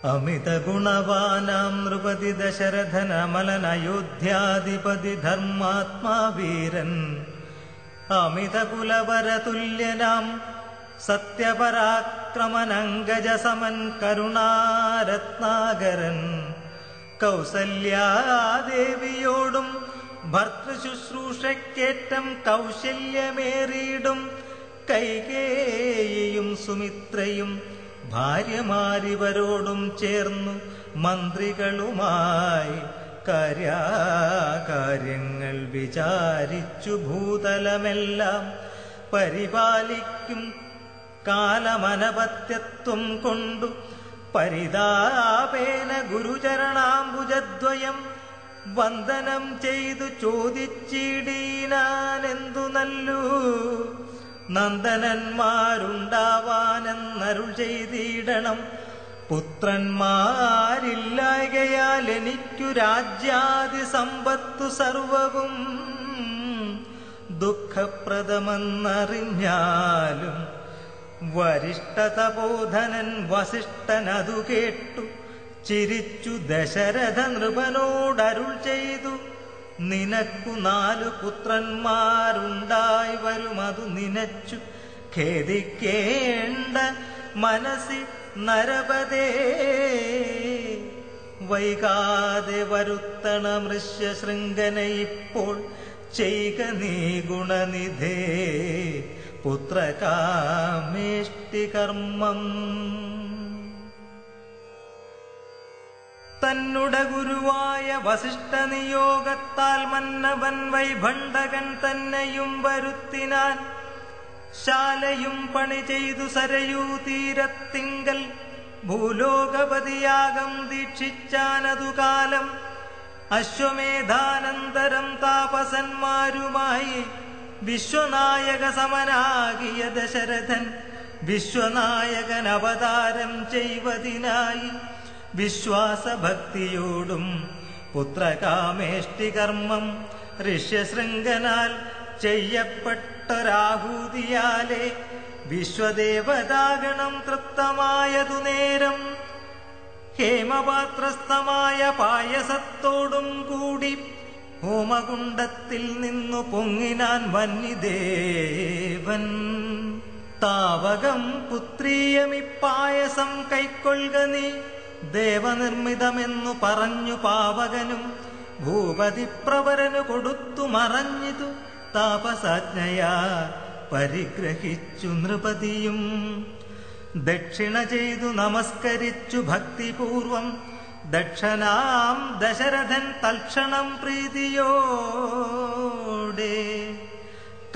അമിത ഗുണവാനാം നൃപതി ദശരഥനമലൻ അയോധ്യാധിപതി ധർമാത്മാ വീരൻ അമിത കുലവരതുല്യനാം സത്യപരാക്രമനങ്കജസമൻ കരുണാരത്നാകരൻ കൗസല്യാദേവിയോടും ഭർതൃശുശ്രൂഷയ്ക്കേറ്റം കൗശല്യമേറിയിടും കൈകേയിയും സുമിത്രയും ഭാര്യമാരിവരോടും ചേർന്നു മന്ത്രികളുമായി കാര്യങ്ങൾ വിചാരിച്ചു ഭൂതലമെല്ലാം പരിപാലിക്കും കാലമനപത്യത്വം കൊണ്ടു പരിതാപേന ഗുരുചരണാംബുജദ്വയം വന്ദനം ചെയ്തു ചോദിച്ചിടീനാനെന്തു നല്ലു നന്ദനന്മാരുണ്ടാവാനെന്നരുൾ ചെയ്തിടണം പുത്രന്മാരില്ലായകയാൽ എനിക്കു രാജ്യാദി സമ്പത്തു സർവവും ദുഃഖപ്രദമെന്നറിഞ്ഞാലും വരിഷ്ഠതബോധനൻ വസിഷ്ഠനതു കേട്ടു ചിരിച്ചു ദശരഥ നൃപനോടരുൾ ചെയ്തു നിനക്കു 4 പുത്രന്മാരുണ്ടായി വരുമതു നിനച്ചു ഖേദിക്കേണ്ട മനസ്സി നരപതേ വൈകാതെ വരുത്തണമൃശ്യ ശൃംഗന ഇപ്പോൾ ചെയ്ക നീ ഗുണനിധേ പുത്രകാമേഷ്ടി കർമ്മം തന്നുട ഗുരുവായ വസിഷ്ഠ നിയോഗത്താൽ മന്നവൻ വൈഭണ്ഡകൻ തന്നെയും വരുത്തിനാൻ ശാലയും പണി ചെയ്തു സരയൂ തീരത്തിങ്കൽ ഭൂലോകപതിയാകം ദീക്ഷിച്ചാനതു കാലം അശ്വമേധാനന്തരം താപസന്മാരുമായി വിശ്വനായക സമനാകിയ ദശരഥൻ വിശ്വനായകൻ അവതാരം ചെയ്വതിനായി വിശ്വാസഭക്തിയോടും പുത്രകാമേഷ്ടി കർമ്മം ഋഷ്യശൃംഗനാൽ ചെയ്യപ്പെട്ടൊരാഹൂതിയാലെ വിശ്വദേവതാഗണം തൃപ്തമായതു നേരം ഹേമപാത്രസ്ഥമായ പായസത്തോടും കൂടി ഹോമകുണ്ടത്തിൽ നിന്നു പൊങ്ങിനാൻ വന്യദേവൻ താവകം പുത്രീയമിപ്പായസം കൈക്കൊള്ളുക നീ ദേവനിർമ്മിതമെന്നു പറഞ്ഞു പാവകനും ഭൂപതിപ്രവരനു കൊടുത്തു മറഞ്ഞിതു താപസാജ്ഞയാ പരിഗ്രഹിച്ചു നൃപതിയും ദക്ഷിണ ചെയ്തു നമസ്കരിച്ചു ഭക്തിപൂർവം ദക്ഷനാം ദശരഥൻ തൽക്ഷണം പ്രീതിയോടെ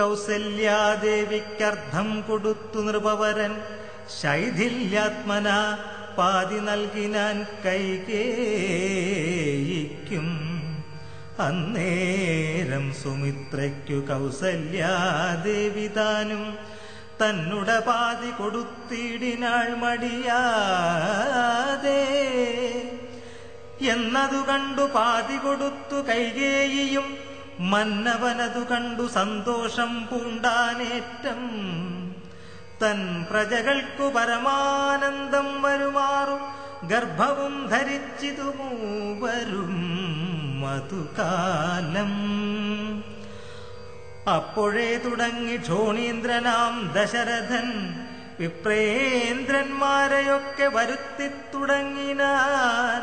കൗസല്യാദേവിക്കർദ്ധം കൊടുത്തു നൃപവരൻ ശൈഥില്യാത്മന പാതി നൽകിനാൻ കൈകേയിക്കും അന്നേരം സുമിത്രയ്ക്കു കൗസല്യാദേവി താനും തന്നുട പാതി കൊടുത്തിടിനാൾ മടിയാതെ എന്നതു കണ്ടു പാതി കൊടുത്തു കൈകേയിയും മന്നവനതു കണ്ടു സന്തോഷം പൂണ്ടാനേറ്റം തൻ പ്രജകൾക്കു പരമാനന്ദം വരുമാറു ഗർഭവും ധരിച്ചിതു മൂവരും മധുകാലം അപ്പോഴേ തുടങ്ങി ക്ഷോണീന്ദ്രനാം ദശരഥൻ വിപ്രേന്ദ്രന്മാരെയൊക്കെ വരുത്തിത്തുടങ്ങിനാൻ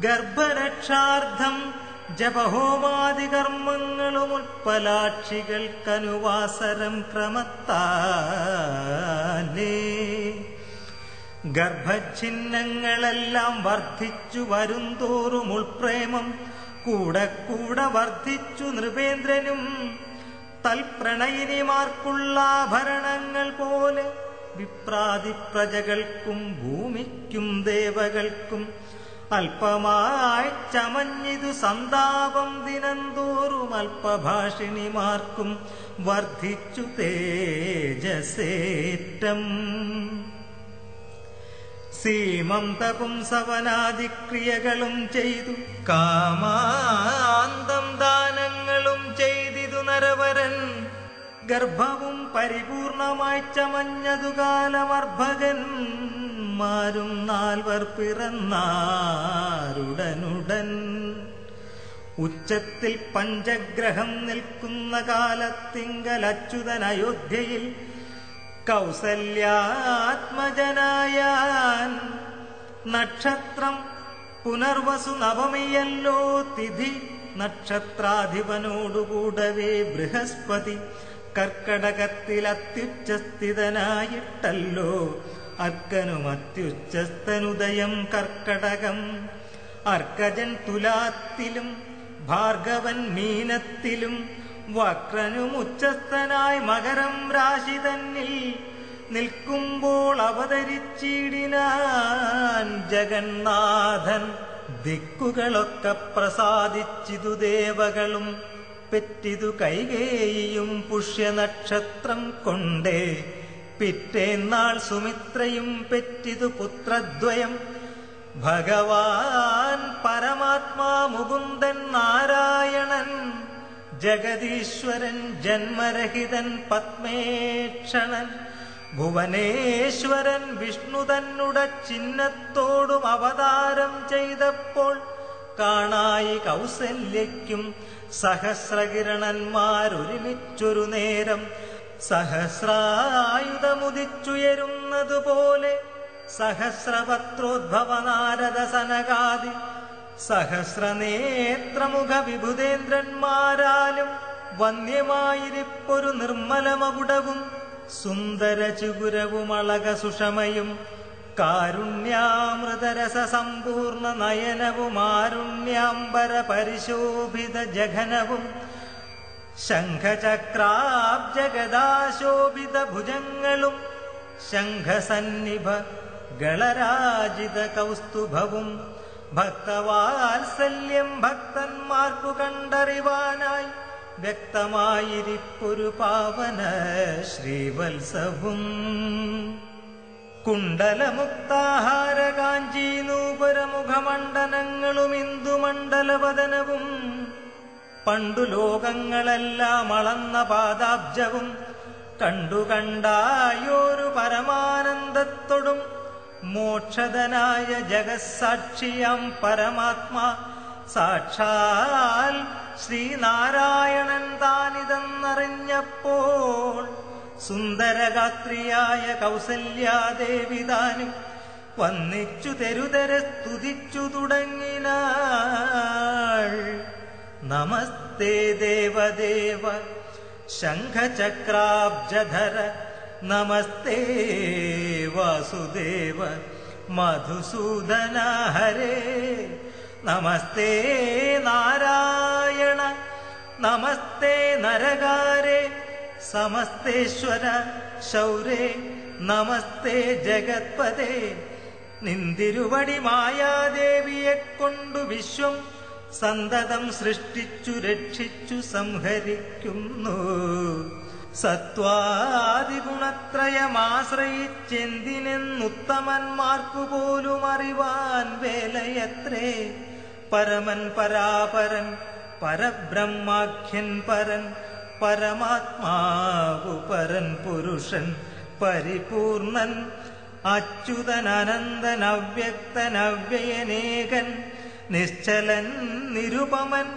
ഗർഭരക്ഷാർത്ഥം ജപഹോമാദി കർമ്മങ്ങളും ഉൽപ്പലാക്ഷികൾക്കനുവാസരം ക്രമത്താലേ ഗർഭഛിന്നങ്ങളെല്ലാം വർദ്ധിച്ചു വരുംതോറും ഉൾപ്രേമം കൂടെ കൂടെ വർദ്ധിച്ചു നൃപേന്ദ്രനും തൽപ്രണയിനിമാർക്കുള്ള ആഭരണങ്ങൾ പോലെ വിപ്രാതി പ്രജകൾക്കും ഭൂമിക്കും ദേവകൾക്കും അല്പമായി ചമഞ്ഞിതു സന്താപം ദിനംതോറും അല്പഭാഷിണിമാർക്കും വർദ്ധിച്ചു തേജസേറ്റം സീമന്തപുംസവനാദിക്രിയകളും ചെയ്തു കാമാന്തം ദാനങ്ങളും ചെയ്തിതു നരവരൻ ഗർഭവും പരിപൂർണമായി ചമഞ്ഞതു കാലമർഭകൻ മാരും 4 പിറന്നാരുടനുടൻ. ഉച്ചത്തിൽ പഞ്ചഗ്രഹം നിൽക്കുന്ന കാലത്തിങ്കൽ അച്യുതൻ അയോധ്യയിൽ കൗസല്യാത്മജനായാൻ. നക്ഷത്രം പുനർവസു നവമിയല്ലോ തിഥി. നക്ഷത്രാധിപനോടുകൂടവേ ബൃഹസ്പതി കർക്കടകത്തിൽ അത്യുച്ചസ്ഥിതനായിട്ടല്ലോ അർക്കനും അത്യുച്ചസ്ഥനുദയം കർക്കടകം. അർക്കജൻ തുലാത്തിലും ഭാർഗവൻ മീനത്തിലും വക്രനും ഉച്ചസ്ഥനായി മകരം രാശി തന്നിൽ നിൽക്കുമ്പോൾ അവതരിച്ചിടിനാൻ ജഗന്നാഥൻ. ദിക്കുകളൊക്കെ പ്രസാദിച്ചിതു ദേവകളും പെറ്റിതു കൈകേയിയും പുഷ്യനക്ഷത്രം കൊണ്ടേ. പിറ്റേന്നാൾ സുമിത്രയും പെറ്റിതു പുത്രദ്വയം. ഭഗവാൻ പരമാത്മാ മുകുന്ദൻ നാരായണൻ ജഗദീശ്വരൻ ജന്മരഹിതൻ പത്മേക്ഷണൻ. ഭുവനേശ്വരൻ വിഷ്ണു തന്നുട ചിഹ്നത്തോടും അവതാരം ചെയ്തപ്പോൾ കാണായി കൗസല്യയ്ക്കും സഹസ്രകിരണന്മാരൊരുമിച്ചൊരു നേരം. സഹസ്രായുധമുദിച്ചുയരുന്നതുപോലെ സഹസ്രപത്രോദ്ഭവ നാരദ സനകാദി സഹസ്രനേത്രമുഖ വിഭുതേന്ദ്രന്മാരാലും വന്യമായിരിപ്പൊരു നിർമ്മലമകുടവും സുന്ദര ചുകുരവും അളക സുഷമയും കാരുണ്യാമൃതരസ സമ്പൂർണ്ണ നയനവും ആരുണ്യാംബര പരിശോഭിത ജഘനവും ശംഖചക്രാബ്ജഗദാശോഭിത ഭുജങ്ങളും ശംഖസന്നിഭ ഗളരാജിത കൗസ്തുഭവും ഭക്തവാത്സല്യം ഭക്തന്മാർക്കു കണ്ടറിവാനായി വ്യക്തമായിരിപ്പൊരു പാവന ശ്രീവത്സവും. കുണ്ടലമുക്താഹാര കാഞ്ചീനൂപുരമുഖമണ്ഡനങ്ങളും ഇന്ദുമണ്ഡലവദനവും പണ്ടു ലോകങ്ങളെല്ലാം അളന്ന പാദാബ്ജവും കണ്ടുകണ്ടായോരു പരമാനന്ദത്തോടും മോക്ഷദനായ ജഗസാക്ഷിയാം പരമാത്മാ സാക്ഷാൽ ശ്രീനാരായണൻ താനിതെന്നറിഞ്ഞപ്പോൾ സുന്ദരഗാത്രിയായ കൗസല്യാദേവി താനും വന്നിച്ചു തെരുതെരെ സ്തുതിച്ചു തുടങ്ങിനാൾ. നമസ്തേ ദേവദേവ ശംഖചക്രാബ്ജധര നമസ്തേ വാസുദേവ മധുസൂദന ഹരേ നമസ്തേ നാരായണ നമസ്തേ നരകാരേ സമസ്തേശ്വര ശൗരേ നമസ്തേ ജഗത്പദേ. നിന്തിരുവടി മായാദേവിയെ കൊണ്ടു വിശ്വം സന്തതം സൃഷ്ടിച്ചു രക്ഷിച്ചു സംഹരിക്കുന്നു. സത്വാദിഗുണത്രയമാശ്രയിച്ചെന്തിനെന്നുത്തമന്മാർക്കു പോലും അറിവാൻ വേലയത്രേ. പരമൻ പരാപരൻ പരബ്രഹ്മാഖ്യൻ പരൻ പരമാത്മാവു പരൻ പുരുഷൻ പരിപൂർണൻ അച്യുതൻ അനന്തൻ അവ്യക്തൻ അവ്യയനേകൻ നിശ്ചലൻ നിരുപമൻ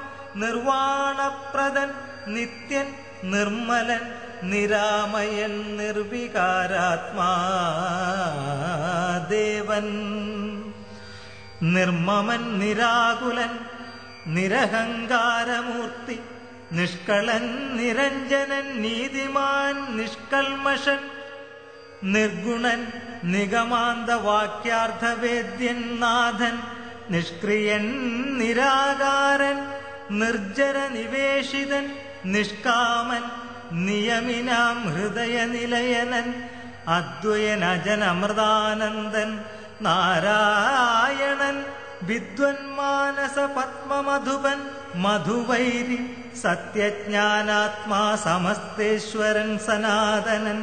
നിർവാണപ്രദൻ നിത്യൻ നിർമ്മലൻ നിരാമയൻ നിർവികാരാത്മാ ദേവൻ. നിർമ്മമൻ നിരാകുലൻ നിരഹങ്കാരമൂർത്തി നിഷ്കളൻ നിരഞ്ജനൻ നീതിമാൻ നിഷ്കൽമഷൻ നിർഗുണൻ നിഗമാന്ത വാക്യാർത്ഥവേദ്യൻ നാഥൻ നിഷ്ക്രിയൻ നിരാകാരൻ നിർജ്ജര നിവേശിതൻ നിഷ്കാമൻ നിയമിനാം ഹൃദയനിലയനൻ അദ്വയൻ അജൻ അമൃതാനന്ദൻ നാരായണൻ വിദ്വന്മാനസ പത്മമധുപൻ മധുവൈരി സത്യജ്ഞാനാത്മാ സമസ്തേശ്വരൻ സനാതനൻ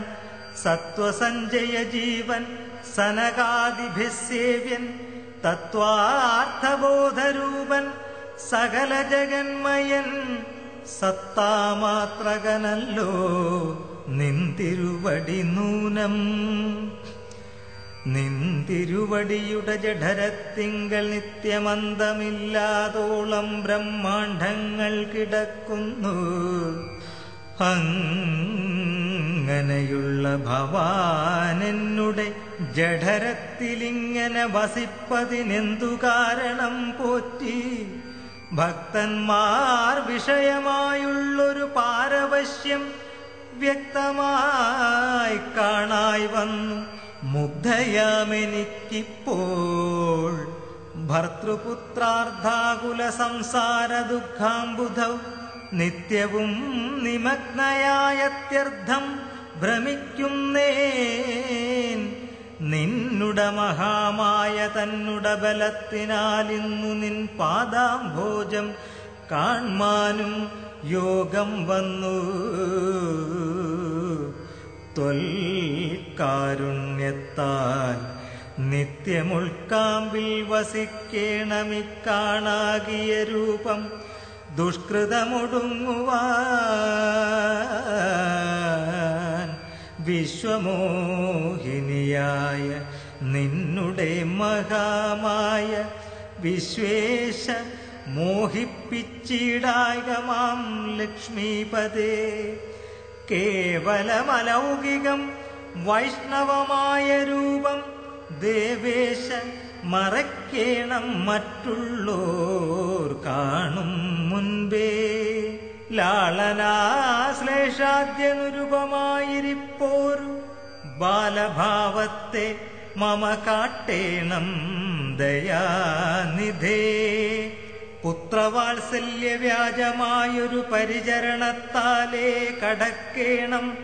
സത്വസഞ്ജയ ജീവൻ സനകാദിഭിസേവ്യൻ തത്വാർത്ഥബോധരൂപൻ സകല ജഗന്മയൻ സത്താമാത്രകനല്ലോ നിന്തിരുവടി നൂനം. നിന്തിരുവടിയുടെ ജഠരത്തിങ്കൽ നിത്യമന്തമില്ലാതോളം ബ്രഹ്മാണ്ഡങ്ങൾ കിടക്കുന്നു. അങ്ങനെയുള്ള ഭവാനെന്നുടെ ജഠരത്തിലിങ്ങനെ വസിപ്പതിനെന്തു കാരണം പോറ്റി? ഭക്തന്മാർ വിഷയമായുള്ളൊരു പാരവശ്യം വ്യക്തമായി കാണായി വന്നു. മുഗ്ധയാമെനിക്കിപ്പോൾ ഭർത്തൃപുത്രാർദ്ധാകുല സംസാര ദുഃഖാംബുധൗ നിത്യവും നിമഗ്നയായത്യർത്ഥം ഭ്രമിക്കുന്നേൻ. നിന്നുട മഹാമായ തന്നുട ബലത്തിനാലിന്നു നിൻ പാദാംഭോജം കാൺമാനും യോഗം വന്നു. ത്വൽകാരുണ്യത്താൽ നിത്യമുൾക്കാമ്പിൽ വസിക്കേണമിക്കാണാകിയ രൂപം ദുഷ്കൃതമൊടുങ്ങുവാൻ വിശ്വമോഹിനിയായ നിന്നുടെ മഹാമായ വിശ്വേശ മോഹിപ്പിച്ചിടായകമാം ലക്ഷ്മീപദേ. കേവലമലൗകികം വൈഷ്ണവമായ രൂപം ദേവേശ മറയ്ക്കേണം മറ്റുള്ളോർ കാണും മുൻപേ. ലാളനാശ്ലേഷാദ്യനുരൂപമായിരിപ്പോരു ബാലഭാവത്തെ മമ കാട്ടേണം ദയാനിധേ. പുത്രവാത്സല്യ വ്യാജമായൊരു പരിചരണത്താലേ കടക്കേണം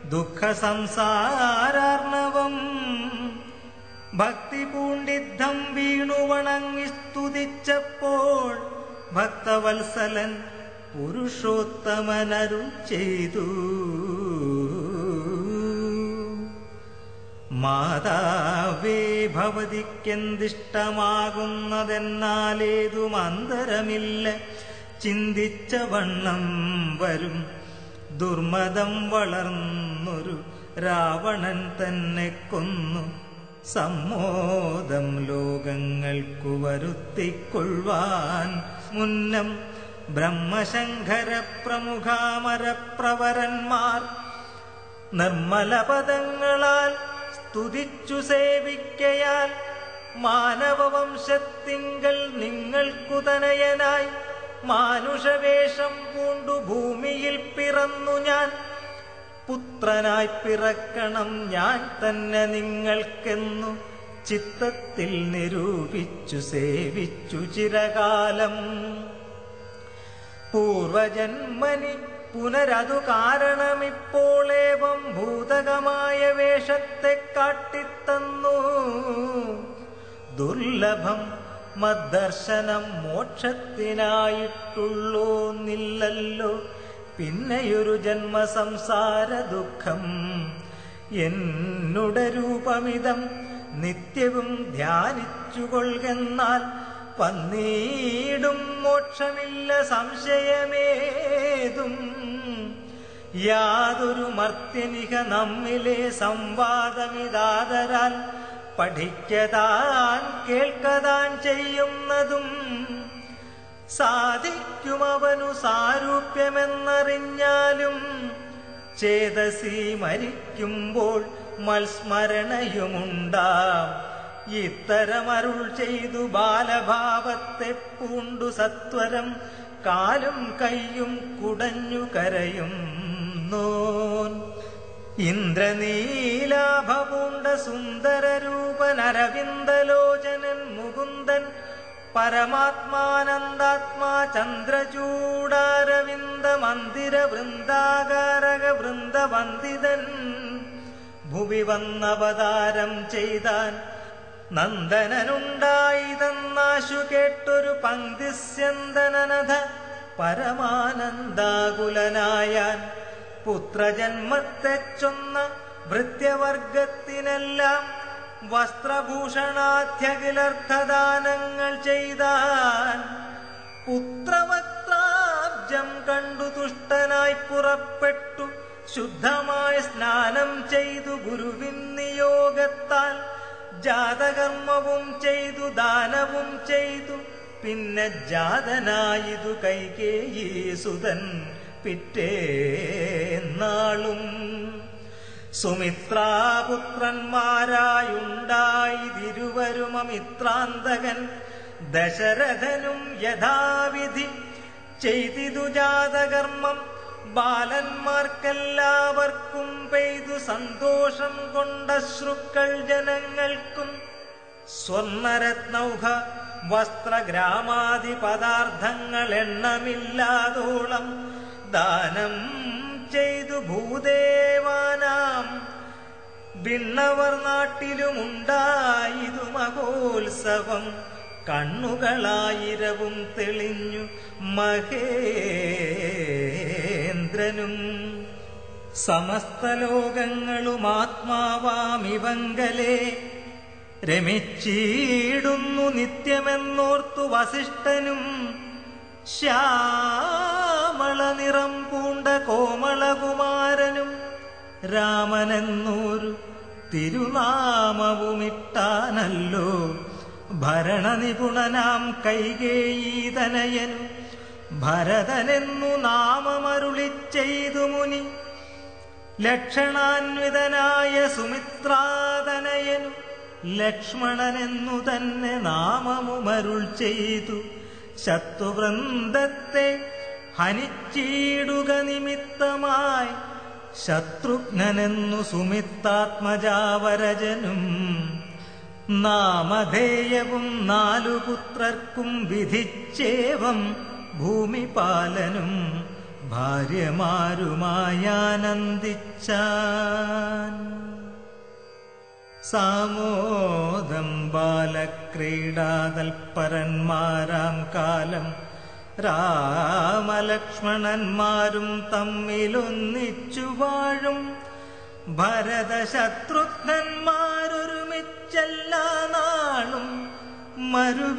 ദുഃഖ സംസാരാർണവം. ഭക്തി പൂണ്ടിദ്ധം വീണു വണങ്ങി സ്തുതിച്ചപ്പോൾ ഭക്തവത്സലൻ പുരുഷോത്തമനരുൾ ചെയ്തു. മാതാവേ ഭവതിക്കെന്തിഷ്ടമാകുന്നതെന്നാലേതും അന്തരമില്ല. ചിന്തിച്ച വണ്ണം വരും ദുർമതം വളർന്നൊരു രാവണൻ തന്നെ കൊന്നു. സമ്മോദം ലോകങ്ങൾക്കു വരുത്തിക്കൊള്ളുവാൻ മുന്നം ബ്രഹ്മശങ്കര പ്രമുഖാമരപ്രവരന്മാർ നിർമ്മലപദങ്ങളാൽ സ്തുതിച്ചു സേവിക്കയാൽ മാനവവംശത്തിങ്കൽ നിങ്ങൾക്കു തനയനായി മാനുഷവേഷം പൂണ്ടു ഭൂമിയിൽ പിറന്നു ഞാൻ. പുത്രനായി പിറക്കണം ഞാൻ തന്നെ നിങ്ങൾക്കെന്നു ചിത്തത്തിൽ നിരൂപിച്ചു സേവിച്ചു ചിരകാലം. പൂർവജന്മനി പുനരതു കാരണമിപ്പോളേവം ഭൂതകമായ വേഷത്തെ കാട്ടിത്തന്നു. ദുർലഭം മദ്ദർശനം മോക്ഷത്തിനായിട്ടുള്ളോന്നില്ലല്ലോ. പിന്നെയൊരു ജന്മസംസാര ദുഃഖം. എന്നുടെ രൂപമിതം നിത്യവും ധ്യാനിച്ചുകൊള്ളുകെന്നാൽ വന്നീടും മോക്ഷമില്ല സംശയമേതും. യാതൊരു മർത്യനിക നമ്മിലെ സംവാദമിതാതരാൽ പഠിക്കതാൻ കേൾക്കതാൻ ചെയ്യുന്നതും സാധിക്കുമവനു സാരൂപ്യമെന്നറിഞ്ഞാലും ചേതസി മരിക്കുമ്പോൾ മത്സ്മരണയുമുണ്ടാം. ഇത്തരമരുൾ ചെയ്തു ബാലഭാവത്തെ പൂണ്ടു സത്വരം കാലും കയ്യും കുടഞ്ഞു കരയുന്നോൻ. ഇന്ദ്രനീലാഭപൂണ്ട സുന്ദരരൂപൻ അരവിന്ദലോചനൻ മുകുന്ദൻ പരമാത്മാനന്ദാത്മാ ചന്ദ്രചൂടാരവിന്ദ മന്ദിര വൃന്ദാകാരക വൃന്ദവന്ദിതൻ ഭുവി വന്നവതാരം ചെയ്താൻ. നന്ദനനുണ്ടായിതെന്നാശു കേട്ടൊരു പങ്ക്തിസ്യന്തനനഥ പരമാനന്ദാകുലനായാൻ. പുത്രജന്മത്തെ ചൊന്ന ഭൃത്യവർഗത്തിനെല്ലാം വസ്ത്രഭൂഷണാധ്യഖിലർത്ഥദാനങ്ങൾ ചെയ്താൻ. പുത്രവക്ത്രാബ്ജം കണ്ടു തുഷ്ടനായി പുറപ്പെട്ടു ശുദ്ധമായി സ്നാനം ചെയ്തു ഗുരുവിൻ നിയോഗത്താൽ ജാതകർമ്മവും ചെയ്തു ദാനവും ചെയ്തു. പിന്നെ ജാതനായിതു കൈകേയീസുതൻ പിറ്റേന്നാളും. സുമിത്രാപുത്രന്മാരായുണ്ടായതിരുവരും അമിത്രാന്തകൻ ദശരഥനും യഥാവിധി ചെയ്തിതു ജാതകർമ്മം. ബാലന്മാർക്കെല്ലാവർക്കും പെയ്തു സന്തോഷം കൊണ്ടശ്രുക്കൾ ജനങ്ങൾക്കും. സ്വർണരത്നൗഘ വസ്ത്രഗ്രാമാദി പദാർത്ഥങ്ങൾ എണ്ണമില്ലാതോളം ദാനം ചെയ്തു ഭൂദേവാനാം. ഭിന്നവർ നാട്ടിലുമുണ്ടായിതു മഹോത്സവം. കണ്ണുകളായിരവും തെളിഞ്ഞു മഹേന്ദ്രനും. സമസ്ത ലോകങ്ങളും ആത്മാവാമിവങ്കലേ രമിച്ചിടുന്നു നിത്യമെന്നോർത്തു വസിഷ്ഠനും. ശ്യാമള നിറം പൂണ്ട കോമളകുമാരനും രാമനെന്നൊരു തിരുനാമവുമിട്ടാനല്ലോ ഭരണനിപുണനാം കൈകേയീതനയനു. ഭരതനെന്നു നാമമരുളിച്ചെയ്തു മുനി ലക്ഷണാന്വിതനായ സുമിത്രാതനയനു. ലക്ഷ്മണനെന്നു തന്നെ നാമമുമരുൾ ചെയ്തു ശത്രുവൃന്ദത്തെ ഹനിച്ചിടുക നിമിത്തമായി. ശത്രുഘ്നെന്നു സുമിത്താത്മജാവരജനും. നാമധേയവും 4 പുത്രർക്കും വിധിച്ചേവം ഭൂമിപാലനും ഭാര്യമാരുമായാനന്ദിച്ചാൻ. സാമോദം ബാലക്രീഡാതൽപരന്മാരാം കാലം രാമലക്ഷ്മണന്മാരും തമ്മിലൊന്നിച്ചു വാഴും. ഭരതശത്രുഘ്നന്മാരൊരുമിച്ചെല്ലാ നാളും മരുവീടുന്നു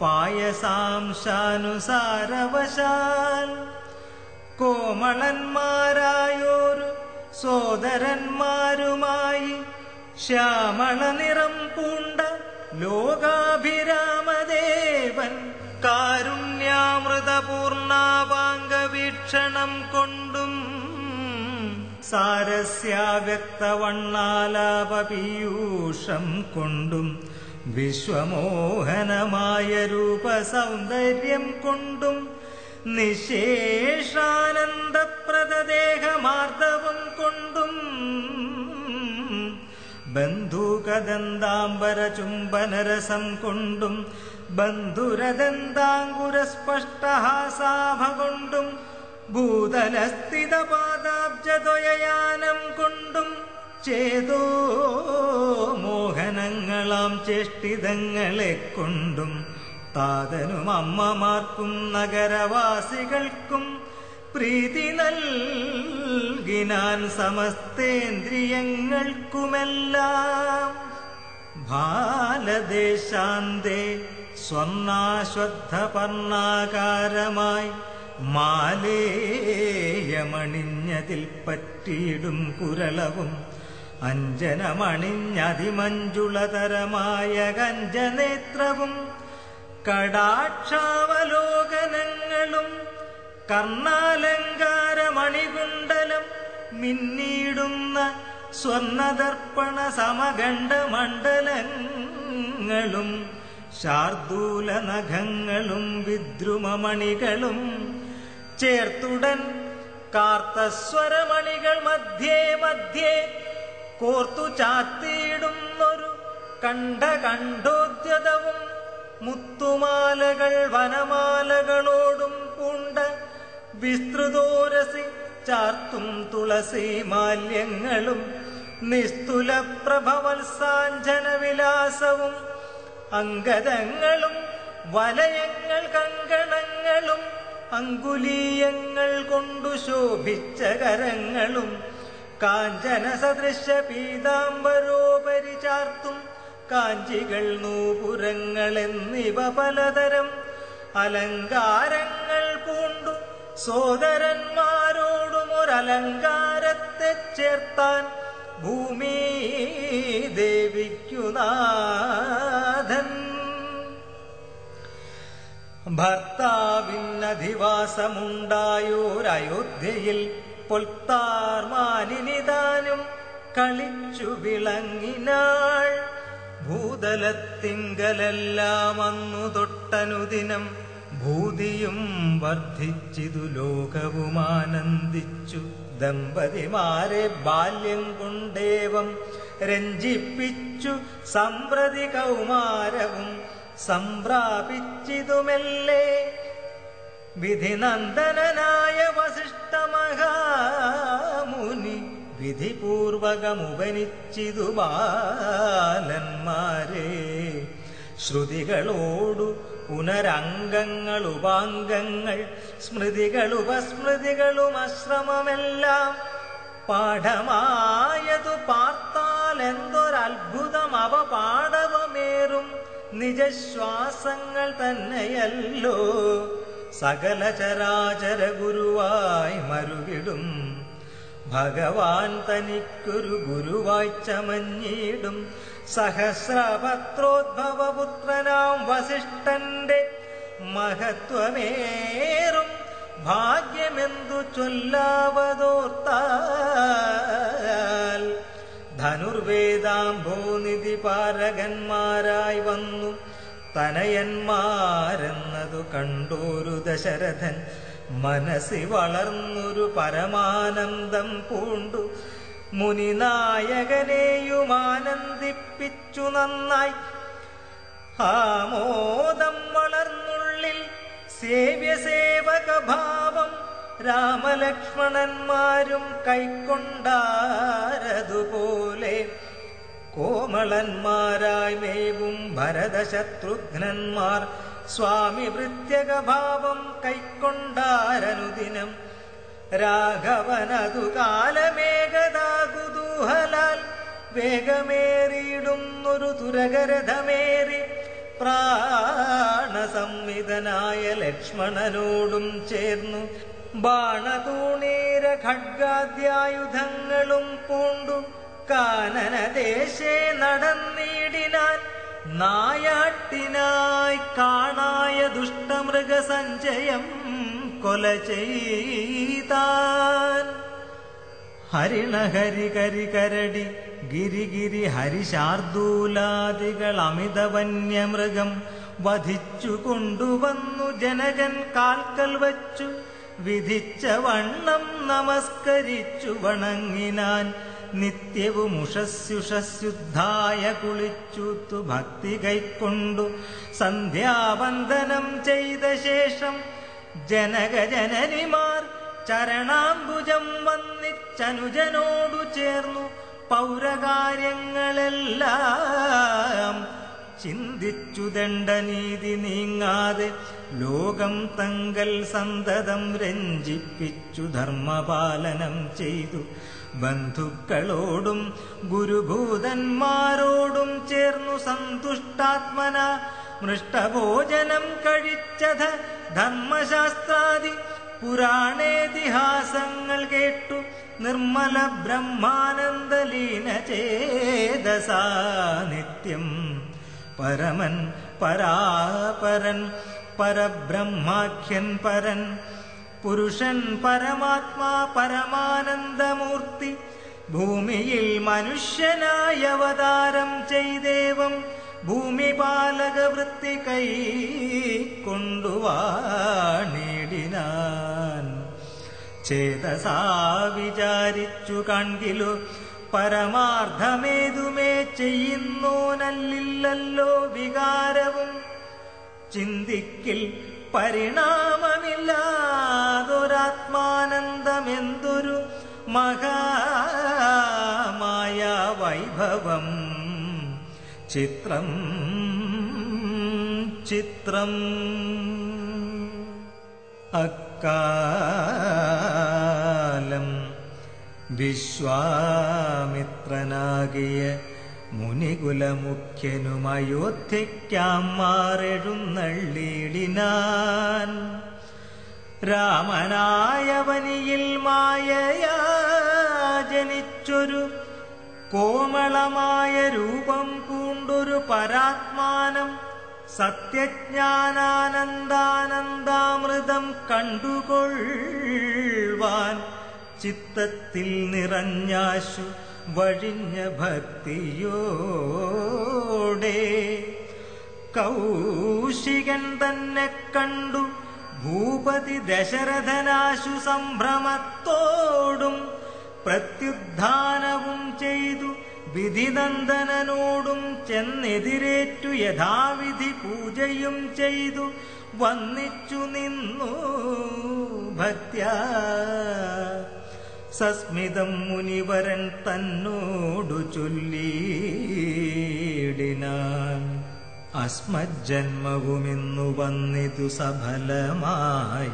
പായസാംശാനുസാരവശാൽ. കോമളന്മാരായോരു സോദരന്മാരുമായി ശ്യാമള നിറം പൂണ്ട ലോകാഭിരാമദേവൻ കാരുണ്യാമൃതപൂർണാവാംഗവീക്ഷണം കൊണ്ടും സാരസ്യാവ്യക്തവണ്ണാലാപപീയൂഷം കൊണ്ടും വിശ്വമോഹനമായ രൂപസൗന്ദര്യം കൊണ്ടും നിശേഷാനന്ദപ്രദദേഹമാർദ്ദവം കൊണ്ടും ബന്ധൂകദന്താംബരചുംബനരസം കൊണ്ടും ബന്ധുരദന്താങ്കുരസ്പഷ്ടഹാസാഭ കൊണ്ടും ഭൂതലസ്ഥിതപാദാബ്ജദ്വയയാനം കൊണ്ടും ചേതോ മോഹനങ്ങളാം ചേഷ്ടിതങ്ങളെ കൊണ്ടും താതനും അമ്മമാർക്കും നഗരവാസികൾക്കും പ്രീതി നൽകിനാൻ സമസ്തേന്ദ്രിയങ്ങൾക്കുമെല്ലാം. ഭാലദേശാന്തേ സ്വർണാശ്വത്ഥപർണാകാരമായി മാലേയമണിഞ്ഞതിൽ പറ്റിയിടും കുരളവും അഞ്ജനമണിഞ്ഞതിമഞ്ജുളതരമായ കഞ്ചനേത്രവും കടാക്ഷാവലോകനങ്ങളും കർണാലങ്കാരമണികുണ്ടലം മിന്നിടുന്ന സ്വർണദർപ്പണ സമഗണ്ഡമണ്ഡലങ്ങളും ശാർദൂല നഖങ്ങളും വിദ്രുമമണികളും ചേർത്തുടൻ കാർത്തസ്വരമണികൾ മധ്യേ മധ്യേ കോർത്തു ചാത്തിയിടുന്നൊരു കണ്ഠോദ്യതവും മുത്തുമാലകൾ വനമാലകളോടും പൂണ്ട വിസ്തൃതോരസി ചാർത്തും തുളസി മാല്യങ്ങളും നിസ്തുല പ്രഭവത്സാഞ്ജന വിലാസവും അങ്കദങ്ങളും വലയങ്ങൾ കങ്കണങ്ങളും അങ്കുലീയങ്ങൾ കൊണ്ടു ശോഭിച്ച കരങ്ങളും കാഞ്ചന സദൃശ പീതാംബരോപരി ചാർത്തും കാഞ്ചികൾ നൂപുരങ്ങൾ എന്നിവ പലതരം അലങ്കാരങ്ങൾ പൂണ്ടു സോദരന്മാരോടും ഒരലങ്കാരത്തെ ചേർത്താൻ ഭൂമി ദേവിക്കുനാഥൻ. ഭർത്താവിനധിവാസമുണ്ടായോരയോധ്യയിൽ പൊൽത്താർമാനിനിതാനും കളിച്ചു വിളങ്ങിനാൾ. ഭൂതലത്തിങ്കലെല്ലാം അന്നു തൊട്ടനുദിനം ഭൂതിയും വർദ്ധിച്ചിതു ലോകവുമാനന്ദിച്ചു. ദമ്പതിമാരെ ബാല്യം കൊണ്ടേവം രഞ്ജിപ്പിച്ചു സമ്പ്രതി കൗമാരവും സംപ്രാപിച്ചിതുമെല്ലേ. വിധിനന്ദനായ വസിഷ്ഠമഹാമുനി വിധിപൂർവകമുപനിച്ചിതു ബാലന്മാരെ. ശ്രുതികളോടു പുനരംഗങ്ങളുപാംഗങ്ങൾ സ്മൃതികളുപസ്മൃതികളും അശ്രമമെല്ലാം പാഠമായതു പാർത്താൽ എന്തൊരത്ഭുതം അവ പാടവമേറും നിജശ്വാസങ്ങൾ തന്നെയല്ലോ. സകല ചരാചര ഗുരുവായി മരുകിടും ഭഗവാൻ തനിക്കൊരു ഗുരുവായി ചമഞ്ഞിടും. സഹസ്രപത്രോദ്ഭവപുത്രനാം വസിഷ്ഠന്റെ മഹത്വമേറും ഭാഗ്യമെന്തു ചൊല്ലാവതോർത്താൽ. ധനുർവേദാംഭോനിധി പാരകന്മാരായി വന്നു തനയന്മാരെന്നതു കണ്ടോരു ദശരഥൻ മനസ്സി വളർന്നൊരു പരമാനന്ദം പൂണ്ടു മുനിനായകനെയും ആനന്ദിപ്പിച്ചു നന്നായി. ആമോദം വളർന്നുള്ളിൽ സേവ്യസേവകഭാവം രാമലക്ഷ്മണന്മാരും കൈക്കൊണ്ടാരതുപോലെ. കോമളന്മാരായി മേവും ഭരതശത്രുഘ്നന്മാർ സ്വാമി ഭൃത്യകഭാവം കൈക്കൊണ്ടാരനുദിനം. രാഘവനതു കാലമേകദാ കുതൂഹലാൽ വേഗമേറിയിടുന്നൊരു തുരകരഥമേറി പ്രാണസംവിധനായ ലക്ഷ്മണനോടും ചേർന്നു ബാണതൂണീര ഖഡ്ഗാദ്യായുധങ്ങളും പൂണ്ടു കാനനദേശേ നടന്നിടിനാൻ. നായാട്ടിനായി കാണായ ദുഷ്ടമൃഗസഞ്ചയം കൊല ചെയ്താൻ. ഹരിണഹരികരി കരടി ഗിരിഗിരി ഹരിശാർദൂലാദികൾ അമിതവന്യമൃഗം വധിച്ചു കൊണ്ടുവന്നു ജനകൻ കാൽക്കൽ വച്ചു വിധിച്ച വണ്ണം നമസ്കരിച്ചു വണങ്ങിനാൻ. നിത്യവും ഉഷസ്യുഷസ്യുദ്ധായ കുളിച്ചൂത്തു ഭക്തി കൈക്കൊണ്ടു സന്ധ്യാവന്ദനം ചെയ്ത ശേഷം ജനകജനനിമാർ ചരണാംബുജം വന്നിച്ചനുജനോടു ചേർന്നു പൗരകാര്യങ്ങളെല്ലാം ചിന്തിച്ചു ദണ്ഡനീതി നീങ്ങാതെ ലോകം തങ്കൽ സന്തതം രഞ്ജിപ്പിച്ചു ധർമ്മപാലനം ചെയ്തു. ബന്ധുക്കളോടും ഗുരുഭൂതന്മാരോടും ചേർന്നു സന്തുഷ്ടാത്മന മൃഷ്ടഭോജനം കഴിച്ചത്. ധർമ്മശാസ്ത്രാദി പുരാണേതിഹാസങ്ങൾ കേട്ടു നിർമ്മല ബ്രഹ്മാനന്ദലീന ചേതസാ നിത്യം പരമൻ പരാപരൻ പരബ്രഹ്മാഖ്യൻ പരൻ പുരുഷൻ പരമാത്മാ പരമാനന്ദമൂർത്തി ഭൂമിയിൽ മനുഷ്യനായ അവതാരം ചെയ്ദേവം ഭൂമിപാലകവൃത്തി കൈ കൊണ്ടുവാണിടിനാൻ. ചേതസാ വിചാരിച്ചു കണ്ടിലു പരമാർത്ഥമേതുമേ ചെയ്യുന്നോനല്ലില്ലല്ലോ വികാരവും. ചിന്തിക്കിൽ പരിണാമമില്ലാതൊരാത്മാനന്ദമെന്തൊരു മഹാമായ വൈഭവം. ചിത്രം ചിത്രം. അക്കാലം വിശ്വാമിത്രനാകിയ മുനികുലമുഖ്യനും അയോധ്യയ്ക്കാം മാറെഴുന്നള്ളിടിനാൻ. രാമനായ വനിയിൽ മായയാ ജനിച്ചൊരു കോമളമായ രൂപം പൂണ്ടൊരു പരാത്മാനം സത്യജ്ഞാനാനന്ദാനന്ദാമൃതം കണ്ടുകൊള്ളുവാൻ ചിത്തത്തിൽ നിറഞ്ഞാശു വഴിഞ്ഞ ഭക്തിയോടെ കൗശികൻ തന്നെ കണ്ടു ഭൂപതി ദശരഥനാശു സംഭ്രമത്തോടും പ്രത്യുദ്ധാനവും ചെയ്തു വിധിനന്ദനോടും ചെന്നെതിരേറ്റു യഥാവിധി പൂജയും ചെയ്തു വന്നിച്ചു നിന്നു ഭക്ത്യാ. സസ്മിതം മുനിവരൻ തന്നോടു ചൊല്ലിയിടിനാൻ, അസ്മജ്ജന്മവുമിന്നു വന്നിതു സഫലമായി.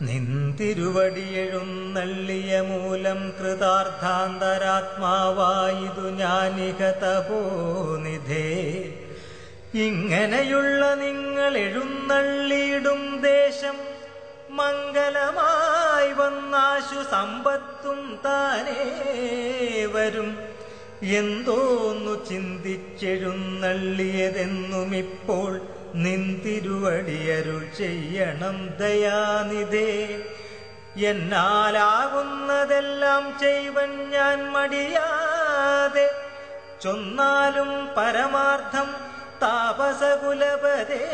നിന്തിരുവടിയെഴുന്നള്ളിയ മൂലം കൃതാർത്ഥാന്തരാത്മാവായിതു ഞാനിക തപോനിധേ. ഇങ്ങനെയുള്ള നിങ്ങൾ എഴുന്നള്ളിയിടും ദേശം മംഗലമായി വന്നാശു സമ്പത്തും താനേ വരും. എന്തോന്നു ചിന്തിച്ചെഴുന്നള്ളിയതെന്നുമിപ്പോൾ നിന്തിരുവടിയരുൾ ചെയ്യണം ദയാനിധേ. എന്നാലാകുന്നതെല്ലാം ചെയ്വൻ ഞാൻ മടിയാതെ, ചൊന്നാലും പരമാർത്ഥം താപസകുലപതേ.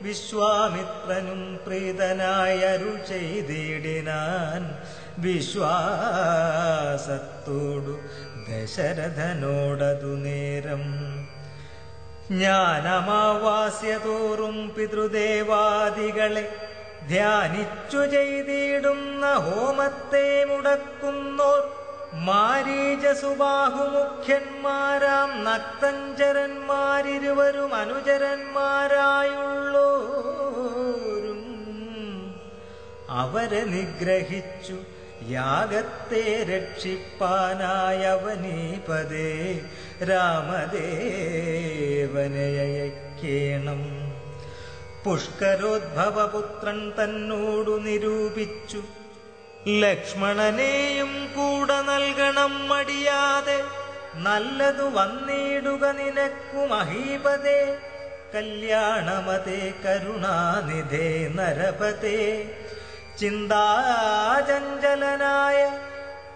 വിശ്വാമിത്രനും പ്രീതനായ അരുൾ ചെയ്തിടിനാൻ വിശ്വാസത്തോടു ദശരഥനോടതു നേരം. ജ്ഞാനമാവാസ്യതോറും പിതൃദേവാദികളെ ധ്യാനിച്ചു ചെയ്തിടുന്ന ഹോമത്തെ മുടക്കുന്നോർ മാരീചസുബാഹുമുഖ്യന്മാരാം നക്തഞ്ചരന്മാരിരുവരും അനുചരന്മാരായുള്ളോരും അവരെ നിഗ്രഹിച്ചു യാഗത്തെ രക്ഷിപ്പാനായവനീപദേ രാമദേവനെ അയക്കേണം. പുഷ്കരോദ്ഭവപുത്രൻ തന്നോടു നിരൂപിച്ചു, ലക്ഷ്മണനെയും കൂടെ നൽകണം മടിയാതെ. നല്ലതു വന്നിടുക നിനക്കു മഹീപതേ. കല്യാണമതേ കരുണാനിധേ നരപതേ. ചിന്താചഞ്ചലനായ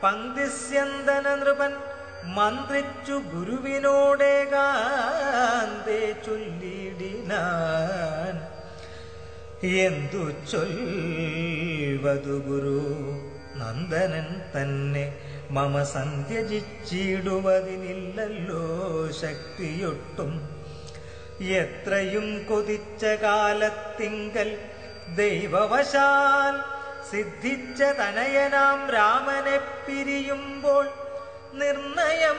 പങ്ക്തിസ്യന്തന നൃപൻ മന്ത്രിച്ചു ഗുരുവിനോടേകാന്തേ ചൊല്ലിടിനാൻ. എന്തു ചൊൽവതു ഗുരു നന്ദനൻ തന്നെ മമ സന്ധ്യജിച്ചിടുവതിനില്ലല്ലോ ശക്തിയൊട്ടും. എത്രയും കൊതിച്ച കാലത്തിങ്കൽ ദൈവവശാൽ സിദ്ധിച്ച തനയനാം രാമനെ പിരിയുമ്പോൾ നിർണയം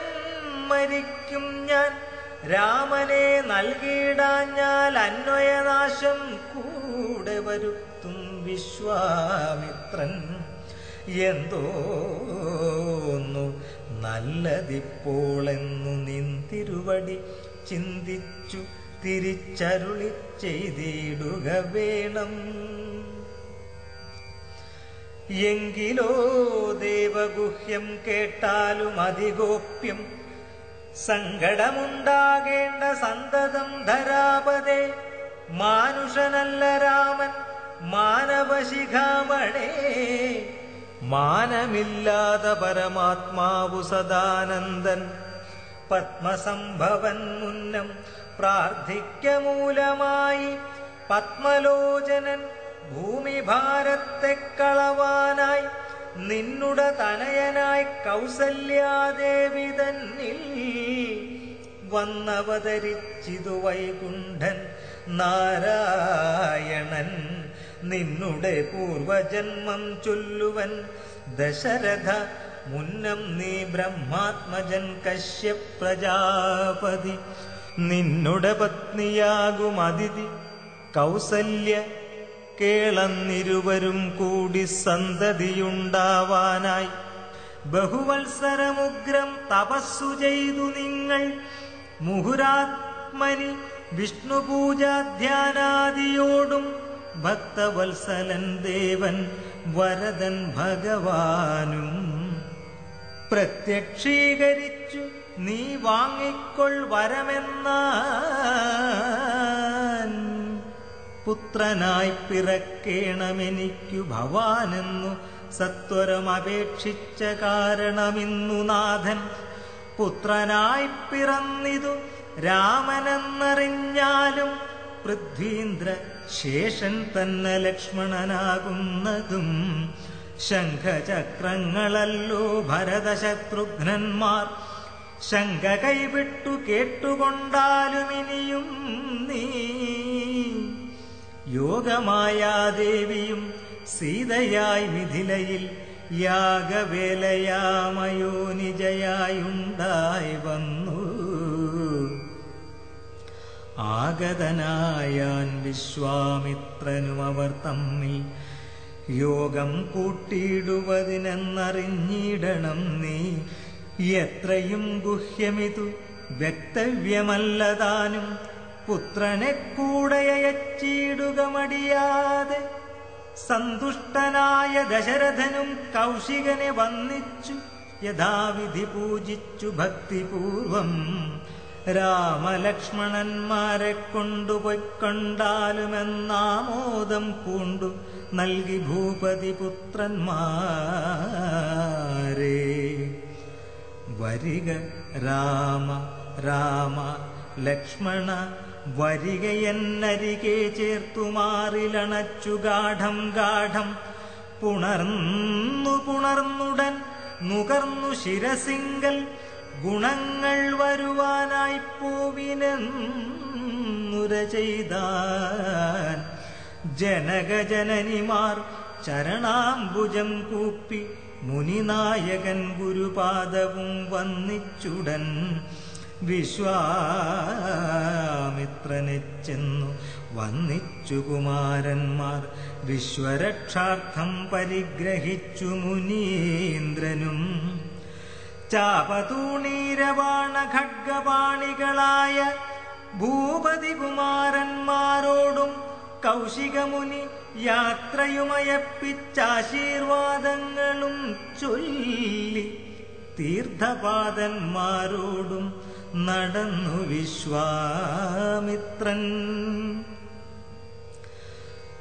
മരിക്കും ഞാൻ. രാമനെ നൽകിയിടാഞ്ഞാൽ അന്വയനാശം കൂടെ വരുത്തും വിശ്വാമിത്രൻ. എന്തോന്നു നല്ലതിപ്പോളെന്നു നിന്തിരുവടി ചിന്തിച്ചു തിരിച്ചരുളി ചെയ്തിടുക വേണം. എങ്കിലോ ദേവഗുഹ്യം കേട്ടാലും അതിഗോപ്യം സങ്കടമുണ്ടാകേണ്ട സന്തതം ധരാപതേ. മാനുഷനല്ല രാമൻ മാനവശിഖാമണേ. മാനമില്ലാത പരമാത്മാവു സദാനന്ദൻ പത്മസംഭവൻ മുന്നം പ്രാർത്ഥിക്കമൂലമായി. പത്മലോചനൻ ഭൂമിഭാരത്തെ കളവാനായി നിന്നുട തനയനായി കൗസല്യാദേവി തന്നിൽ വന്നവതരിച്ചിതു വൈകുണ്ഠൻ നാരായണൻ. നിന്നുടെ പൂർവജന്മം ചൊല്ലുവൻ ദശരഥ മുന്നം നീ ബ്രഹ്മാത്മജൻ കശ്യപ് പ്രജാപതി. നിന്നുടെ പത്നിയാകും അതിഥി കൗസല്യ കേളന്നിരുവരും കൂടി സന്തതിയുണ്ടാവാനായി ബഹുവത്സരമുഗ്രം തപസ്സു ചെയ്തു നിങ്ങൾ. മുഹുരാത്മനി വിഷ്ണുപൂജാധ്യാനാദിയോടും ഭക്തവത്സലൻ ദേവൻ വരദൻ ഭഗവാനും പ്രത്യക്ഷീകരിച്ചു നീ വാങ്ങിക്കൊൾ വരമെന്നാൻ. പുത്രനായി പിറക്കേണമെനിക്കു ഭവാനെന്നു സത്വരമപേക്ഷിച്ച കാരണമിന്നു നാഥൻ. പുത്രനായി പിറന്നിതു രാമനെന്നറിഞ്ഞാലും പൃഥ്വീന്ദ്ര ശേഷൻ തന്നെ ലക്ഷ്മണനാകുന്നതും. ശംഖചക്രങ്ങളല്ലോ ഭരതശത്രുഘ്നന്മാർ. ശങ്ക കൈവിട്ടു കേട്ടുകൊണ്ടാലുമിനിയും നീ യോഗമായാദേവിയും സീതയായി മിഥിലയിൽ യാഗവേലയാമയോനിജയായുണ്ടായി വന്നു. ആഗതനായാൻ വിശ്വാമിത്രനും അവർ തമ്മിൽ യോഗം കൂട്ടിയിടുവതിനെന്നറിഞ്ഞിടണം നീ. എത്രയും ഗുഹ്യമിതു വ്യക്തവ്യമല്ലതാനും പുത്രനെ കൂടെ അയച്ചിടുക മടിയാതെ. സന്തുഷ്ടനായ ദശരഥനും കൗശികനെ വന്നിച്ചു യഥാവിധി പൂജിച്ചു ഭക്തിപൂർവം. രാമലക്ഷ്മണന്മാരെ കൊണ്ടുപോയിക്കൊണ്ടാലുമെന്നാമോദം പൂണ്ടു നൽകി ഭൂപതി പുത്രന്മാരെ. വരിക രാമ രാമ ലക്ഷ്മണ വരികയെന്നരികെ ചേർത്തുമാറിലണച്ചു ഗാഠം ഗാഠം. പുണർന്നുടൻ നുകർന്നു ശിരസിങ്കൽ ഗുണങ്ങൾ വരുവാനായി പോവിനെന്നുര ചെയ്താൻ. ജനകജനനിമാർ ചരണാംബുജം കൂപ്പി മുനിനായകൻ ഗുരുപാദവും വന്നിച്ചുടൻ. വിശ്വാമിത്രനെ ചെന്നു വന്നിച്ചു കുമാരന്മാർ. വിശ്വരക്ഷാർത്ഥം പരിഗ്രഹിച്ചു മുനീന്ദ്രനും. ചാപതൂണീരവാണ ഖഡ്ഗപാണികളായ ഭൂപതി കുമാരന്മാരോടും കൗശികമുനി യാത്രയുമയപ്പിച്ചാശീർവാദങ്ങളും ചൊല്ലി തീർത്ഥപാദന്മാരോടും നടന്നു വിശ്വാമിത്രൻ.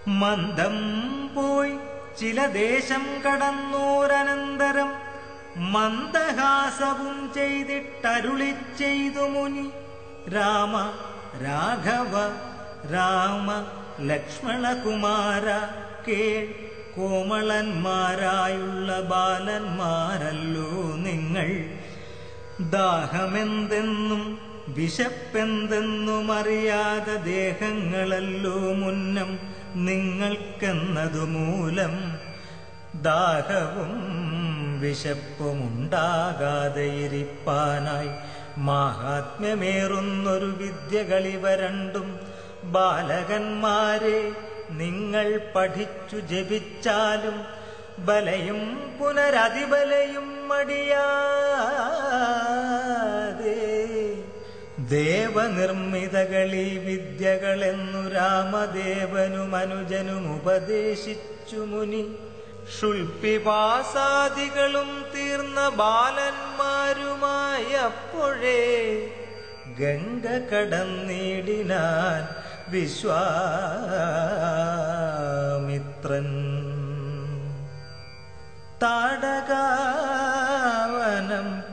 മന്ദം പോയി ചില ദേശം കടന്നോരനന്തരം മന്ദഹാസവും ചെയ്തിട്ടരുളി ചെയ്തു മുനി. രാമ രാഘവ രാമ ലക്ഷ്മണകുമാര കേൾ. കോമളന്മാരായുള്ള ബാലന്മാരല്ലോ നിങ്ങൾ. ദാഹമെന്തെന്നും വിശപ്പെന്തെന്നും അറിയാതെ ദേഹങ്ങളല്ലോ മുന്നം നിങ്ങൾക്കെന്നതു മൂലം. ദാഹവും വിശപ്പുമുണ്ടാകാതെ ഇരിപ്പാനായി മാഹാത്മ്യമേറുന്നൊരു വിദ്യകളിവ രണ്ടും. ബാലകന്മാരെ നിങ്ങൾ പഠിച്ചു ജപിച്ചാലും ബലയും പുനരതിബലയും മടിയാതെ. ദേവനിർമ്മിതകളീ വിദ്യകളെന്നു രാമദേവനും അനുജനും ഉപദേശിച്ചു മുനി. ഷുൽപിപാസാദികളും തീർന്ന ബാലന്മാരുമായി അപ്പോഴേ ഗംഗ കടന്നിടിനാൻ വിശ്വാമിത്രൻ. താടകാവനം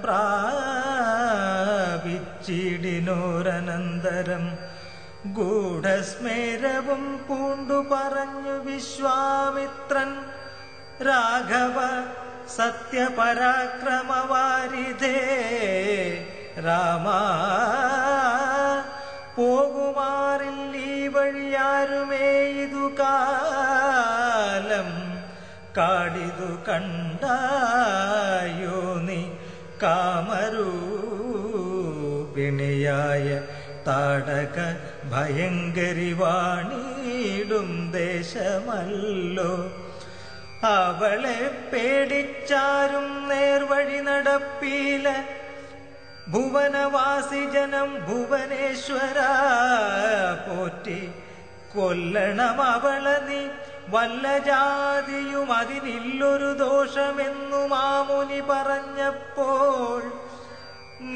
പ്രാപിച്ചിടിനോരനന്തരം ഗൂഢസ്മേരവും പൂണ്ടു പറഞ്ഞു വിശ്വാമിത്രൻ. രാഘവ സത്യപരാക്രമവാരിധേ രാമ പോകുമാറിൽ ഈ വഴിയാരുമേ ഇതു കാലം. കാടിതു കണ്ടായോ നീ കാമരൂപിണിയായ താടക ഭയങ്കരി വാണിടും ദേശമല്ലോ. അവളെ പേടിച്ചാരും നേർവഴി നടപ്പീല. ഭുവനവാസി ജനം ഭുവനേശ്വര പോറ്റി കൊല്ലണം അവള നീ വല്ല ജാതിയും അതിനില്ലൊരു ദോഷമെന്നു മാമുനി പറഞ്ഞപ്പോൾ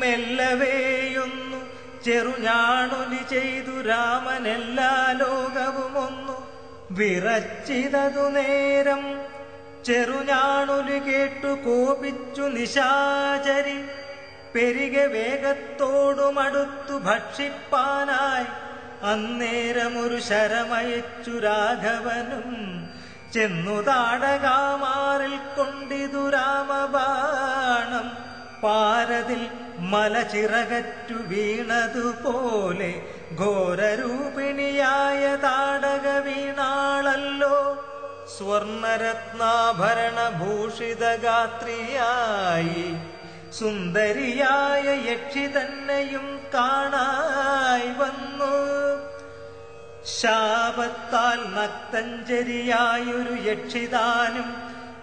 മെല്ലവേയൊന്നു ചെറുഞാണൊലി ചെയ്തു രാമൻ എല്ലാ ലോകവും ഒന്നു വിറച്ചിതതു നേരം. ചെറുഞാണൊലി കേട്ടു കോപിച്ചു നിശാചരി പെരികെ വേഗത്തോടുമടുത്തു ഭക്ഷിപ്പാനായി. അന്നേരമൊരു ശരമയച്ചു രാഘവനും ചെന്നു താടകാമാറിൽ കൊണ്ടിതു രാമബാണം. പാരതിൽ മലചിറകറ്റു വീണതുപോലെ ഘോരരൂപിണിയായ താടക വീണാളല്ലോ. സ്വർണരത്നാഭരണഭൂഷിതഗാത്രിയായി സുന്ദരിയായ യക്ഷി തന്നെയും കാണായി വന്നു. ശാപത്താൽ നക്തഞ്ചരിയായൊരു യക്ഷിതാനും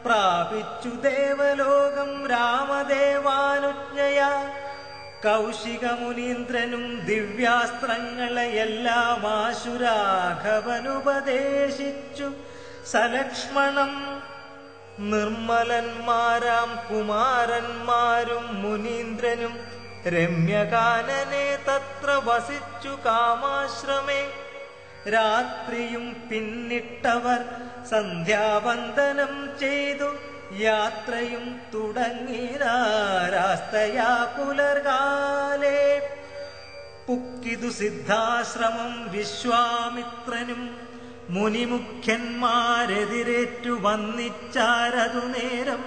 പ്രാപിച്ചു ദേവലോകം രാമദേവാനുജ്ഞയാ. കൗശികമുനീന്ദ്രനും ദിവ്യാസ്ത്രങ്ങളെയെല്ലാം ആശുരാഘവനുപദേശിച്ചു സലക്ഷ്മണം. നിർമ്മലന്മാരാം കുമാരന്മാരും മുനീന്ദ്രനും രമ്യകാനനെ തത്ര വസിച്ചു കാമാശ്രമേ. രാത്രിയും പിന്നിട്ടവർ സന്ധ്യാവന്ദനം ചെയ്തു യാത്രയും തുടങ്ങിനാരാസ്തയാ പുലർകാലേ. പുക്കിതു സിദ്ധാശ്രമം വിശ്വാമിത്രനും മുനിമുഖ്യന്മാരെതിരേറ്റു വന്നിച്ചാരതു നേരം.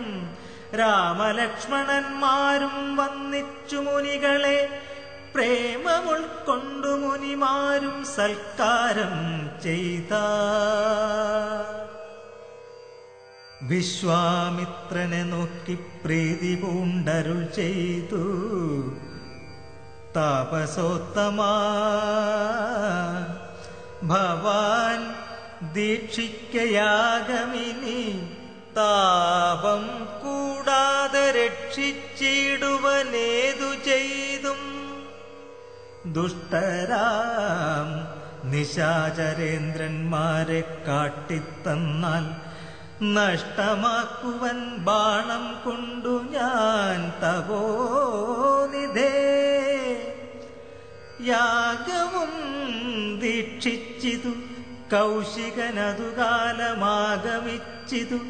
രാമലക്ഷ്മണന്മാരും വന്നിച്ചു മുനികളെ പ്രേമമുൾക്കൊണ്ടു മുനിമാരും സൽക്കാരം ചെയ്ത. വിശ്വാമിത്രനെ നോക്കി പ്രീതി പൂണ്ടരുൾ ചെയ്തു താപസോത്തമാ. ഭവാൻ ദീക്ഷിക്കയാഗമിനി താപം കൂടാതെ രക്ഷിച്ചിടുവനേതു ചെയ്തും. ദുഷ്ടരാം നിശാചരേന്ദ്രന്മാരെ കാട്ടിത്തന്നാൽ നഷ്ടമാക്കുവൻ ബാണം കൊണ്ടു ഞാൻ തപോനിധേ. യാഗവും ദീക്ഷിച്ചിതു കൗശികനതുകാലമാഗമിച്ചിതു.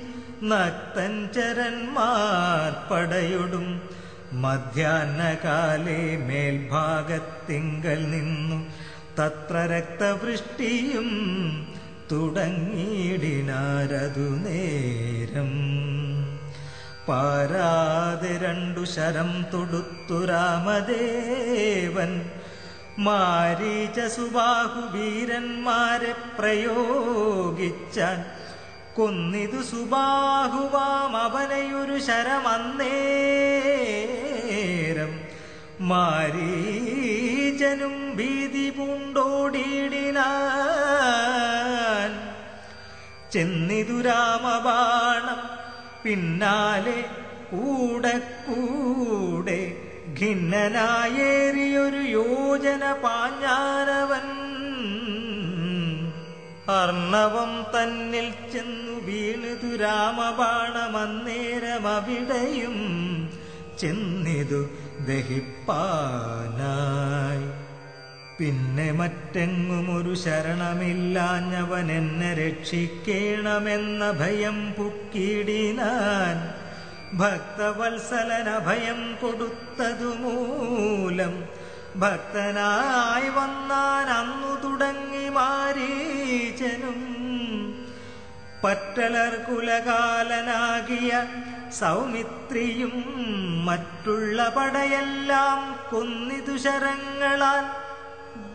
നക്തഞ്ചരന്മാർ പടയൊടും മധ്യാഹ്നകാലേ മേൽഭാഗത്തിങ്കൽ നിന്നു തത്ര രക്തവൃഷ്ടിയും തുടങ്ങിയിടിനാരതു നേരം. പാരാതെ 2 ശരം തൊടുത്തു രാമദേവൻ. മാരീച സുബാഹുവീരന്മാരെ പ്രയോഗിച്ചാൻ. കൊന്നിതു സുബാഹുവാം അവനെയൊരു ശരമന്നേരം. മാരീചനും ഭീതി പൂണ്ടോടിയിടിനാൻ. ചെന്നിതു രാമബാണം പിന്നാലെ കൂടെ കൂടെ. ഖിന്നനായേറിയൊരു യോജന പാഞ്ഞാനവൻ. അർണവം തന്നിൽ ചെന്നു വീണിതു രാമബാണമന്നേരം അവിടെയും ചെന്നിതു ദഹിപ്പാനായി. പിന്നെ മറ്റെങ്ങും ഒരു ശരണമില്ലാഞ്ഞവൻ എന്നെ രക്ഷിക്കേണമെന്ന ഭയം പുക്കിടിനാൻ. ഭക്തവത്സലന ഭയം കൊടുത്തതുമൂലം ഭക്തനായി വന്നാൻ അന്നു തുടങ്ങി മാരീചനും. പറ്റലർ കുലകാലനാകിയ സൗമിത്രിയും മറ്റുള്ള പടയെല്ലാം കൊന്നിതു ശരങ്ങളാൽ.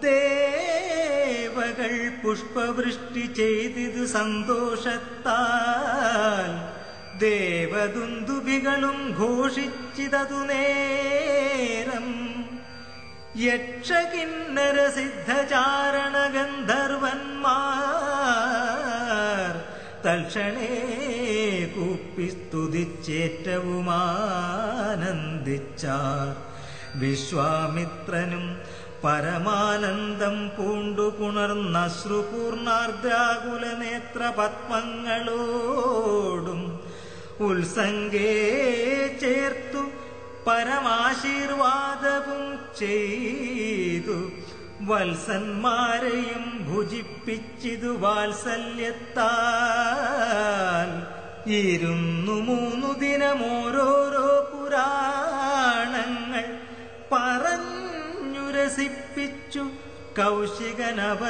ദേവകൾ പുഷ്പവൃഷ്ടി ചെയ്തിതു സന്തോഷത്താൽ. ദേവദുന്ദുഭികളും ഘോഷിച്ചിതതു നേരം. യക്ഷകിന്നര സിദ്ധചാരണ ഗന്ധർവന്മാർ തൽക്ഷണേ കൂപ്പി സ്തുതിച്ചേറ്റവുമാനന്ദിച്ചാർ. വിശ്വാമിത്രനും പരമാനന്ദം പൂണ്ടു പുണർന്നശ്രുപൂർണാർദ്രാകുല നേത്ര പത്മങ്ങളോടും ഉത്സംഗേ ചേർത്തു പരമാശീർവാദവും ചെയ്തു വത്സന്മാരെയും ഭുജിപ്പിച്ചിതു വാത്സല്യത്താൽ. 23 ദിനം ഓരോരോ പുരാണങ്ങൾ പറഞ്ഞുരസിപ്പിച്ചു കൗശികനവരുമായി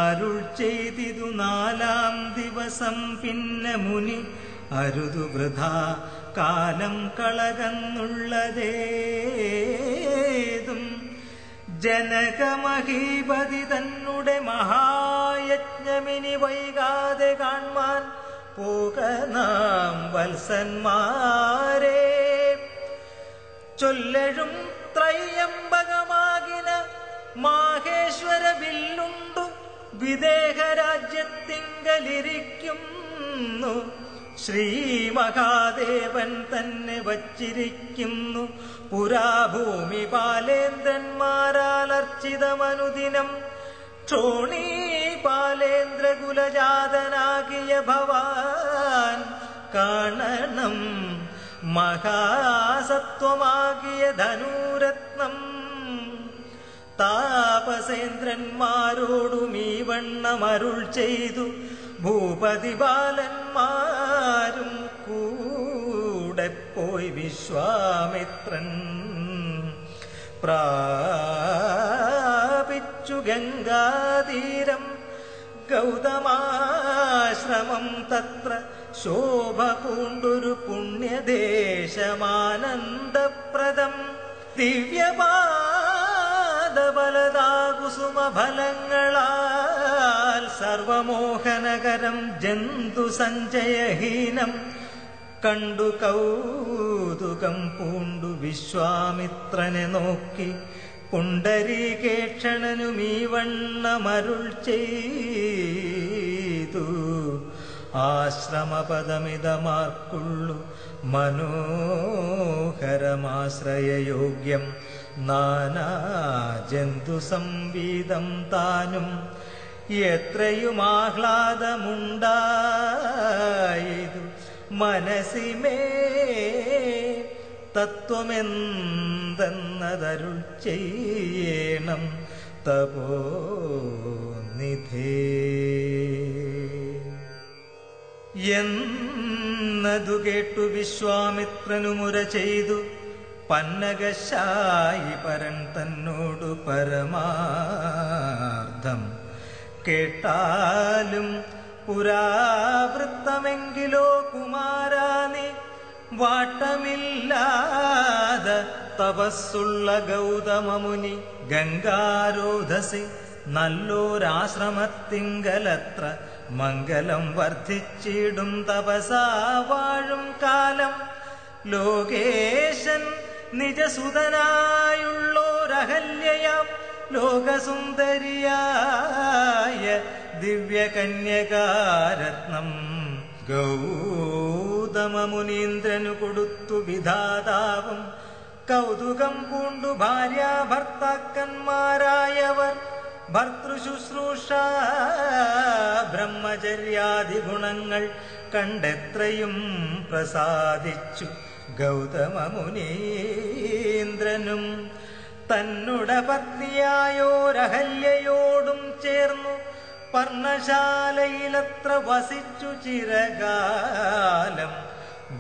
അരുൾ ചെയ്തിതു 4-ാം ദിവസം. പിന്നെ മുനി അരുതു വൃഥാ കാലം കളകന്നുള്ളതേതും ജനകമഹീപതി തന്നെ മഹായജ്ഞമിനി വൈകാതെ കാൺമാൻ പോകനാം വത്സന്മാരെ. ചൊല്ലഴും ത്രയംബകമാകിന മാഹേശ്വര വില്ലുണ്ടു വിദേഹരാജ്യത്തിങ്കലിരിക്കുന്നു. ശ്രീ മഹാദേവൻ തന്നെ വച്ചിരിക്കുന്നു. പുരാഭൂമി ബാലേന്ദ്രന്മാരാലർച്ചിതമനുദിനം ക്ഷോണീ ബാലേന്ദ്രകുലജാതനാകിയ ഭവാൻ കാണണം. മഹാസത്വമാകിയ ധനുരത്നം താപസേന്ദ്രന്മാരോടും ഈ വണ്ണമരുൾ ചെയ്തു ഭൂപതി ബാലന്മാരും കൂടെ പോയി വിശ്വാമിത്രൻ പ്രാപിച്ചു ഗംഗാതീരം ഗൗതമാശ്രമം. തത്ര ശോഭ പൂണ്ടൊരു പുണ്യദേശമാനന്ദപ്രദം ദിവ്യപാദബലദാകുസുമഫലങ്ങളാൽ സർവമോഹനകരം ജന്തുസഞ്ചയഹീനം കണ്ടു കൗതുകം പൂണ്ടു വിശ്വാമിത്രനെ നോക്കി പുണ്ടരീകേക്ഷണനും ഈ വണ്ണമരുൾ ചെയ്തു. ആശ്രമപദമിതമാർക്കുള്ളു മനോഹരമാശ്രയയോഗ്യം നാനാ ജന്തു സംവീതം താനും എത്രയും ആഹ്ലാദമുണ്ടായതു മനസ്സിമേ തത്വമെന്തെന്നതരുൾ ചെയ്യണം തപോനിധേ. എന്നതു കേട്ടു വിശ്വാമിത്രനു മുര ചെയ്തു പന്നകശായി പരൻ തന്നോടു പരമാർത്ഥം. കേട്ടാലും പുരാവൃത്തമെങ്കിലോ കുമാരാനി വാട്ടമില്ലാതെ തപസ്സുള്ള ഗൗതമമുനി ഗംഗാരോധസി നല്ലൊരാശ്രമത്തിങ്കലത്ര മംഗലം വർദ്ധിച്ചിടും തപസാ വാഴും കാലം. ലോകേശൻ നിജസുതനായുള്ളോരഹല്യയാം ലോകസുന്ദരിയായ ദിവ്യകന്യകാരത്നം ഗൗതമമുനീന്ദ്രനു കൊടുത്തു വിധാതാവും. കൗതുകം പൂണ്ടു ഭാര്യാഭർത്താക്കന്മാരായവർ ഭർതൃശുശ്രൂഷ ബ്രഹ്മചര്യാദി ഗുണങ്ങൾ കണ്ടെത്രയും പ്രസാദിച്ചു ഗൗതമമുനീന്ദ്രനും. തന്നുട പത്നിയായോരഹല്യയോടും ചേർന്നു പർണശാലയിലത്ര വസിച്ചു ചിരകാലം.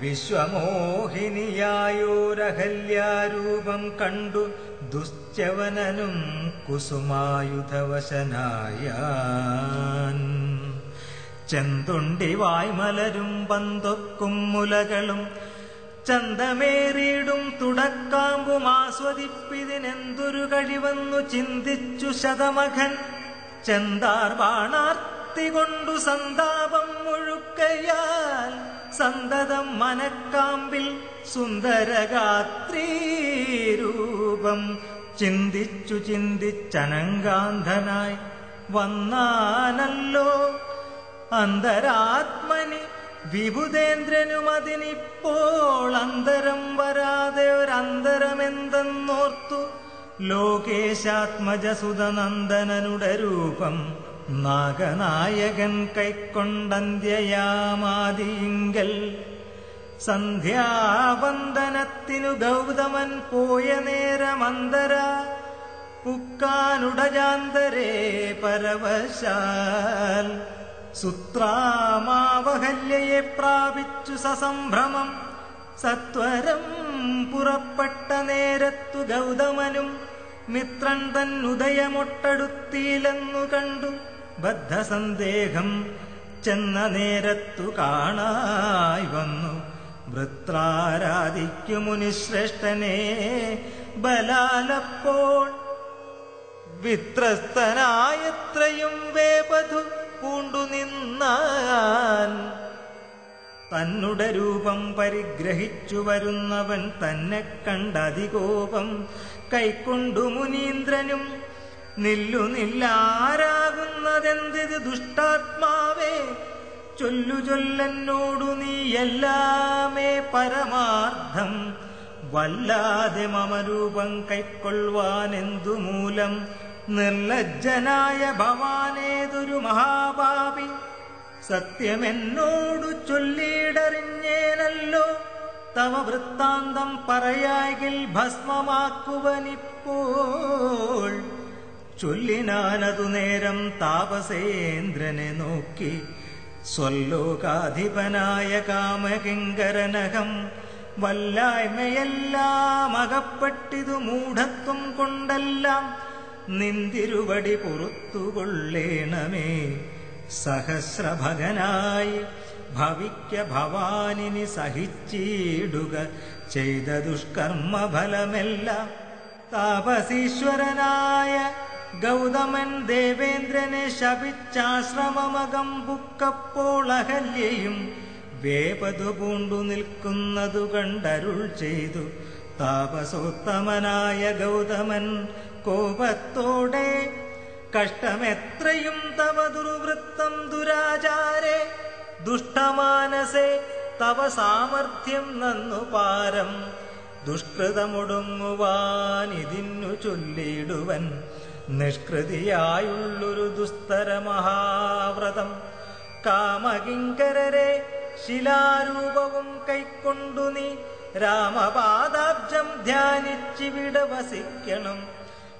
വിശ്വമോഹിനിയായോരഹല്യാരൂപം കണ്ടു ദുശ്ചവനനും കുസുമായുധവശനായാൻ. ചെന്തുണ്ടി വായ്മലരും പന്തൊക്കും മുലകളും ചന്തമേറിയിടും തുടക്കാമ്പും ആസ്വദിപ്പിതിനെന്തൊരു കഴിവെന്നു ചിന്തിച്ചു ശതമഖൻ. ചെന്താർ ബാണാർത്തി കൊണ്ടു സന്താപം മുഴുക്കയാൽ സന്തതം മനക്കാമ്പിൽ സുന്ദരഗാത്രീരൂപം ചിന്തിച്ചു ചിന്തിച്ചനങ്കാന്ധനായി വന്നാനല്ലോ അന്തരാത്മനി വിഭുദേന്ദ്രനും. അതിനിപ്പോൾ അന്തരം വരാതെ ഒരന്തരമെന്തെന്നോർത്തു ലോകേശാത്മജസുതനന്ദനനുടെ രൂപം നാഗനായകൻ കൈക്കൊണ്ടന്ത്യയാമാദിയിങ്കൽ സന്ധ്യാവന്ദനത്തിനു ഗൗതമൻ പോയ നേരമന്തര പുക്കാനുടജാന്തരേ പരവശാൽ സുത്രാമാവഹല്യയെ പ്രാപിച്ചു സസംഭ്രമം സത്വരം പുറപ്പെട്ട നേരത്തു ഗൗതമനും മിത്രൻ തന്നുദയമൊട്ടടുത്തിയിലെന്നു കണ്ടു ബദ്ധസന്ദേഹം ചെന്ന നേരത്തു കാണായി വന്നു വൃത്രാരാധിക്കു മുനിശ്രേഷ്ഠനെ ബലാലപ്പോൾ വിത്രസ്തനായത്രയും വേപധു പൂണ്ടു നിന്നാൻ തന്നുടെ രൂപം പരിഗ്രഹിച്ചു വരുന്നവൻ തന്നെ കണ്ടതികോപം കൈക്കൊണ്ടു മുനീന്ദ്രനും നില്ലാരാകുന്നതെന്തിത് ദുഷ്ടാത്മാവേ ചൊല്ലു ചൊല്ലെന്നോടു നീ എല്ലാമേ പരമാർത്ഥം വല്ലാതെ മമരൂപം കൈക്കൊള്ളുവാനെന്തു മൂലം നിർലജ്ജനായ ഭവാനേതൊരു മഹാപാപി സത്യമെന്നോടു ചൊല്ലിയിടറിഞ്ഞേനല്ലോ തവ വൃത്താന്തം പറയാകിൽ ഭസ്മമാക്കുവനിപ്പോൾ ചൊല്ലിനാനതു നേരം താപസേന്ദ്രനെ നോക്കി സ്വല്ലോകാധിപനായ കാമകിങ്കരനകം വല്ലായ്മയെല്ലാം അകപ്പെട്ടിതു മൂഢത്വം കൊണ്ടെല്ലാം നിന്തിരുവടി പുറത്തുകൊള്ളേണമേ സഹസ്രഭഗനായി ഭവിക്ക ഭവാനിനി സഹിച്ചിടുക ചെയ്ത ദുഷ്കർമ്മ ഫലമെല്ലാം താപസീശ്വരനായ ഗൗതമൻ ദേവേന്ദ്രനെ ശപിച്ചാശ്രമമകം പുക്കപ്പോൾ അഹല്യയും വേപതു പൂണ്ടു നിൽക്കുന്നതു കണ്ടരുൾ ചെയ്തു താപസോത്തമനായ ഗൗതമൻ കോപത്തോടെ കഷ്ടമെത്രയും തവ ദുർവൃത്തം ദുരാചാരേ ദുഷ്ടമാനസേ തവ സാമർഥ്യം നന്നു പാരം ദുഷ്കൃതമൊടുങ്ങുവാൻ ഇതിന്നു ചൊല്ലിടുവൻ നിഷ്കൃതിയായുള്ളൊരു ദുസ്തര മഹാവ്രതം കാമകിങ്കരരെ ശിലാരൂപവും കൈക്കൊണ്ടു നീ രാമപാദാബ്ജം ധ്യാനിച്ചിവിടെ വസിക്കണം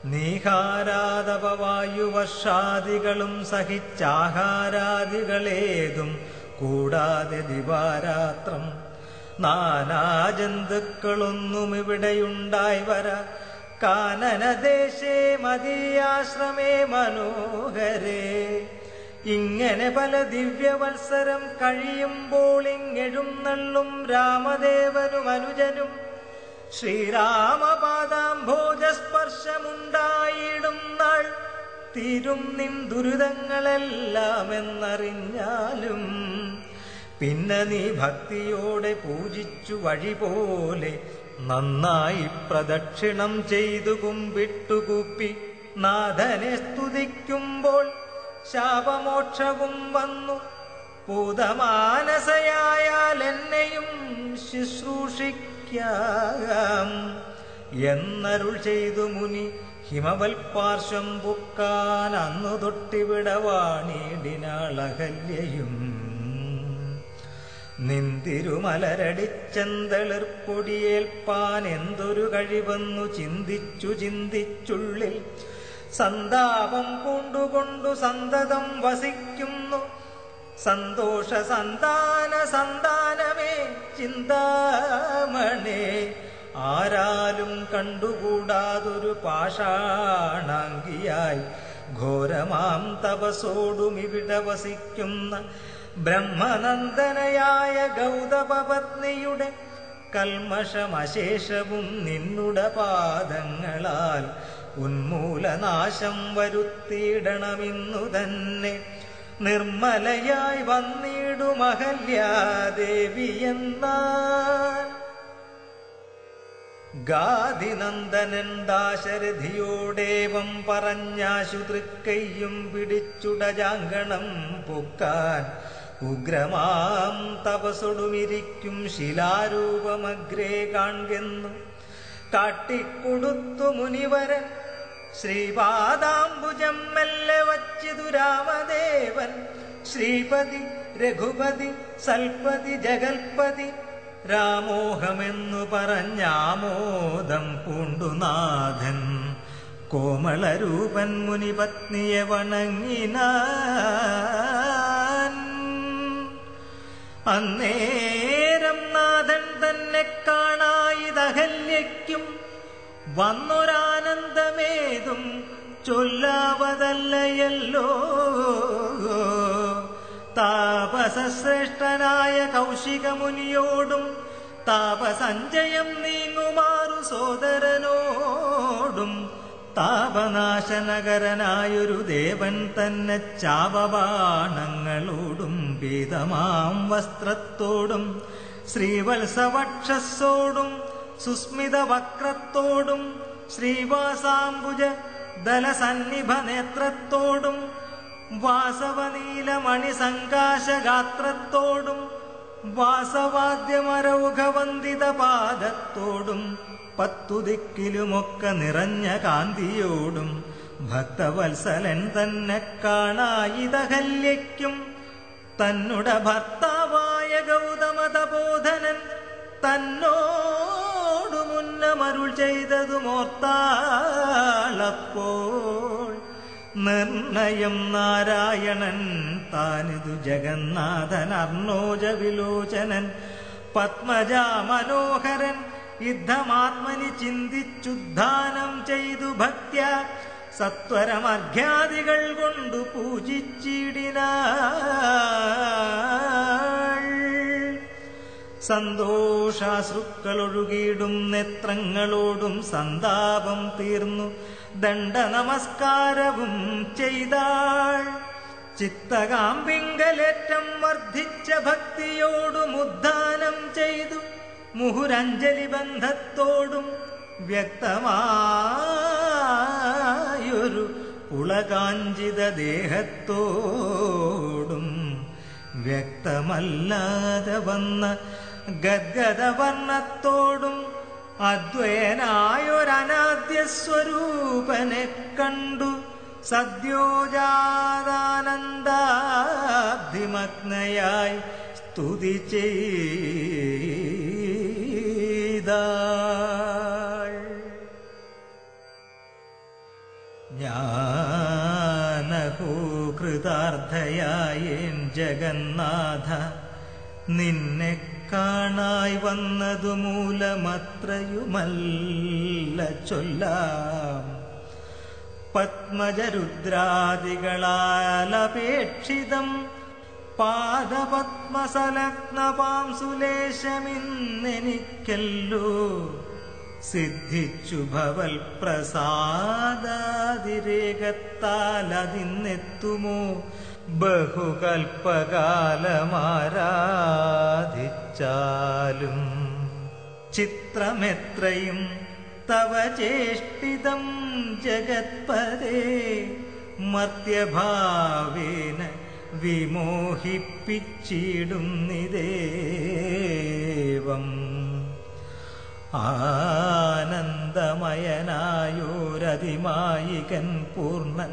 നീഹാരാദപവായുവർഷാദികളും സഹിച്ചാഹാരാദികളേതും കൂടാതെ ദിവാരാത്രം നാനാജന്തുക്കളൊന്നും ഇവിടെയുണ്ടായി വര കാനനദേശേ മദീയാശ്രമേ മനോഹരേ ഇങ്ങനെ പല ദിവ്യവത്സരം കഴിയുമ്പോൾ ഇങ്ങെഴുന്നള്ളും രാമദേവനും അനുജനും ശ്രീരാമപാദാംഭോജസ്പർശമുണ്ടായിടും നാൾ തീരും നിൻ ദുരിതങ്ങളെല്ലാം എന്നറിഞ്ഞാലും പിന്നെ നീ ഭക്തിയോടെ പൂജിച്ചു വഴി പോലെ നന്നായി പ്രദക്ഷിണം ചെയ്തു കുമ്പിട്ടുകൂപ്പി നാഥനെ സ്തുതിക്കുമ്പോൾ ശാപമോക്ഷവും വന്നു പൂതമാനസയായാൽ എന്നെയും ശുശ്രൂഷിക്കാം എന്നരുൾ ചെയ്തു മുനി ഹിമവൽപാർശ്വം പുക്കാൻ അന്നു തൊട്ടിവിടവാണിടിനാളഹല്യയും നിന്തിരുമലരടിച്ചെന്തളിർപ്പൊടിയേൽപ്പാൻ എന്തൊരു കഴിവെന്നു ചിന്തിച്ചുള്ളിൽ സന്താപം പൂണ്ടുകൊണ്ടു സന്തതം വസിക്കുന്നു സന്തോഷ സന്താനമേ ചിന്താമണേ ആരാലും കണ്ടുകൂടാതൊരു പാഷാണാംഗിയായി ഘോരമാം തപസോടുമിവിടെ വസിക്കുന്ന ബ്രഹ്മനന്ദനയായ ഗൗതമപത്നിയുടെ കൽമഷമശേഷവും നിന്നുടെ പാദങ്ങളാൽ ഉന്മൂലനാശം വരുത്തിയിടണമിന്നു തന്നെ നിർമ്മലയായി വന്നിടും അഹല്യാദേവി എന്നാൻ ഗാധിനന്ദനൻ ദാശരഥിയോടേവം പറഞ്ഞാശു തൃക്കൈയും പിടിച്ചുടജാങ്കണം പൊക്കാൻ ഉഗ്രമാം തപസൊടുമിരിക്കും ശിലാരൂപമഗ്രേ കാൺകെന്നു കാട്ടിക്കൊടുത്തു മുനിവരൻ. ശ്രീപാദാംബുജം മെല്ലെ വച്ചിതു രാമദേവൻ. ശ്രീപതി രഘുപതി സൽപതി ജഗൽപതി രാമോഹമെന്നു പറഞ്ഞാമോദം പൂണ്ടുനാഥൻ. കോമളരൂപൻ മുനിപത്നിയെ വണങ്ങിനാൻ. അന്നേരം നാഥൻ തന്നെ കാണായിതഹല്യയ്ക്കും വന്നൊരാനന്ദമേതും ചൊല്ലാവതല്ലയല്ലോ. താപസശ്രേഷ്ഠനായ കൗശികമുനിയോടും താപസഞ്ജയം നീങ്ങുമാറു സോദരനോടും താപനാശനകരനായൊരു ദേവൻ തന്നെ ചാപബാണങ്ങളോടും പീതമാം വസ്ത്രത്തോടും ശ്രീവത്സവക്ഷസ്സോടും സുസ്മിത വക്രത്തോടും ശ്രീവാസാംബുജ ദലസന്നിഭ നേത്രത്തോടും വാസവനീലമണി സങ്കാശഗാത്രത്തോടും വാസവാദ്യമരൗഘവന്ദിത പാദത്തോടും 10 ദിക്കിലുമൊക്കെ നിറഞ്ഞ കാന്തിയോടും ഭക്തവത്സലൻ തന്നെ കാണായിതഹല്യയ്ക്കും തന്നുട ഭർത്താവായ ഗൗതമ തപോധനൻ തന്നോടു മുന്നമരുൾ ചെയ്തതുമോർത്താളപ്പോൾ നിർണയം നാരായണൻ താനിതു ജഗന്നാഥൻ അർണോജ വിലോചനൻ പത്മജാ മനോഹരൻ യുദ്ധമാത്മനി ചിന്തിച്ചുദ്ധാനം ചെയ്തു ഭക്ത്യ സത്വരമർഘ്യാദികൾ കൊണ്ടു പൂജിച്ചിടിനാൾ. സന്തോഷാശ്രുക്കളൊഴുകിയിടും നേത്രങ്ങളോടും സന്താപം തീർന്നു ദണ്ഡ നമസ്കാരവും ചെയ്താൾ. ചിത്തകാമ്പിങ്കലേറ്റം വർദ്ധിച്ച ഭക്തിയോടും ഉദ്ധാനം ചെയ്തു മുഹുരഞ്ജലി ബന്ധത്തോടും വ്യക്തമായൊരു പുളകാഞ്ചിത ദേഹത്തോടും വ്യക്തമല്ലാതെ വന്ന ഗദ്ഗദവർണ്ണത്തോടും അദ്വയനായൊരനാദ്യസ്വരൂപനെ കണ്ടു സദ്യോജാതാനന്ദാബ്ധിമഗ്നയായി സ്തുതി ചെയ്താൾ. ഞാനഹോ കൃതാർത്ഥയായേൻ ജഗന്നാഥ നിന്നെ കാണായി വന്നതു മൂലമത്രയുമല്ല ചൊല്ലാം. പത്മജരുദ്രാദികളാലപേക്ഷിതം പാദപത്മസലഗ്നപാം സുലേശമിന്നെനിക്കല്ലോ സിദ്ധിച്ചു ഭവൽ പ്രസാദാതിരേകത്താലതിന്നെത്തുമോ ബഹുകൽപ്പകാലമാരാധിച്ചാലും. ചിത്രമെത്രയും തവ ചേഷ്ടിതം ജഗത്പദേ മർത്യഭാവേന വിമോഹിപ്പിച്ചിടുന്നിദേവം. ആനന്ദമയനായോരതിമായികൻ പൂർണ്ണൻ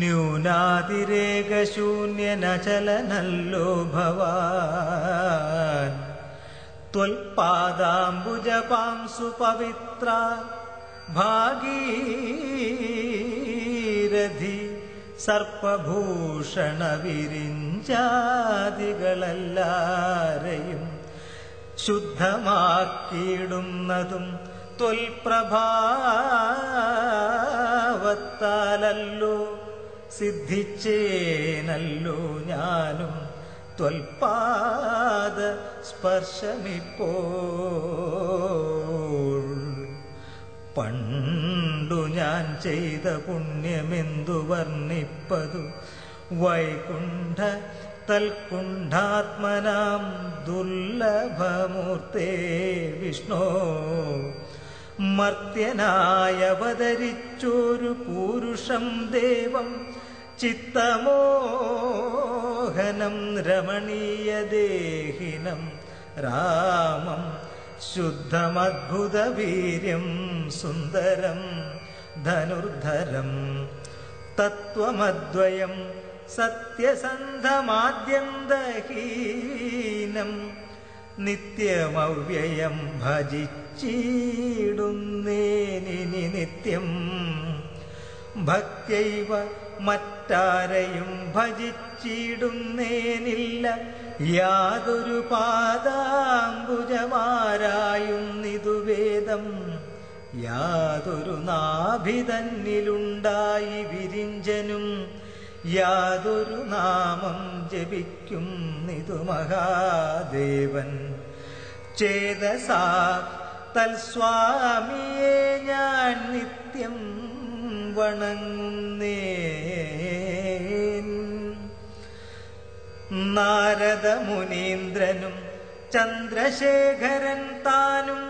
ന്യൂനാതിരേകശൂന്യനചലനല്ലോ ഭവാൻ. ത്വൽപാദാംബുജപാംസു പവിത്ര ഭാഗീരഥി സർപ്പഭൂഷണ വിരിഞ്ചാദികളെല്ലാരെയും ശുദ്ധമാക്കിയിടുന്നതും ത്വൽപ്രഭാവത്താലല്ലോ സിദ്ധിച്ചേനല്ലോ ഞാനും ത്വൽപാദ സ്പർശമിപ്പോൾ. പണ്ടു ഞാൻ ചെയ്ത പുണ്യമെന്തു വർണ്ണിപ്പതു വൈകുണ്ഠ തൽകുണ്ഠാത്മനാം ദുർലഭമൂർത്തേ വിഷ്ണോ. മർത്യനായവതരിച്ചൊരു പൂരുഷം ദേവം ചിത്തമോഹനം രമണീയദേഹിനം രാമം ശുദ്ധമദ്ഭുതവീര്യം സുന്ദരം ധനുർധരം തത്വമദ്വയം സത്യസന്ധമാദ്യന്തഹീനം നിത്യമവ്യയം ഭജിച്ചിടുന്നേനി നിത്യം ഭക്ത്യൈവ മറ്റാരെയും ഭജിച്ചിടുന്നേനില്ല യാതൊരു പാദാംബുജമാരായുന്നിതു വേദം യാതൊരു നാഭിതന്നിലുണ്ടായി വിരിഞ്ചനും യാതൊരു നാമം ജപിക്കുന്നിതു മഹാദേവൻ ചേതസാ തൽസ്വാമിയെ ഞാൻ നിത്യം വണങ്ങുന്നേൻ നാരദ മുനീന്ദ്രനും ചന്ദ്രശേഖരൻ താനും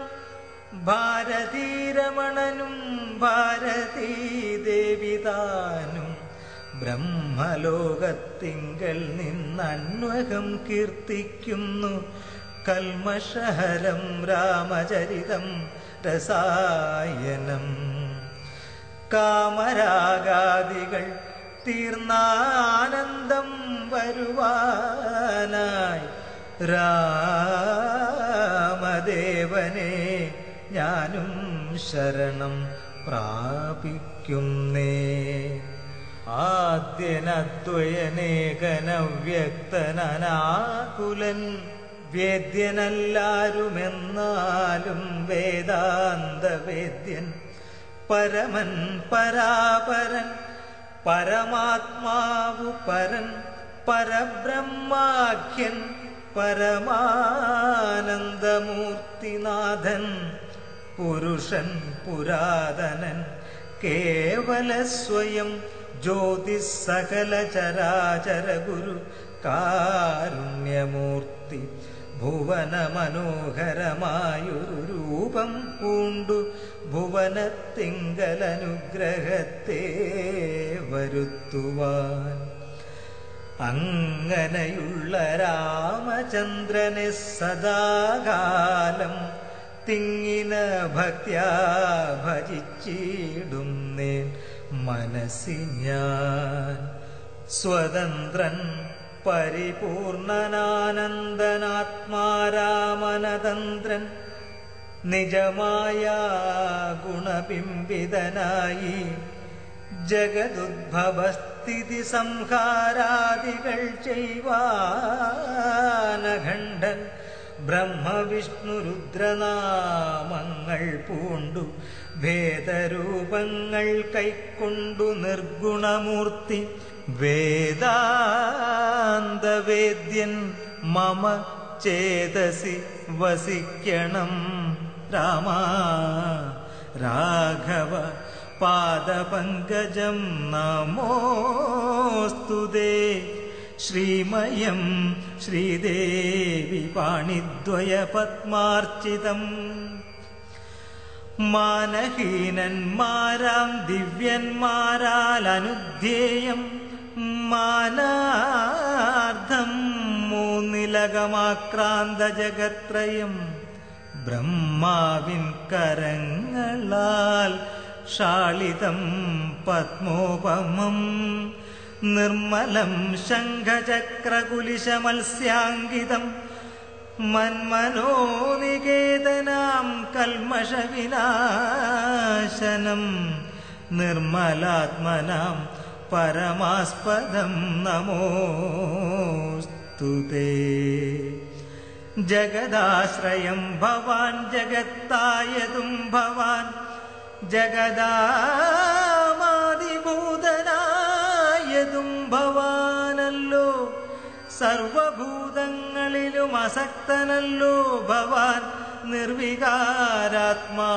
ഭാരതീരമണനും ഭാരതീദേവി താനും ബ്രഹ്മലോകത്തിങ്കൽ നിന്നന്വകം കീർത്തിക്കുന്നു കൽമഷഹരം രാമചരിതം രസായനം കാമരാഗാദികൾ തീർന്നാനന്ദം വരുവാനായി രാമദേവനെ ഞാനും ശരണം പ്രാപിക്കുന്നേ ആദ്യനദ്വയനേകനവ്യക്തനാകുലൻ വേദ്യനല്ലാരുമെന്നാലും വേദാന്ത വേദ്യൻ പരമൻ പരാപരൻ പരമാത്മാവു പരൻ പരബ്രഹ്മാഖ്യൻ പരമാനന്ദമൂർത്തിനാഥൻ പുരുഷൻ പുരാതനൻ കേവല സ്വയം ജ്യോതിസ് സകല ചരാചര ഗുരു കാരുണ്യമൂർത്തി ഭുവന മനോഹരമായൊരു രൂപം പൂണ്ടു ഭുവനത്തിങ്കലനുഗ്രഹത്തെ വരുത്തുവാൻ അങ്ങനെയുള്ള രാമചന്ദ്രനെ സദാകാലം തിങ്ങിന ഭക്ത്യാ ഭജിച്ചിടുന്നേൻ മനസ്സി ഞാൻ സ്വതന്ത്രൻ പരിപൂർണനാനന്ദനാത്മാരാമനതന്ത്രൻ നിജമായ ഗുണബിംബിതനായി ജഗദുദ്ഭവസ്ഥിതി സംഹാരാദികൾ ചെയ്വാനഖണ്ഡൻ ബ്രഹ്മവിഷ്ണു രുദ്രനാമങ്ങൾ പൂണ്ടു ഭേദരൂപങ്ങൾ കൈക്കൊണ്ടു നിർഗുണമൂർത്തി വേദാന്തവേദ്യൻ മമ ചേതസി വസിക്കണം രാമ രാഘവ പാദപങ്കജം നമോസ്തുതേ ശ്രീമയം ശ്രീദേവി പാണിദ്വയ പത്മാർച്ചിതം മാനഹീനന്മാരാം ദിവ്യന്മാരാൽ അനുധ്യേയം മാനാർത്ഥം മൂന്നിലകമാക്രാന്ത ജഗത്രയം ബ്രഹ്മാവിൻ കരങ്ങളാൽ ഷാളിതം പത്മോപമം നിർമ്മലം ശംഖചക്രകുലിശമത്സ്യാങ്കിതം മന്മനോനികേതനാം കൽമഷവിനാശനം നിർമ്മലാത്മനാം പരമാസ്പദം നമോസ്തുതേ ജഗദാശ്രയം ഭവാൻ ജഗത്തായതും ഭവാൻ ജഗദാമാദിഭൂതനായതും ഭവാനല്ലോ സർവഭൂതങ്ങളിലും അസക്തനല്ലോ ഭവാൻ നിർവികാരാത്മാ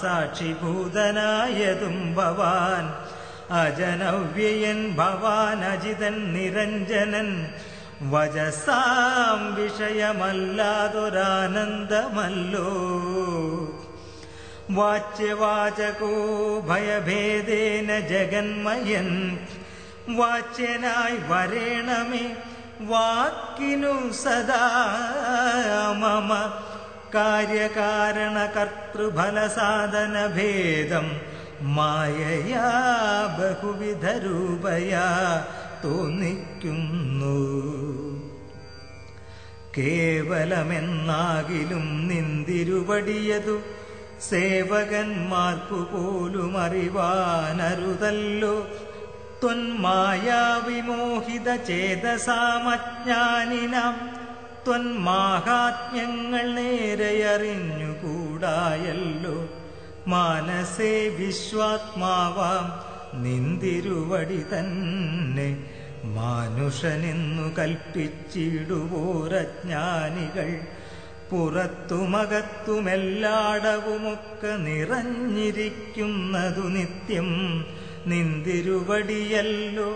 സാക്ഷിഭൂതനായതും ഭവാൻ അജനവ്യയൻ ഭവാൻ അജിതൻ നിരഞ്ജനൻ വജസാം വിഷയമല്ലാതൊരാനന്ദമല്ലോ വാച്യവാചകോ ഭയഭേദേന ജഗന്മയൻ വാച്യനായി വരേണമേ വാക്കിനു സദാ മമ കാര്യകാരണ കർത്തൃഫലസാധന ഭേദം മായയാ ബഹുവിധ രൂപയാ തോന്നിക്കുന്നു. കേവലമെന്നാകിലും നിന്തിരുവടിയതു സേവകന്മാർക്കു പോലും അറിവാനരുതല്ലോ. ത്വന്മായാവിമോഹിത ചേതസാമജ്ഞാനിനാം ത്വന്മാഹാത്മ്യങ്ങൾ നേരെയറിഞ്ഞുകൂടായല്ലോ. മാനസേ വിശ്വാത്മാവാം നിന്തിരുവടി തന്നെ മാനുഷനെന്നു കൽപ്പിച്ചിടുവോരജ്ഞാനികൾ പുറത്തുമകത്തുമെല്ലാടവുമൊക്കെ നിറഞ്ഞിരിക്കുന്നതു നിത്യം നിന്തിരുവടിയല്ലോ.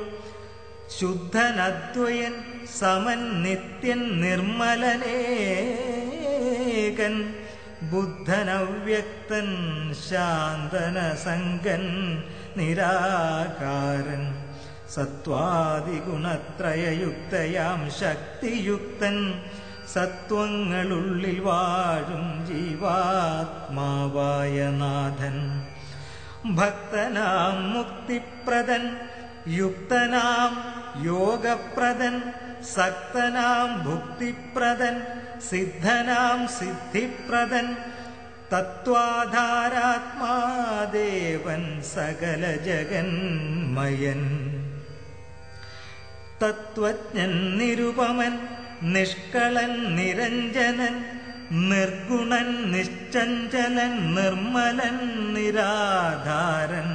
ശുദ്ധനദ്വയൻ സമൻ നിത്യൻ നിർമ്മലനേകൻ ബുദ്ധനവ്യക്തൻ ശാന്തനസംഗൻ നിരാകാരൻ സത്വാദിഗുണത്രയയുക്തയാം ശക്തിയുക്തൻ സത്വങ്ങളുള്ളിൽ വാഴും ജീവാത്മാവായ നാഥൻ. ഭക്തനാം മുക്തിപ്രദൻ യുക്തനാം യോഗപ്രദൻ സക്തനാം ഭുക്തിപ്രദൻ സിദ്ധനാം സിദ്ധിപ്രദൻ തത്വാധാരാത്മാദേവൻ സകല ജഗന്മയൻ. തത്വജ്ഞൻ നിരുപമൻ നിഷ്കളൻ നിരഞ്ജനൻ നിർഗുണൻ നിശ്ചഞ്ചലൻ നിർമ്മലൻ നിരാധാരൻ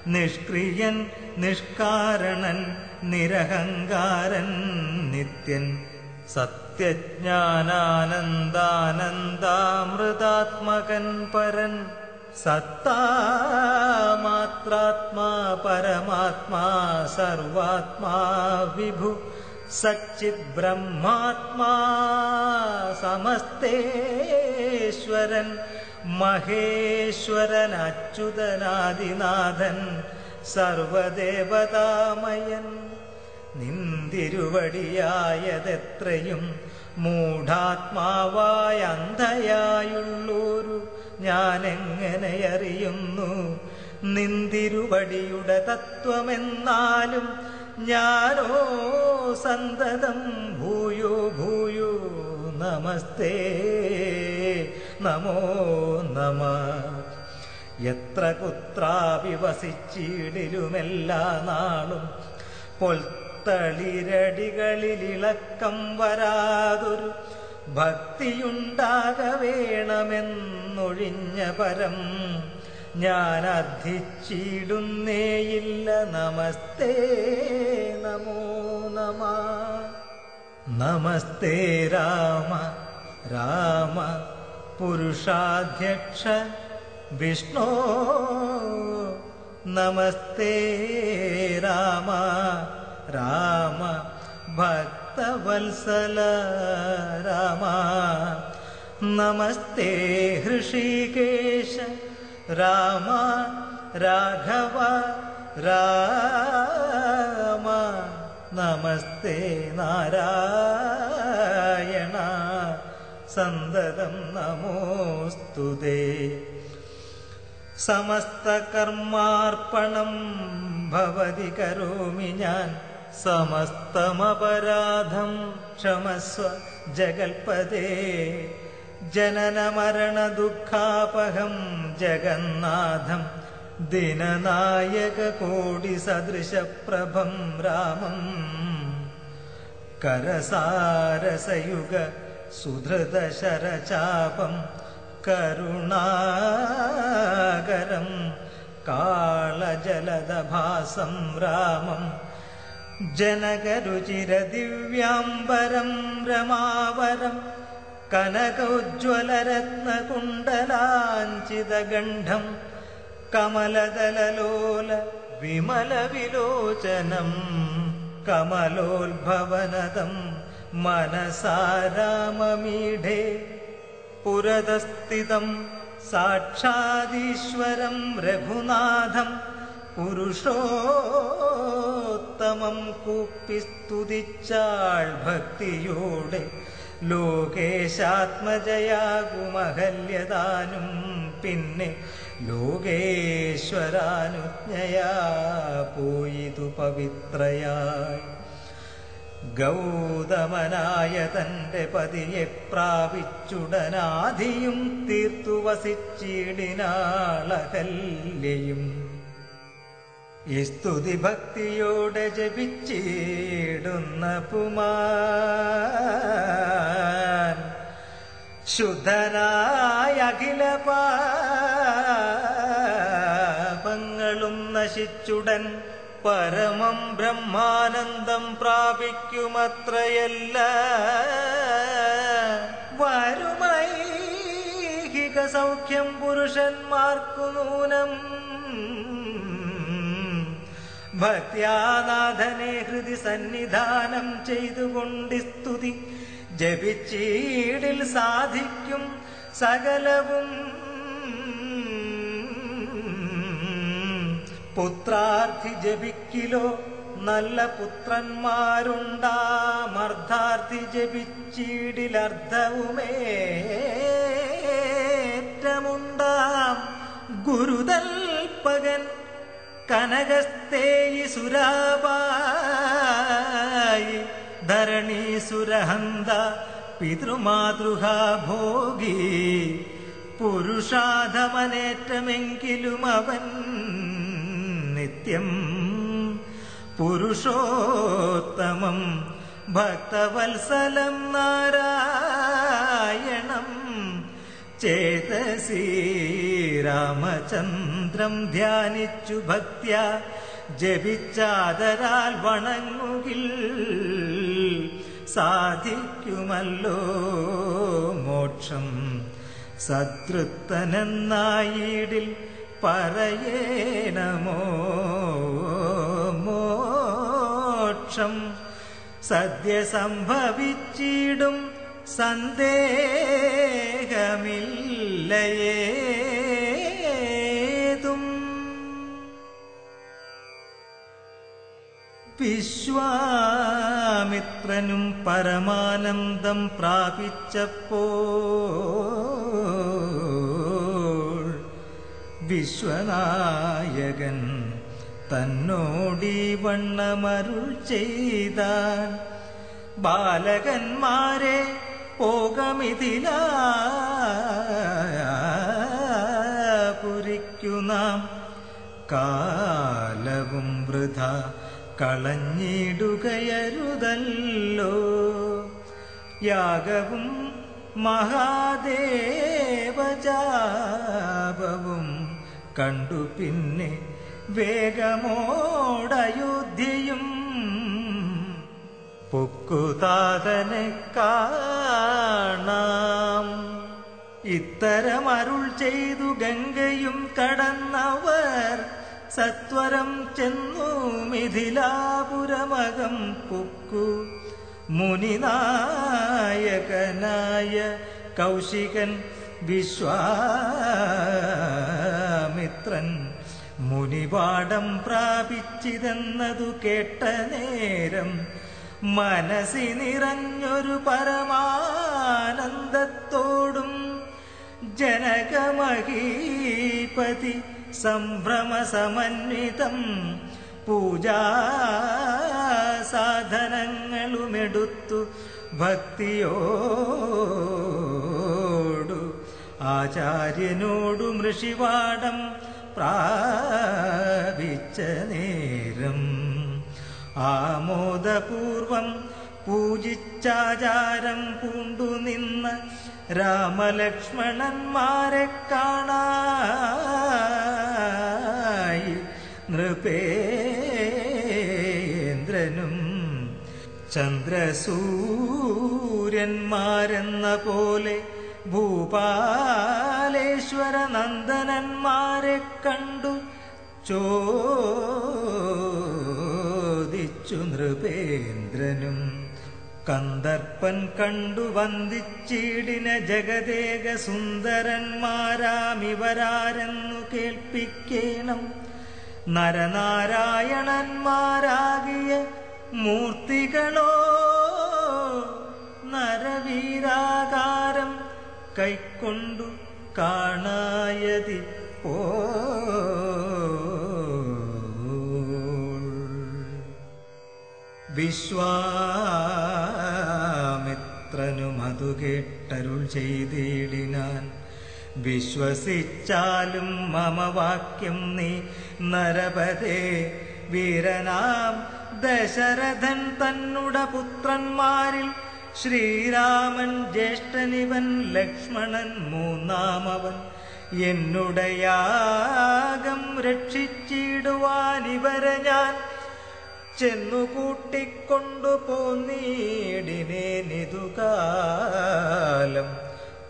നിഷ്ക്രിയൻ നിഷ്കാരണൻ നിരഹങ്കാരൻ നിത്യൻ സത്യജ്ഞാനാനന്ദാനന്ദാമൃതാത്മകൻ പരൻ സത്താമാത്രാത്മാ പരമാത്മാ സർവാത്മാ വിഭു സച്ചിത് ബ്രഹ്മാത്മാ സമസ്തേശ്വരൻ മഹേശ്വരൻ അച്യുതനാദിനാഥൻ സർവദേവതാമയൻ. നിന്തിരുവടിയായതെത്രയും മൂഢാത്മാവായ അന്ധയായുള്ളൊരു ഞാനെങ്ങനെ അറിയുന്നു. നിന്തിരുവടിയുടെ തത്വമെന്നാലും ഞാനോ സന്തതം ഭൂയോ ഭൂയോ നമസ്തേ നമോ നമഃ. എത്ര കുത്രാപി വസിച്ചിടിലുമെല്ലാ നാളും പൊൽത്തളിരടികളിലിളക്കം വരാതൊരു ഭക്തിയുണ്ടാക വേണമെന്നൊഴിഞ്ഞ പരം ഞാൻ അർത്ഥിച്ചിടുന്നേയില്ല. നമസ്തേ നമോ നമഃ. നമസ്തേ രാമ രാമ പുരുഷാധ്യക്ഷ വിഷ്ണോ നമസ്തേ രാമ രാമ ഭക്തവത്സല രാമ. നമസ്തേ ഹൃഷീകേശ രാമ രാഘവ രാമ. നമസ്തേ നാരായണ സന്തതം നമോസ്തുതേ. സമസ്ത കർമാർപ്പണം ഭവതി കരോമി ഞാൻ സമസ്തമപരാധം ക്ഷമസ്വ ജഗൽപദേ. ജനന മരണ ദുഃഖാപഹം ജഗന്നാഥം ദിനനായക കോടി സദൃശപ്രഭം രാമം. കരസാരസയുഗ സുധൃതശരചാപം കരുണാകരം കാളജലദഭാസം രാമം. ജനകരുചിരദിവ്യാംബരം രമാവരം കനകോജ്വലരത്നകുണ്ടലാഞ്ചിതഗണ്ഡം കമലദലലോല വിമലവിലോചനം കമലോത്ഭവനദം മനസാരാമമീഢേ. പുരതസ്ഥിതം സാക്ഷാദീശ്വരം രഘുനാഥം പുരുഷോത്തമം കൂപ്പി സ്തുതിച്ചാൾ ഭക്തിയോടെ ലോകേശാത്മജയാകുമഹല്യതാനും പിന്നെ ലോകേശ്വരാനുജ്ഞയാ പോയിതു പവിത്രയായി. ഗൗതമനായ തന്റെ പതിയെ പ്രാപിച്ചുടനാധിയും തീർത്തു വസിച്ചിടിനാളഹല്യയും. ഈ സ്തുതി ഭക്തിയോടെ ജപിച്ചിടുന്ന പുമാൻ ശുദ്ധനായ അഖില പാപങ്ങളും നശിച്ചുടൻ പരമം ബ്രഹ്മാനന്ദം പ്രാപിക്കുമത്രയല്ല. വരുമൈഹിക സൗഖ്യം പുരുഷന്മാർക്കു നൂനം. ഭക്ത്യാനാഥനെ ഹൃദി സന്നിധാനം ചെയ്തുകൊണ്ട് സ്തുതി ജപിച്ചീടിൽ സാധിക്കും സകലവും. പുത്രാർത്ഥി ജപിക്കിലോ നല്ല പുത്രന്മാരുണ്ടാമർദ്ധാർത്ഥി ജപിച്ചീടിലർദ്ധവുമേറ്റമുണ്ടാം. ഗുരുതൽപകൻ കനകസ്തേയി സുരാപായി ധരണീസുരഹന്ത പിതൃമാതൃഹാ ഭോഗി. പുരുഷാധമനേറ്റമെങ്കിലും അവൻ നിത്യം പുരുഷോത്തമം ഭക്തവത്സലം നാരായണം ചേതസി രാമചന്ദ്രം ധ്യാനിച്ചു ഭക്ത്യാ ജപിച്ചാദരാൽ വണങ്ങുകിൽ സാധിക്കുമല്ലോ മോക്ഷം. സതൃപ്തനെന്നായിടിൽ പറയേണമോ മോക്ഷം. സദ്യ സംഭവിച്ചിടും സന്ദേഹമില്ലയേതും. വിശ്വാമിത്രനും പരമാനന്ദം പ്രാപിച്ചപ്പോൾ വിശ്വനായകൻ തന്നോടീ വണ്ണമരുൾ ചെയ്താൻ. ബാലകന്മാരെ പോകമിഥിലാപുരിക്കു നാം കാലവും വൃഥ കളഞ്ഞിടുകയരുതല്ലോ. യാഗവും മഹാദേവജാപവും കണ്ടു പിന്നെ വേഗമോടയോധ്യയും പൊക്കുതാതനെ കാണാം. ഇത്തരമരുൾ ചെയ്തു ഗംഗയും കടന്നവർ സത്വരം ചെന്നു മിഥിലാപുരമകം പൊക്കു. മുനിനായകനായ കൗശികൻ വിശ്വാമിത്രൻ മുനിപാഠം പ്രാപിച്ചിതെന്നതു കേട്ട നേരം മനസ്സി നിറഞ്ഞൊരു പരമാനന്ദത്തോടും ജനകമഹീപതി സംഭ്രമസമന്വിതം പൂജാസാധനങ്ങളുമെടുത്തു ഭക്തിയോടു ആചാര്യനോടു ഋഷിവാടം പ്രാപിച്ച നേരം ആമോദപൂർവം പൂജിച്ചാചാരം പൂണ്ടു നിന്ന രാമലക്ഷ്മണന്മാരെ കാണായി നൃപേന്ദ്രനും ചന്ദ്രസൂര്യന്മാരെന്ന പോലെ ഭൂപാലേശ്വര നന്ദനന്മാരെ കണ്ടു ചോദിച്ചു നൃപേന്ദ്രനും. കന്ദർപ്പൻ കണ്ടു വന്ദിച്ചിടിന ജഗദേക സുന്ദരന്മാരാമിവരാരെന്നു കേൾപ്പിക്കേണം. നരനാരായണന്മാരാകിയ മൂർത്തികളോ നരവീരാകാരം കൈക്കൊണ്ടു കാണായതി വിശ്വാമിത്രനും അതു കേട്ടരുൾ ചെയ്തിടിനാൻ. വിശ്വസിച്ചാലും മമ വാക്യം നീ നരപതേ. വീരനാം ദശരഥൻ തന്നുട പുത്രന്മാരിൽ ശ്രീരാമൻ ജ്യേഷ്ഠനിവൻ, ലക്ഷ്മണൻ മൂന്നാമവൻ. എന്നുടയാകം രക്ഷിച്ചിടുവാനിവരെ ഞാൻ ചെന്നു കൂട്ടിക്കൊണ്ടു പോന്നീടിനേനിതുകാലം.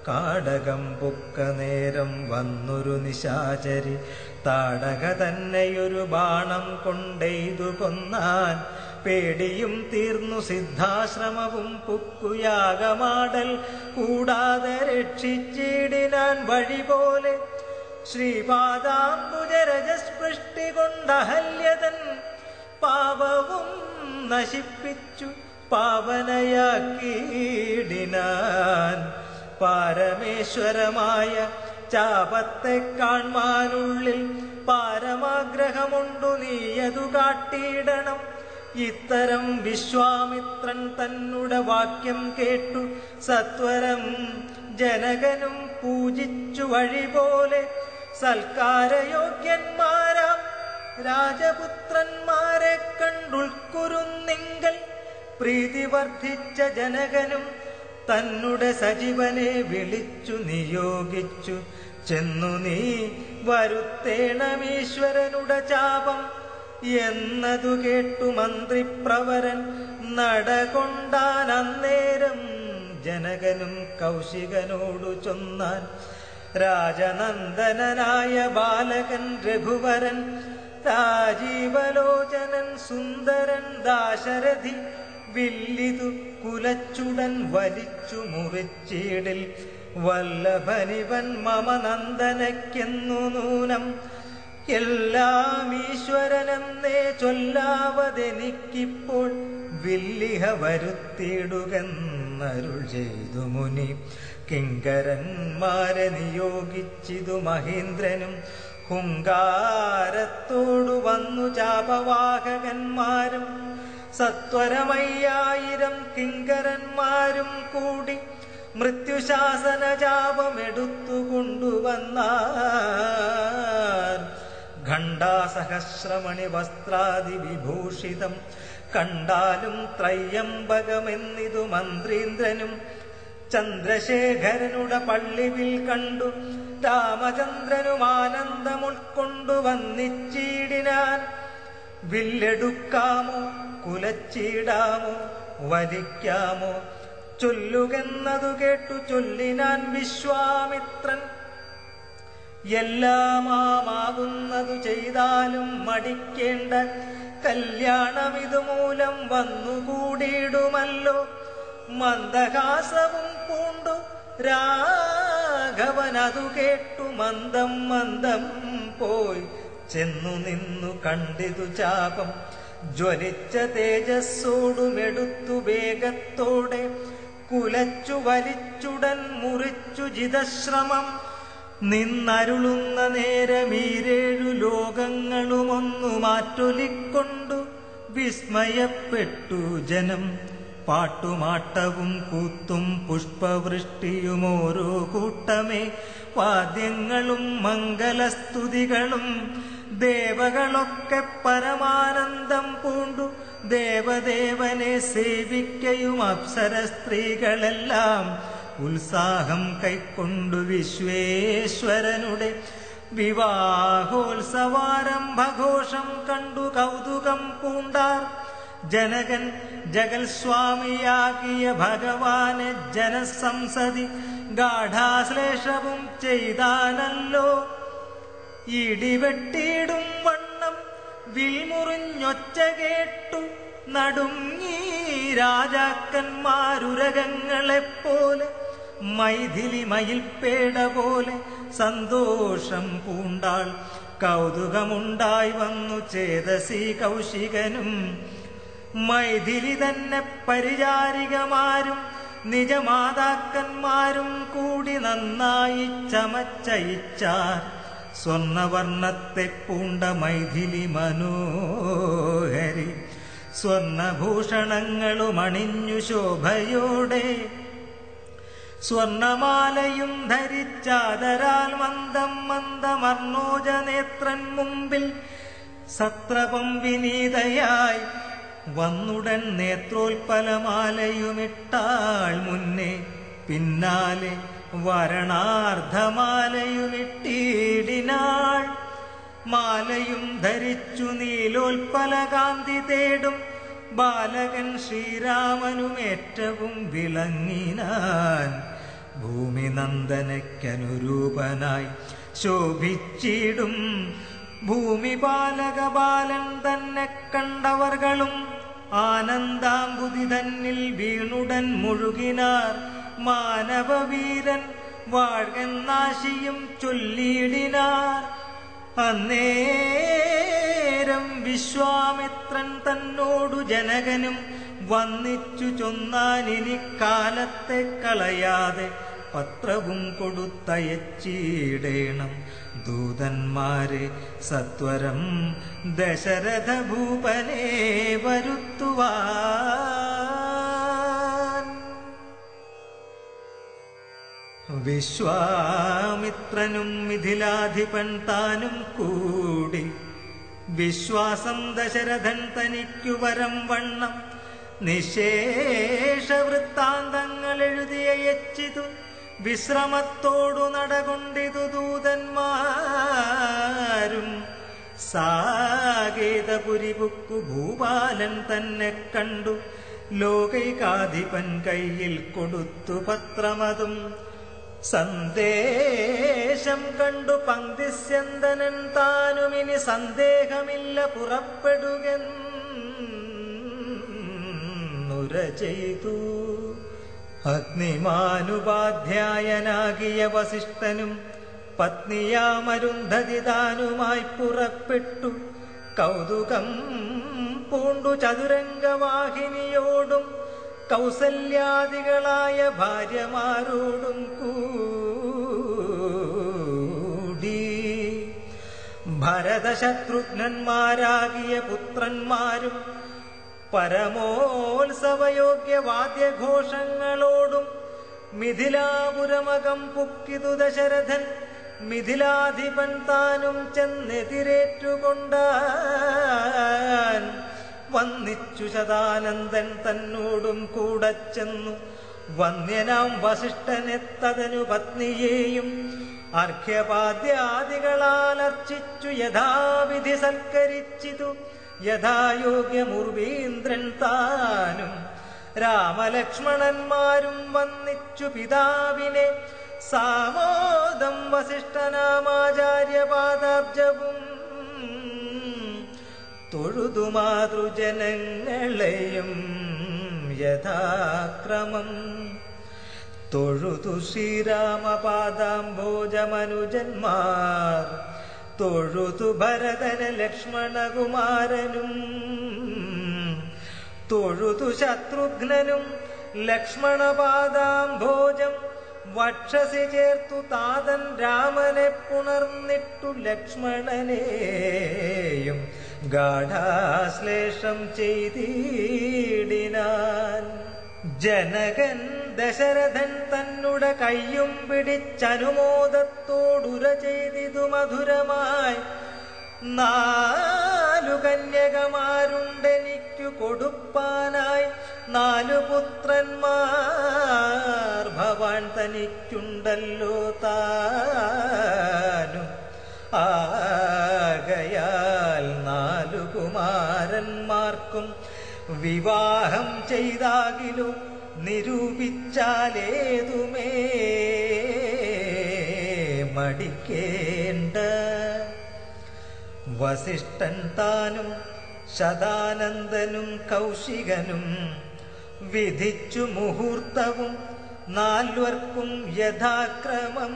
കാടകം പൊക്ക നേരം വന്നൊരു നിശാചരി, താടക തന്നെയൊരു ബാണം കൊണ്ടെയ്തു കൊന്നാൻ. പേടിയും തീർന്നു സിദ്ധാശ്രമവും പുക്കുയാകമാടൽ, കൂടാതെ രക്ഷിച്ചിടിനാൻ വഴി പോലെ. ശ്രീപാദാംബുജരജസ്പൃഷ്ടി കൊണ്ടഹല്യതൻ പാപവും നശിപ്പിച്ചു പാവനയാക്കിയിടിനാൻ. പാരമേശ്വരമായ ചാപത്തെ കാൺമാനുള്ളിൽ പാരമാഗ്രഹമുണ്ടു, നീയതു കാട്ടിയിടണം. ഇത്തരം വിശ്വാമിത്രൻ തന്നുടെ വാക്യം കേട്ടു സത്വരം ജനകനും പൂജിച്ചു വഴി പോലെ. സൽക്കാരയോഗ്യന്മാരാം രാജപുത്രന്മാരെ കണ്ടുൾക്കുരുന്നിങ്കൽ പ്രീതി വർദ്ധിച്ച ജനകനും തന്നുടെ സജീവനെ വിളിച്ചു നിയോഗിച്ചു. ചെന്നു നീ വരുത്തേണമീശ്വരനുടെ ചാപം എന്നതു കേട്ടു മന്ത്രിപ്രവരൻ നടകൊണ്ടാൻ. അന്നേരം ജനകനും കൗശികനോടു ചൊന്നാൻ. രാജനന്ദനായ ബാലകൻ രഘുവരൻ, രാജീവലോചനൻ സുന്ദരൻ ദാശരഥി, വില്ലിതു കുലച്ചുടൻ വലിച്ചു മുറിച്ചിടിൽ. വല്ലഭനിവൻ മമ നന്ദനയ്ക്കെന്നു നൂനം, എല്ലാം ഈശ്വരനെന്നേ ചൊല്ലാവതെനിക്കിപ്പോൾ. വില്ലിഹ വരുത്തിയിടുകെന്നരുൾ ചെയ്തു മുനി. കിങ്കരന്മാരെ നിയോഗിച്ചിതു മഹേന്ദ്രനും, ഹുങ്കാരത്തോടു വന്നു ചാപവാഹകന്മാരും. സത്വരമയ്യായിരം കിങ്കരന്മാരും കൂടി മൃത്യുശാസന ചാപമെടുത്തു കൊണ്ടുവന്നാർ. ഖണ്ഡാസഹസ്രമണി വസ്ത്രാദി വിഭൂഷിതം കണ്ടാലും ത്രയ്യംബകമെന്നിതു മന്ത്രീന്ദ്രനും. ചന്ദ്രശേഖരനുടെ പള്ളിവിൽ കണ്ടു രാമചന്ദ്രനും ആനന്ദമുൾക്കൊണ്ടു വന്നിച്ചിടിനാൻ. വില്ലെടുക്കാമോ കുലച്ചിടാമോ വലിക്കാമോ ചൊല്ലുകെന്നതു കേട്ടു ചൊല്ലിനാൻ വിശ്വാമിത്രൻ. എല്ലാമാകുന്നതു ചെയ്താലും മടിക്കേണ്ട, കല്യാണമിതുമൂലം വന്നുകൂടിയിടുമല്ലോ. മന്ദഹാസവും പൂണ്ടു രാഘവനതു കേട്ടു മന്ദം മന്ദം പോയി ചെന്നു നിന്നു കണ്ടിതു ചാപം. ജ്വലിച്ച തേജസ്സോടുമെടുത്തു വേഗത്തോടെ കുലച്ചു വലിച്ചുടൻ മുറിച്ചു ജിതശ്രമം. നിന്നരുളുന്ന നേരമീരേഴു ലോകങ്ങളുമൊന്നു മാറ്റൊലിക്കൊണ്ടു വിസ്മയപ്പെട്ടു ജനം. പാട്ടുമാട്ടവും കൂത്തും പുഷ്പവൃഷ്ടിയും ഓരോ കൂട്ടമേ, വാദ്യങ്ങളും മംഗലസ്തുതികളും. ദേവകളൊക്കെ പരമാനന്ദം പൂണ്ടു ദേവദേവനെ സേവിക്കയും അപ്സര സ്ത്രീകളെല്ലാം ഉത്സാഹം കൈക്കൊണ്ടു വിശ്വേശ്വരനുടെ വിവാഹോത്സവാരംഭഘോഷം കണ്ടു കൗതുകം പൂണ്ടാർ. ജനകൻ ജഗൽസ്വാമിയാകിയ ഭഗവാനെ ജനസംസതി ഗാഠാശ്ലേഷവും ചെയ്താനല്ലോ. ഇടിവെട്ടിയിടും വണ്ണം വിൽമുറിഞ്ഞൊച്ച കേട്ടു നടുങ്ങി രാജാക്കന്മാരുരകങ്ങളെപ്പോലെ. മൈഥിലി മയിൽപ്പേട പോലെ സന്തോഷം പൂണ്ടാൾ. കൗതുകമുണ്ടായി വന്നു ചേതസി കൗശികനും. മൈഥിലി തന്നെ പരിചാരികമാരും നിജമാതാക്കന്മാരും കൂടി നന്നായി ചമച്ചയിച്ചാർ. സ്വർണവർണ്ണത്തെ പൂണ്ട മൈഥിലി മനോഹരി സ്വർണഭൂഷണങ്ങളും അണിഞ്ഞു ശോഭയോടെ സ്വർണമാലയും ധരിച്ചാദരാൽ മന്ദം മന്ദമർണോജ നേത്രൻ മുമ്പിൽ സത്രപം വിനീതയായി വന്നുടൻ നേത്രോൽപലമാലയുമിട്ടാൾ മുന്നേ. പിന്നാലെ വരണാർദ്ധമാലയുമിട്ടിടിനാൾ. മാലയും ധരിച്ചു നീലോൽപലകാന്തി തേടും ബാലകൻ ശ്രീരാമനും ഏറ്റവും വിളങ്ങിനാൻ. ഭൂമി നന്ദനയ്ക്കനുരൂപനായി ശോഭിച്ചിടും ഭൂമി ബാലക ബാലൻ തന്നെ കണ്ടവർകളും ആനന്ദാംബുതി തന്നിൽ വീണുടൻ മുഴുകിനാർ. മാനവവീരൻ വാഴ്കന്നാശിയും ചൊല്ലിയിടിനാർ. അന്നേരം വിശ്വാമിത്രൻ തന്നോടു ജനകനും വന്നിച്ചു ചൊന്നാനിനി കാലത്തെ കളയാതെ പത്രവും കൊടുത്തയച്ചിടേണം ദൂതന്മാരെ സത്വരം ദശരഥ ഭൂപനെ വരുത്തുവാൻ. വിശ്വാമിത്രനും മിഥിലാധിപൻ താനും കൂടി വിശ്വാസം ദശരഥൻ തനിക്കു വരം വണ്ണം നിശേഷ വൃത്താന്തങ്ങൾ എഴുതിയയച്ചിതു. വിശ്രമത്തോടു നടകൊണ്ടിതു ദൂതന്മാരും. സാകേതപുരിപുക്കു ഭൂപാലൻ തന്നെ കണ്ടു. ലോകൈകാധിപൻ കയ്യിൽ കൊടുത്തു പത്രമതും. സന്ദേശം കണ്ടു പങ്ക്തിസ്യന്തനൻ താനുമിനി സന്ദേഹമില്ല പുറപ്പെടുകെന്നുര ചെയ്തു. അഗ്നിമാനുപാധ്യായനാകിയ വസിഷ്ഠനും പത്നിയാമരുന്ധതി താനുമായി പുറപ്പെട്ടു. കൗതുകം പൂണ്ടു ചതുരംഗവാഹിനിയോടും കൗസല്യാദികളായ ഭാര്യമാരോടും കൂടി ഭരതശത്രുഘ്നന്മാരാകിയ പുത്രന്മാരും പരമോത്സവയോഗ്യ വാദ്യഘോഷങ്ങളോടും മിഥിലാപുരമകം പുക്കിതു ദശരഥൻ. മിഥിലാധിപൻ താനും ചെന്നെതിരേറ്റുകൊണ്ടാൻ. വന്നിച്ചു ശതാനന്ദൻ തന്നോടും കൂടെ ചെന്നു. വന്യനാം വസിഷ്ഠനെത്തതനു പത്നിയെയും അർഘ്യപാദ്യാദികളാൽ അർച്ചിച്ചു യഥാവിധി സൽക്കരിച്ചിതു. യഥായോഗ്യമുർവീന്ദ്രൻ താനും രാമലക്ഷ്മണന്മാരും വന്നിച്ചു പിതാവിനെ. സാമോദം വസിഷ്ഠനാമാചാര്യപാദാബ്ജവും തൊഴുതു മാതൃജനങ്ങളെയും യഥാക്രമം. തൊഴുതു ശ്രീരാമപാദാംബോജമനുജന്മാർ. തൊഴുതു ഭരതന ലക്ഷ്മണകുമാരനും. തൊഴുതു ശത്രുഘ്നനും ലക്ഷ്മണപാദാംഭോജം. വക്ഷസി ചേർത്തു താതൻ രാമനെ പുണർന്നിട്ടു ലക്ഷ്മണനെയും ഗാഢാശ്ലേഷം ചെയ്തിടിനാൻ. ജനകൻ ദശരഥൻ തന്നുടെ കയ്യും പിടിച്ചനുമോദത്തോടുര ചെയ്തിതു മധുരമായി. 4 കന്യകമാരുണ്ടെനിക്കു കൊടുപ്പാനായി. 4 പുത്രന്മാർ ഭവാൻ തനിക്കുണ്ടല്ലോ താനും. ആകയാൽ 4 കുമാരന്മാർക്കും വിവാഹം ചെയ്താകിലും നിരൂപിച്ചാലേതുമേ മടിക്കേണ്ട. വസിഷ്ഠൻ താനും ശതാനന്ദനും കൗശികനും വിധിച്ചു മുഹൂർത്തവും 4 യഥാക്രമം.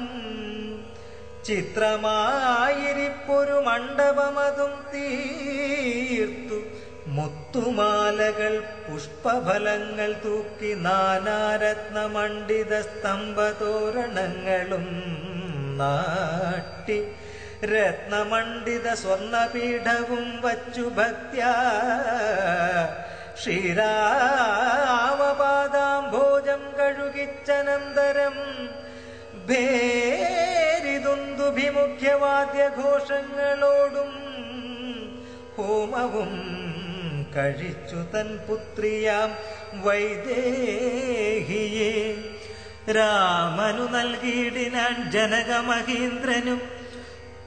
ചിത്രമായിരിപ്പൊരു മണ്ഡപമതും തീർത്തു മുത്തുമാലകൾ പുഷ്പഫലങ്ങൾ തൂക്കി നാനാരത്നമണ്ഡിത സ്തംഭതോരണങ്ങളും നാട്ടി രത്നമണ്ഡിത സ്വർണപീഠവും വച്ചു ഭക്ത്യാ ശ്രീരാമപാദാംഭോജം കഴുകിച്ചനന്തരം ഭേരിദുന്ദുഭിമുഖ്യവാദ്യഘോഷങ്ങളോടും ഹോമവും കഴിച്ചു തൻ പുത്രിയാം വൈദേഹിയെ രാമനു നൽകിയിടിനാൻ ജനകമഹീന്ദ്രനും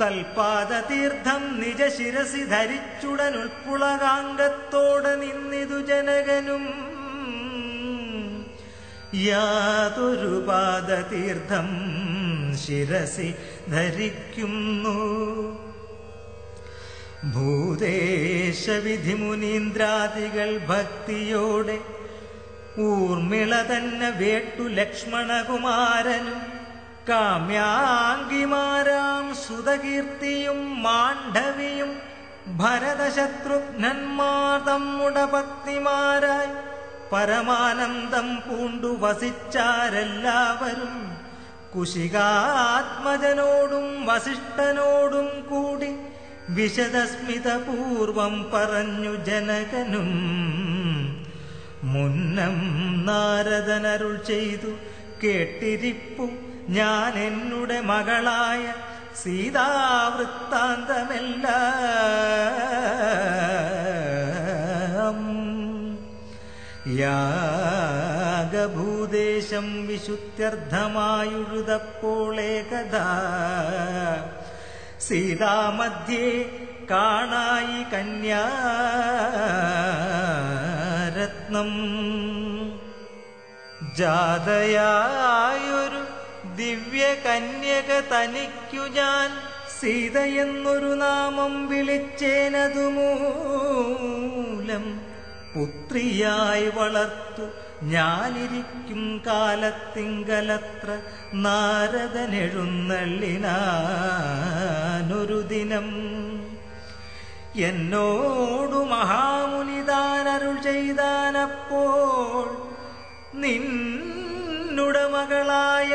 തൽപാദതീർത്ഥം നിജ ശിരസി ധരിച്ചുടൻ ഉൾപ്പുളകാംഗത്തോടെ നിന്നിതു ജനകനും യാതൊരു പാദതീർത്ഥം ശിരസി ധരിക്കുന്നു ഭൂദേശവിധി മുനീന്ദ്രാദികൾ ഭക്തിയോടെ ഊർമിള തന്നെ വേട്ടു ലക്ഷ്മണകുമാരനും കാമ്യാംഗിമാരാം സുതകീർത്തിയും മാണ്ഡവിയും ഭരതശത്രുഘ്നന്മാർ തമ്മുടെ പത്നിമാരായി പരമാനന്ദം പൂണ്ടു വസിച്ചാരെല്ലാവരും കുശികാത്മജനോടും വസിഷ്ഠനോടും കൂടി വിശദസ്മിതപൂർവം പറഞ്ഞു ജനകനും മുന്നം നാരദനരുൾ ചെയ്തു കേട്ടിരിപ്പു ഞാൻ എന്നുടെ മകളായ സീതാവൃത്താന്തമെല്ലാം യാഗഭൂദേശം വിശുദ്ധ്യർത്ഥമായുഴുതപ്പോളേകഥാ സീതാമധ്യേ കാണായി കന്യാരത്നം ജാതയായൊരു ദിവ്യകന്യക തനിക്കു ഞാൻ സീതയെന്നൊരു നാമം വിളിച്ചേനതുമൂലം പുത്രിയായി വളർത്തു ഞാനിരിക്കും കാലത്തിങ്കലത്ര നാരദനെഴുന്നള്ളിനാനൊരു ദിനം എന്നോടു മഹാമുനിതാനരുൾ ചെയ്താനപ്പോൾ നിന്നുടെ മകളായ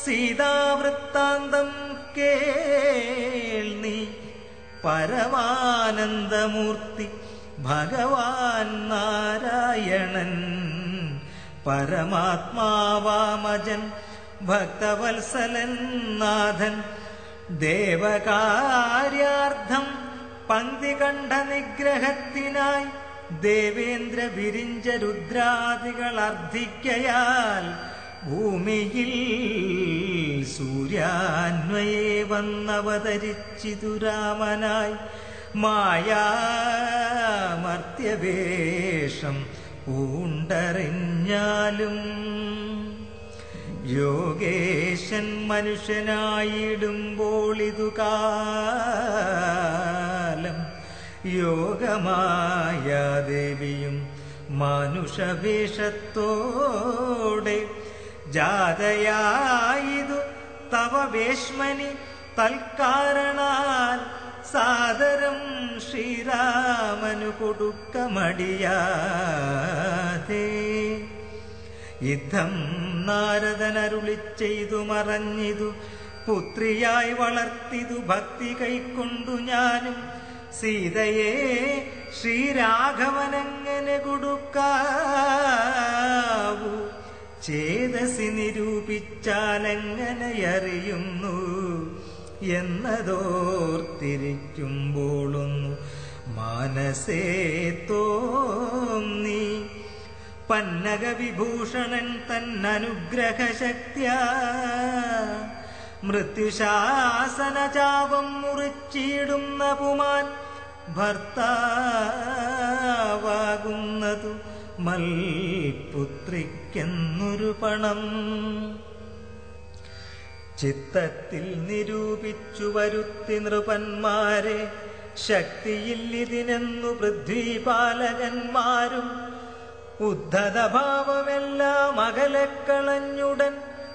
സീതാവൃത്താന്തം കേൾ നീ പരമാനന്ദമൂർത്തി ഭഗവാൻ നാരായണൻ പരമാത്മാവാമജൻ ഭക്തവത്സലൻ നാഥൻ ദേവകാര്യാർത്ഥം പങ്ക്തികണ്ഠ നിഗ്രഹത്തിനായി ദേവേന്ദ്ര വിരിഞ്ച രുദ്രാദികൾ അർത്ഥിക്കയാൽ ഭൂമിയിൽ സൂര്യാന്വയെ വന്നവതരിച്ചിതു രാമനായി മായാമർത്യവേഷം പൂണ്ടറിഞ്ഞാലും യോഗേശൻ മനുഷ്യനായിടുമ്പോൾ ഇതു കാലം യോഗമായാദേവിയും മാനുഷവേഷത്തോടെ ജാതയായിതു തവ വേശ്മനി തൽക്കാരണാൽ സാദരം ശ്രീരാമനു കൊടുക്ക മടിയാതെ യുദ്ധം നാരദനരുളി ചെയ്തു മറഞ്ഞിതു പുത്രിയായി വളർത്തിതു ഭക്തി കൈക്കൊണ്ടു ഞാനും സീതയെ ശ്രീരാഘവനങ്ങനെ കൊടുക്കാവൂ ചേതസി നിരൂപിച്ചാലെങ്ങനെയറിയുന്നു എന്നതോർത്തിരിക്കുമ്പോളൊന്നു മാനസേ തോന്നി പന്നക വിഭൂഷണൻ തന്നനുഗ്രഹശക്തിയാ മൃത്യുശാസനചാപം മുറിച്ചിടുന്ന പുമാൻ ഭർത്താവാകുന്നതു മൽപുത്രിക്കെന്നൊരു പണം ചിത്തത്തിൽ നിരൂപിച്ചു വരുത്തി നൃപന്മാരെ ശക്തിയിൽ ഇതിനെന്നു പൃഥ്വിപാലകന്മാരും ഉദ്ധതഭാവമെല്ലാം അകലക്കളഞ്ഞുടൻ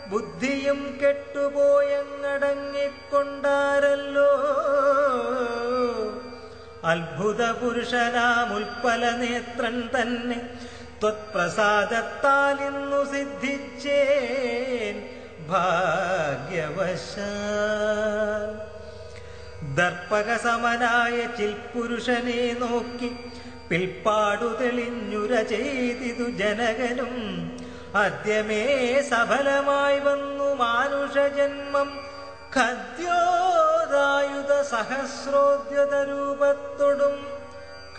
ബുദ്ധിയും കെട്ടുപോയങ്ങടങ്ങിക്കൊണ്ടാരല്ലോ അത്ഭുത പുരുഷനാമുൽപ്പല നേത്രൻ തന്നെ ത്വത്പ്രസാദത്താൽ ഇന്നു സിദ്ധിച്ചേൻ ഭാഗ്യവശാൽ. ദർപ്പകസമനായ ചിൽപുരുഷനെ നോക്കി പിൽപ്പാടു തെളിഞ്ഞുര ചെയ്തിതു ജനകനും. അദ്യമേ സഫലമായി വന്നു മാനുഷജന്മം ഖദ്യോദായുധ സഹസ്രോദ്യത രൂപത്തൊടും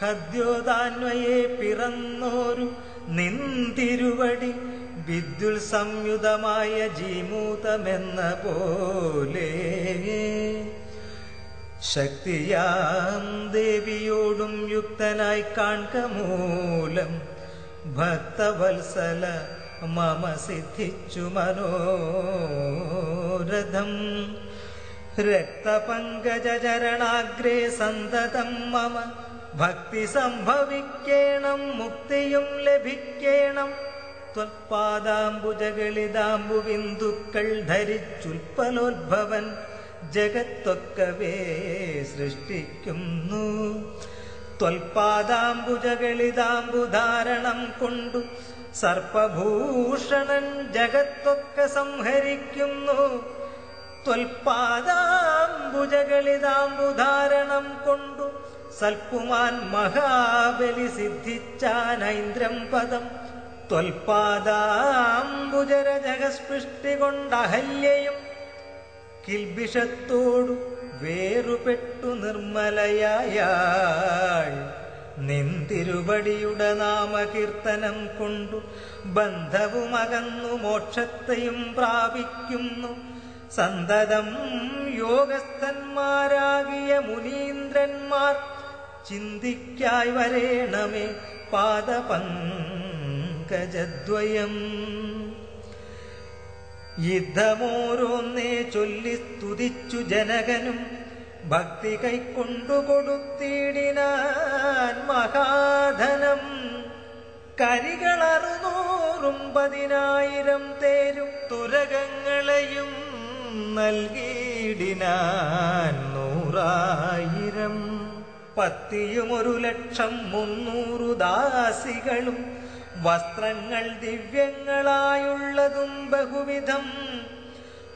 ഖദ്യോദാന്വയെ പിറന്നോരു നിന്തിരുവടി വിദ്യുൽ സംയുതമായ ജീമൂതമെന്ന പോലെ. ശക്തിയാം ദേവിയോടും യുക്തനായി കാൺക മൂലം ഭക്തവത്സല മമ സിദ്ധിച്ചു മനോരഥം. രക്തപങ്കജചരണാഗ്രേ സന്തതം മമ ഭക്തി സംഭവിക്കേണം, മുക്തിയും ലഭിക്കേണം. ത്വൽപാദാംബുജഗളിതാംബുബിന്ദുക്കൾ ധരിച്ചുൽപ്പലോദ്ഭവൻ ജഗത്തൊക്കവേ സൃഷ്ടിക്കുന്നു. ത്വൽപാദാംബുജഗളിതാംബുധാരണം കൊണ്ടു സർപ്പഭൂഷണൻ ജഗത്തൊക്കെ സംഹരിക്കുന്നു. ത്വൽപാദാംബുജഗളിതാംബുധാരണം കൊണ്ടു സൽപുമാൻ മഹാബലി സിദ്ധിച്ചാനൈന്ദ്രം പദം. ത്വൽപാദാംബുജരജഗസ്പൃഷ്ടി കൊണ്ടഹല്യയും കിൽബിഷത്തോടു വേറുപെട്ടു നിർമ്മലയായാൾ. നിന്തിരുവടിയുടെ നാമകീർത്തനം കൊണ്ടു ബന്ധവുമകന്നു മോക്ഷത്തെയും പ്രാപിക്കുന്നു. സന്തതം യോഗസ്ഥന്മാരാകിയ മുനീന്ദ്രന്മാർ ചിന്തിക്കായി വരേണമേ പാദപങ്കജദ്വയം. യുദ്ധമോരോന്നേ ചൊല്ലി സ്തുതിച്ചു ജനകനും ഭക്തി കൈക്കൊണ്ടു കൊടുത്തിടിനാൻ മഹാധനം. കരികളറുനൂറും 10,000 തേരും തുരകങ്ങളെയും നൽകിയിടിനാൻ 100,000. പത്തിയും 1,00,300 ദാസികളും വസ്ത്രങ്ങൾ ദിവ്യങ്ങളായുള്ളതും ബഹുവിധം.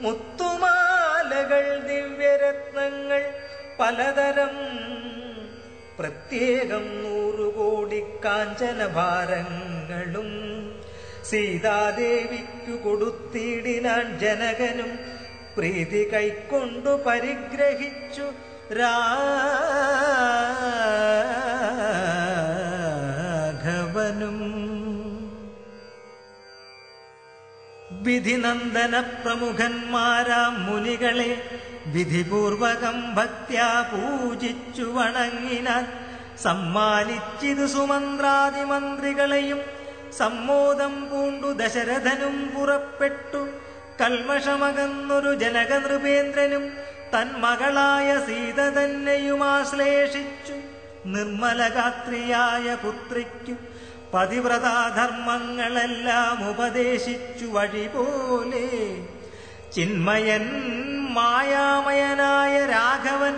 മുത്തുമാലകൾ ദിവ്യരത്നങ്ങൾ പലതരം പ്രത്യേകം 100 കോടി കാഞ്ചനഭാരങ്ങളും സീതാദേവിക്കു കൊടുത്തിടിനാൻ ജനകനും. പ്രീതി കൈക്കൊണ്ടു പരിഗ്രഹിച്ചു രാഘവനും. വിധിനന്ദന പ്രമുഖന്മാരാം മുനികളെ വിധിപൂർവകം ഭക്ത്യാ പൂജിച്ചു വണങ്ങിനാൻ. സമ്മാനിച്ചിതു സുമന്ത്രാദിമന്ത്രികളെയും സമ്മോദം പൂണ്ടു ദശരഥനും പുറപ്പെട്ടു. കൽമഷമകന്നൊരു ജനകനൃപേന്ദ്രനും തന്മകളായ സീത തന്നെയും ആശ്ലേഷിച്ചു. നിർമ്മലഗാത്രിയായ പുത്രിക്കു പതിവ്രതാധർമ്മങ്ങളെല്ലാം ഉപദേശിച്ചു വഴി പോലെ. ചിന്മയൻ മായാമയനായ രാഘവൻ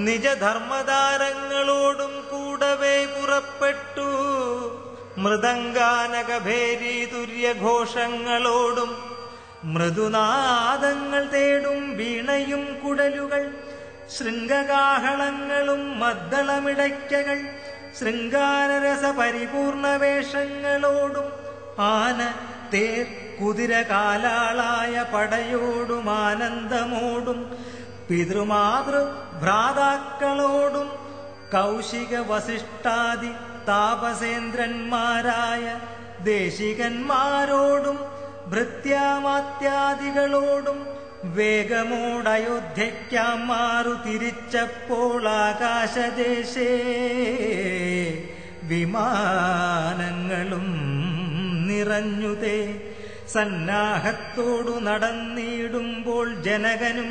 നിജധർമ്മതാരങ്ങളോടും കൂടവേ പുറപ്പെട്ടു. മൃദംഗാനകഭേരി തുര്യഘോഷങ്ങളോടും മൃദുനാദങ്ങൾ തേടും വീണയും കുടലുകൾ ശൃംഗകാഹളങ്ങളും മദ്ദളമിടയ്ക്കകൾ ശൃംഗാരരസ പരിപൂർണ വേഷങ്ങളോടും ആന തേർ കുതിര കാലാളായ പടയോടും ആനന്ദമോടും പിതൃമാതൃ ഭ്രാതാക്കളോടും കൗശിക വസിഷ്ഠാദി താപസേന്ദ്രന്മാരായ ദേശികന്മാരോടും ഭൃത്യാമാത്യാദികളോടും വേഗമോടയോധ്യയ്ക്കാം മാറു തിരിച്ചപ്പോൾ ആകാശദേശേ വിമാനങ്ങളും നിറഞ്ഞുതേ. സന്നാഹത്തോടു നടന്നിടുമ്പോൾ ജനകനും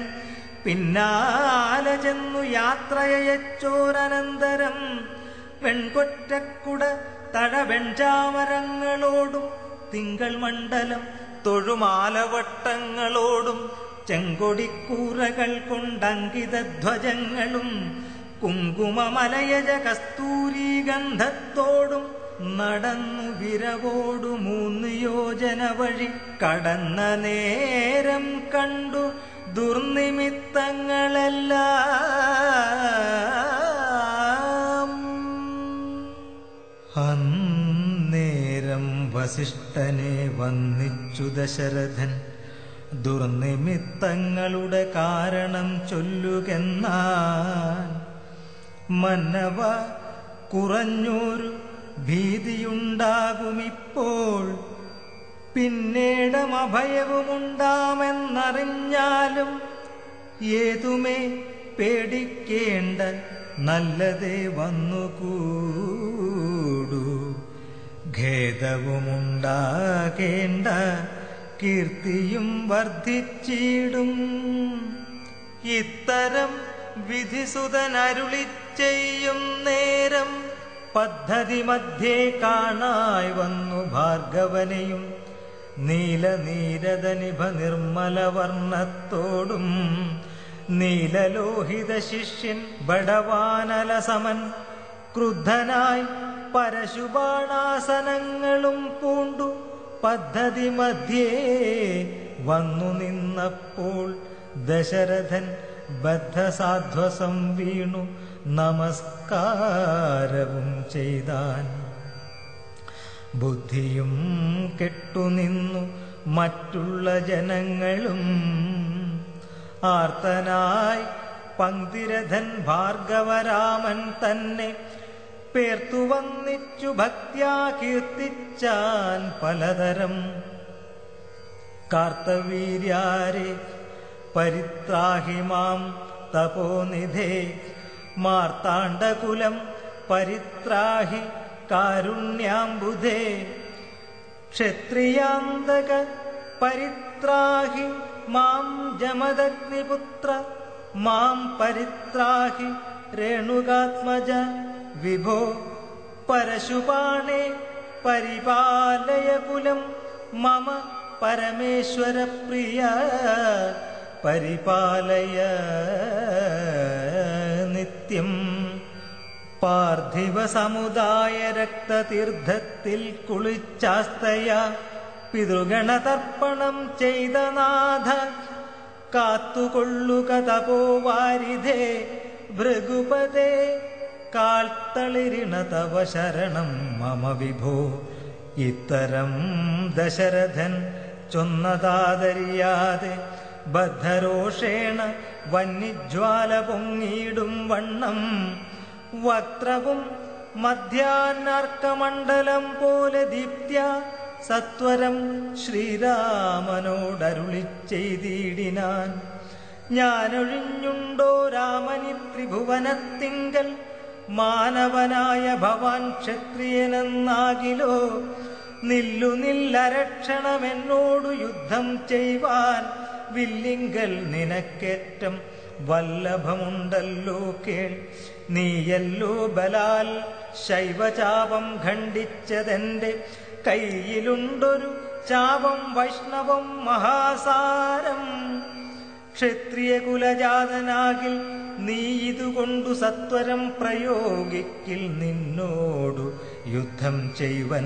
പിന്നാലെ ചെന്നു യാത്രയച്ചോരനന്തരം വെൺകൊറ്റക്കുട തഴവെൺചാമരങ്ങളോടും തിങ്കൾ മണ്ഡലം തൊഴുമാലവട്ടങ്ങളോടും ചെങ്കൊടിക്കൂറകൾ കൊണ്ടങ്കിത ധ്വജങ്ങളും കുങ്കുമമലയജ കസ്തൂരി ഗന്ധത്തോടും നടന്നു വിരവോടു 3 യോജന വഴി കടന്ന നേരം കണ്ടു ദുർനിമിത്തങ്ങളെല്ലാം. അന്നേരം വസിഷ്ഠനെ വന്ദിച്ചു ദശരഥൻ. ദുർനിമിത്തങ്ങളുടെ കാരണം ചൊല്ലുകെന്നാൽ മന്നവ കുറഞ്ഞൊരു ഭീതിയുണ്ടാകുമിപ്പോൾ. പിന്നീടും അഭയവുമുണ്ടാമെന്നറിഞ്ഞാലും ഏതുമേ പേടിക്കേണ്ട, നല്ലതേ വന്നുകൂടൂ. ഖേദവുമുണ്ടാകേണ്ട, കീർത്തിയും വർദ്ധിച്ചിടും. ഇത്തരം വിധിസുതൻ അരുളി ചെയ്യും നേരം പദ്ധതി മധ്യേ കാണായി വന്നു ഭാർഗവനെയും. നീലനീരദനിഭ നിർമ്മലവർണ്ണത്തോടും നീലലോഹിത ശിഷ്യൻ ബടവാനലസമൻ ക്രുദ്ധനായി പരശുബാണാസനങ്ങളും പൂണ്ടു പദ്ധതി മധ്യേ വന്നു നിന്നപ്പോൾ ദശരഥൻ ബദ്ധസാധ്വസം വീണു നമസ്കാരവും ചെയ്താൻ. ബുദ്ധിയും കെട്ടുനിന്നു മറ്റുള്ള ജനങ്ങളും. ആർത്തനായി പങ്ക്തിരഥൻ ഭാർഗവരാമൻ തന്നെ പേർത്തു വന്നിച്ചു ഭക്ത്യാ കീർത്തിച്ചാൻ പലതരം. കാർത്തവീര്യാരെ പരിത്രാഹി മാം തപോനിധേ, മാർത്താണ്ഡകുലം പരിത്രാഹി കാരുണ്യാംബുധേ, ക്ഷത്രിയാന്തക പരിത്രാഹി മാം ജമദഗ്നിപുത്ര, മാം പരിത്രാഹി രേണുകാത്മജ വിഭോ, പരശുപാണേ പരിപാലയ കുലം മമ പരമേശ്വര പ്രിയ, പരിപാലയ നിത്യം. പാർത്ഥിവ സമുദായ രക്തതീർത്ഥത്തിൽ കുളിച്ചാസ്തയ പിതൃഗണതർപ്പണം ചെയ്ത നാഥ, കാത്തുകൊള്ളുക തപോവാരിധേ ഭൃഗുപദേ, കാൽത്തളിരിണ തവ ശരണം മമ വിഭോ. ഇത്തരം ദശരഥൻ ചൊന്നതാദരിയാതെ ബദ്ധരോഷേണ വന്യജ്വാല പൊങ്ങിയിടും വണ്ണം വക്ത്രവും മധ്യാന്നർക്കമണ്ഡലം പോലെ ദീപ്ത്യ സത്വരം ശ്രീരാമനോടരുളി ചെയ്തിടിനാൻ. ഞാനൊഴിഞ്ഞുണ്ടോ രാമനി ത്രിഭുവനത്തിങ്കൽ, മാനവനായ ഭവാൻ ക്ഷത്രിയനെന്നാകിലോ, നില്ലു നില്ലരക്ഷണമെന്നോടു യുദ്ധം ചെയ്വാൻ, വില്ലിങ്കൽ നിനക്കേറ്റം വല്ലഭമുണ്ടല്ലോ കേൾ. നീയല്ലോ ബലാൽ ശൈവചാപം ഖണ്ഡിച്ചതെന്റെ കയ്യിലുണ്ടൊരു ചാപം വൈഷ്ണവം മഹാസാരം. ക്ഷത്രിയ കുലജാതനാകിൽ നീ ഇതുകൊണ്ടു സത്വരം പ്രയോഗിക്കിൽ, നിന്നോടു യുദ്ധം ചെയ്വൻ.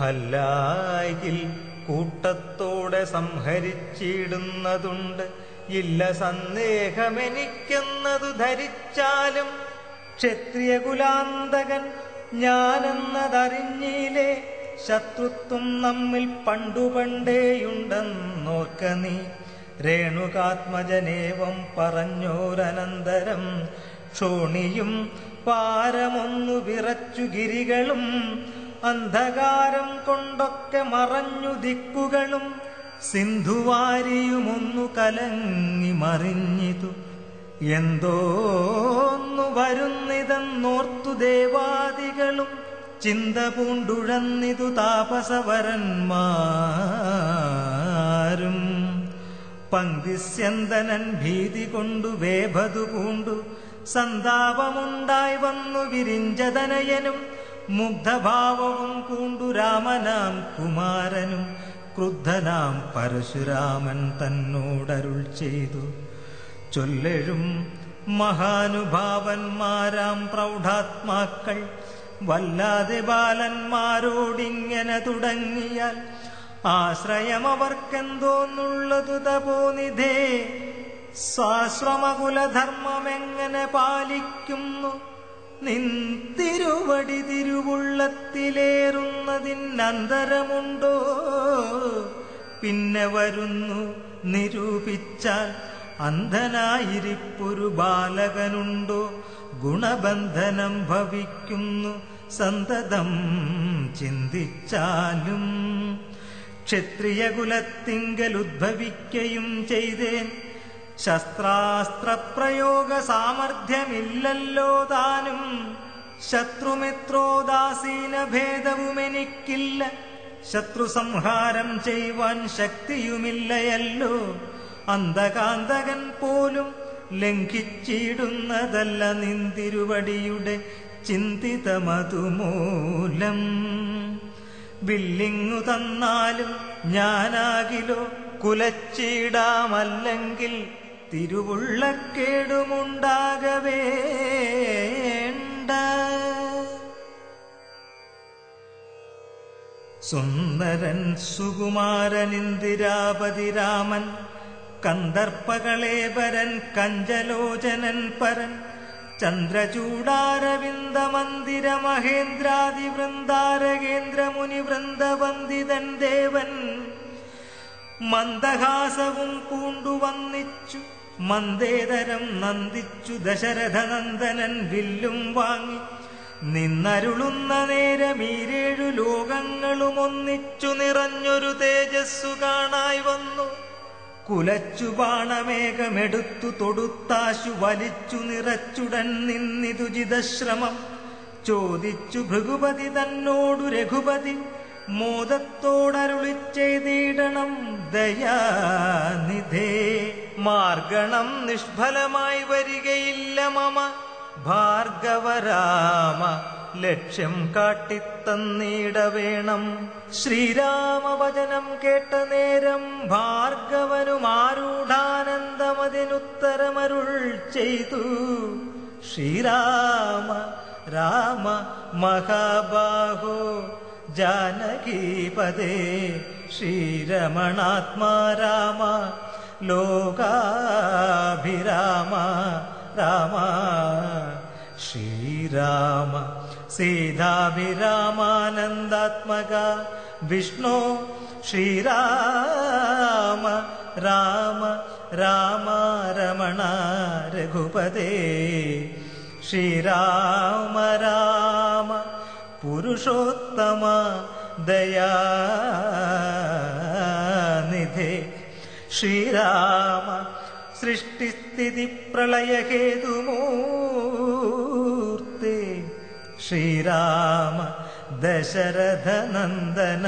അല്ലായിൽ കൂട്ടത്തോടെ സംഹരിച്ചിടുന്നതുണ്ട്, ഇല്ല സന്ദേഹമെനിക്കെന്നതു ധരിച്ചാലും. ക്ഷത്രിയ കുലാന്തകൻ ഞാനെന്നതറിഞ്ഞില്ലേ, ശത്രുത്വം നമ്മിൽ പണ്ടുപണ്ടേയുണ്ടെന്നോർക്ക നീ. രേണുകാത്മജനേവം പറഞ്ഞോരനന്തരം ക്ഷോണിയും പാരമൊന്നു വിറച്ചു ഗിരികളും, അന്ധകാരം കൊണ്ടൊക്കെ മറഞ്ഞു ദിക്കുകളും, സിന്ധുവാരിയുമൊന്നു കലങ്ങി മറിഞ്ഞിതു. എന്തോന്നു വരുന്നിതെന്നോർത്തു ദേവാദികളും, ചിന്ത പൂണ്ടുഴന്നിതു താപസവരന്മാരും. പങ്ക്തിസ്യന്തനൻ ഭീതി കൊണ്ടു വേഭതു പൂണ്ടു, സന്താപമുണ്ടായി വന്നു വിരിഞ്ചതനയനും. മുഗ്ധഭാവവും പൂണ്ടു രാമനാം കുമാരനും, ക്രുദ്ധനാം പരശുരാമൻ തന്നോടരുൾ ചെയ്തു. ചൊല്ലെഴും മഹാനുഭാവന്മാരാം പ്രൗഢാത്മാക്കൾ വല്ലാതെ ബാലന്മാരോടിങ്ങനെ തുടങ്ങിയാൽ ആശ്രയമവർക്കെന്തോന്നുള്ളതു തപോനിധേ. സ്വാശ്രമകുലധർമ്മമെങ്ങനെ പാലിക്കുന്നു നിൻ തിരുവടി തിരുവുള്ളത്തിലേറുന്നതിനന്തരമുണ്ടോ? പിന്നെ വരുന്നു നിരൂപിച്ചാൽ അന്ധനായിരിപ്പൊരു ബാലകനുണ്ടോ? ഗുണബന്ധനം ഭവിക്കുന്നു സന്തതം ചിന്തിച്ചാലും. ക്ഷത്രിയകുലത്തിങ്കൽ ഉദ്ഭവിക്കയും ചെയ്തേൻ, ശസ്ത്രാസ്ത്രപ്രയോഗ സാമർഥ്യമില്ലല്ലോ താനും. ശത്രുമിത്രോദാസീന ഭേദവുമെനിക്കില്ല, ശത്രുസംഹാരം ചെയ്യുവാൻ ശക്തിയുമില്ലയല്ലോ. അന്തകാന്തകൻ പോലും ലംഘിച്ചിടുന്നതല്ല നിന്തിരുവടിയുടെ ചിന്തിതമതുമൂലം. വില്ലിങ്ങു തന്നാലും ഞാനാകിലോ കുലച്ചിടാമല്ലെങ്കിൽ തിരുവുള്ളക്കേടുമുണ്ടാകവേണ്ട. സുന്ദരൻ സുകുമാരനിന്ദിരാപതി രാമൻ, കന്ദർപ്പകളേബരൻ കഞ്ചലോചനൻ പരൻ, ചന്ദ്രചൂടാരവിന്ദമന്ദിര മഹേന്ദ്രാദി വൃന്ദാരകേന്ദ്ര മുനി വൃന്ദവന്ദിതൻ ദേവൻ. മന്ദഹാസവും പൂണ്ടുവന്നിച്ചു മന്ദേതരം നന്ദിച്ചു ദശരഥനന്ദനൻ വില്ലും വാങ്ങി നിന്നരുളുന്ന നേരമീരേഴു ലോകങ്ങളും ഒന്നിച്ചു നിറഞ്ഞൊരു തേജസ്സു കാണായി വന്നു. കുലച്ചു ബാണമേഘമെടുത്തു തൊടുത്താശു വലിച്ചു നിറച്ചുടൻ നിന്നിതുചിതശ്രമം. ചോദിച്ചു ഭൃഗുപതി തന്നോടു രഘുപതി, മോദത്തോടരുളിച്ചെയ്തിടണം ദയാനിധേ. മാർഗണം നിഷ്ഫലമായി വരികയില്ല മമ ഭാർഗവരാമ, ലക്ഷ്യം കാട്ടിത്തന്നീടവേണം. ശ്രീരാമവചനം കേട്ട നേരം ഭാർഗവനുമാരൂഢാനന്ദമതിനുത്തരമരുൾ ചെയ്തു. ശ്രീരാമ രാമ മഹാബാഹോ ജാനകീപദേ, ശ്രീരമണാത്മാ രാമ ലോകാഭിരാമ രാമ. ശ്രീരാമ സീതാഭിരാമാനന്ദാത്മക വിഷ്ണു, ശ്രീരാമ രാമ രാമ രമണ രഘുപതേ. ശ്രീരാമ രാമ പുരുഷോത്തമ ദയാനിധേ. ശ്രീരാമ സൃഷ്ടിസ്ഥിതി പ്രളയഹേതുമൂർത്തേ. ശ്രീരാമ ദശരഥനന്ദന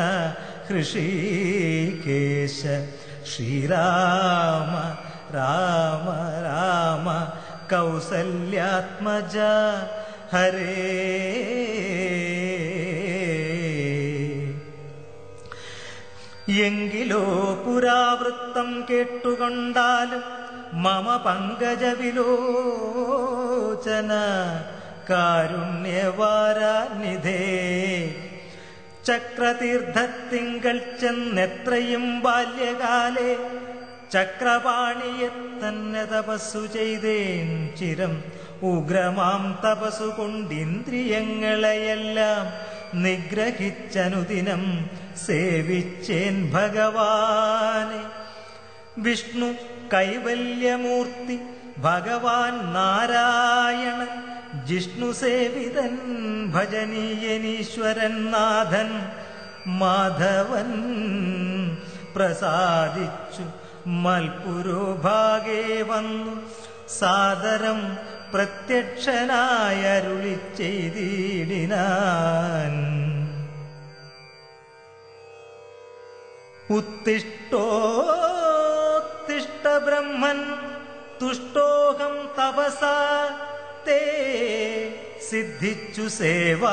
ഹൃഷീകേശ. ശ്രീരാമ രാമ രാമ കൗസല്യാത്മജ ഹരേ. എങ്കിലോ പുരാവൃത്തം കേട്ടുകൊണ്ടാലും മമ പങ്കജവിലോചന കാരുണ്യവാരാനിധേ. ചക്രതീർത്ഥത്തിങ്കൽ ചെന്നെത്രയും ബാല്യകാലേ ചക്രപാണിയെ തന്നെ തപസ്സു ചെയ്തേൻ ചിരം. ഉഗ്രമാം തപസ്സു കൊണ്ടിന്ദ്രിയങ്ങളെയെല്ലാം നിഗ്രഹിച്ചനുദിനം സേവിച്ചേൻ ഭഗവാനെ. വിഷ്ണു കൈവല്യമൂർത്തി ഭഗവാൻ നാരായണൻ, ജിഷ്ണു സേവിതൻ ഭജനീയനീശ്വരൻ നാഥൻ മാധവൻ. പ്രസാദിച്ചു മൽപുരോഭാഗേ വന്നു സാദരം പ്രത്യക്ഷനായരുളി ചെയ്തിടിനാൻ. ഉത്തിഷ്ഠോത്തിഷ്ഠ ബ്രഹ്മൻ തുഷ്ടോഹം തപസാ തേ. സിദ്ധിച്ചു സേവാഫലം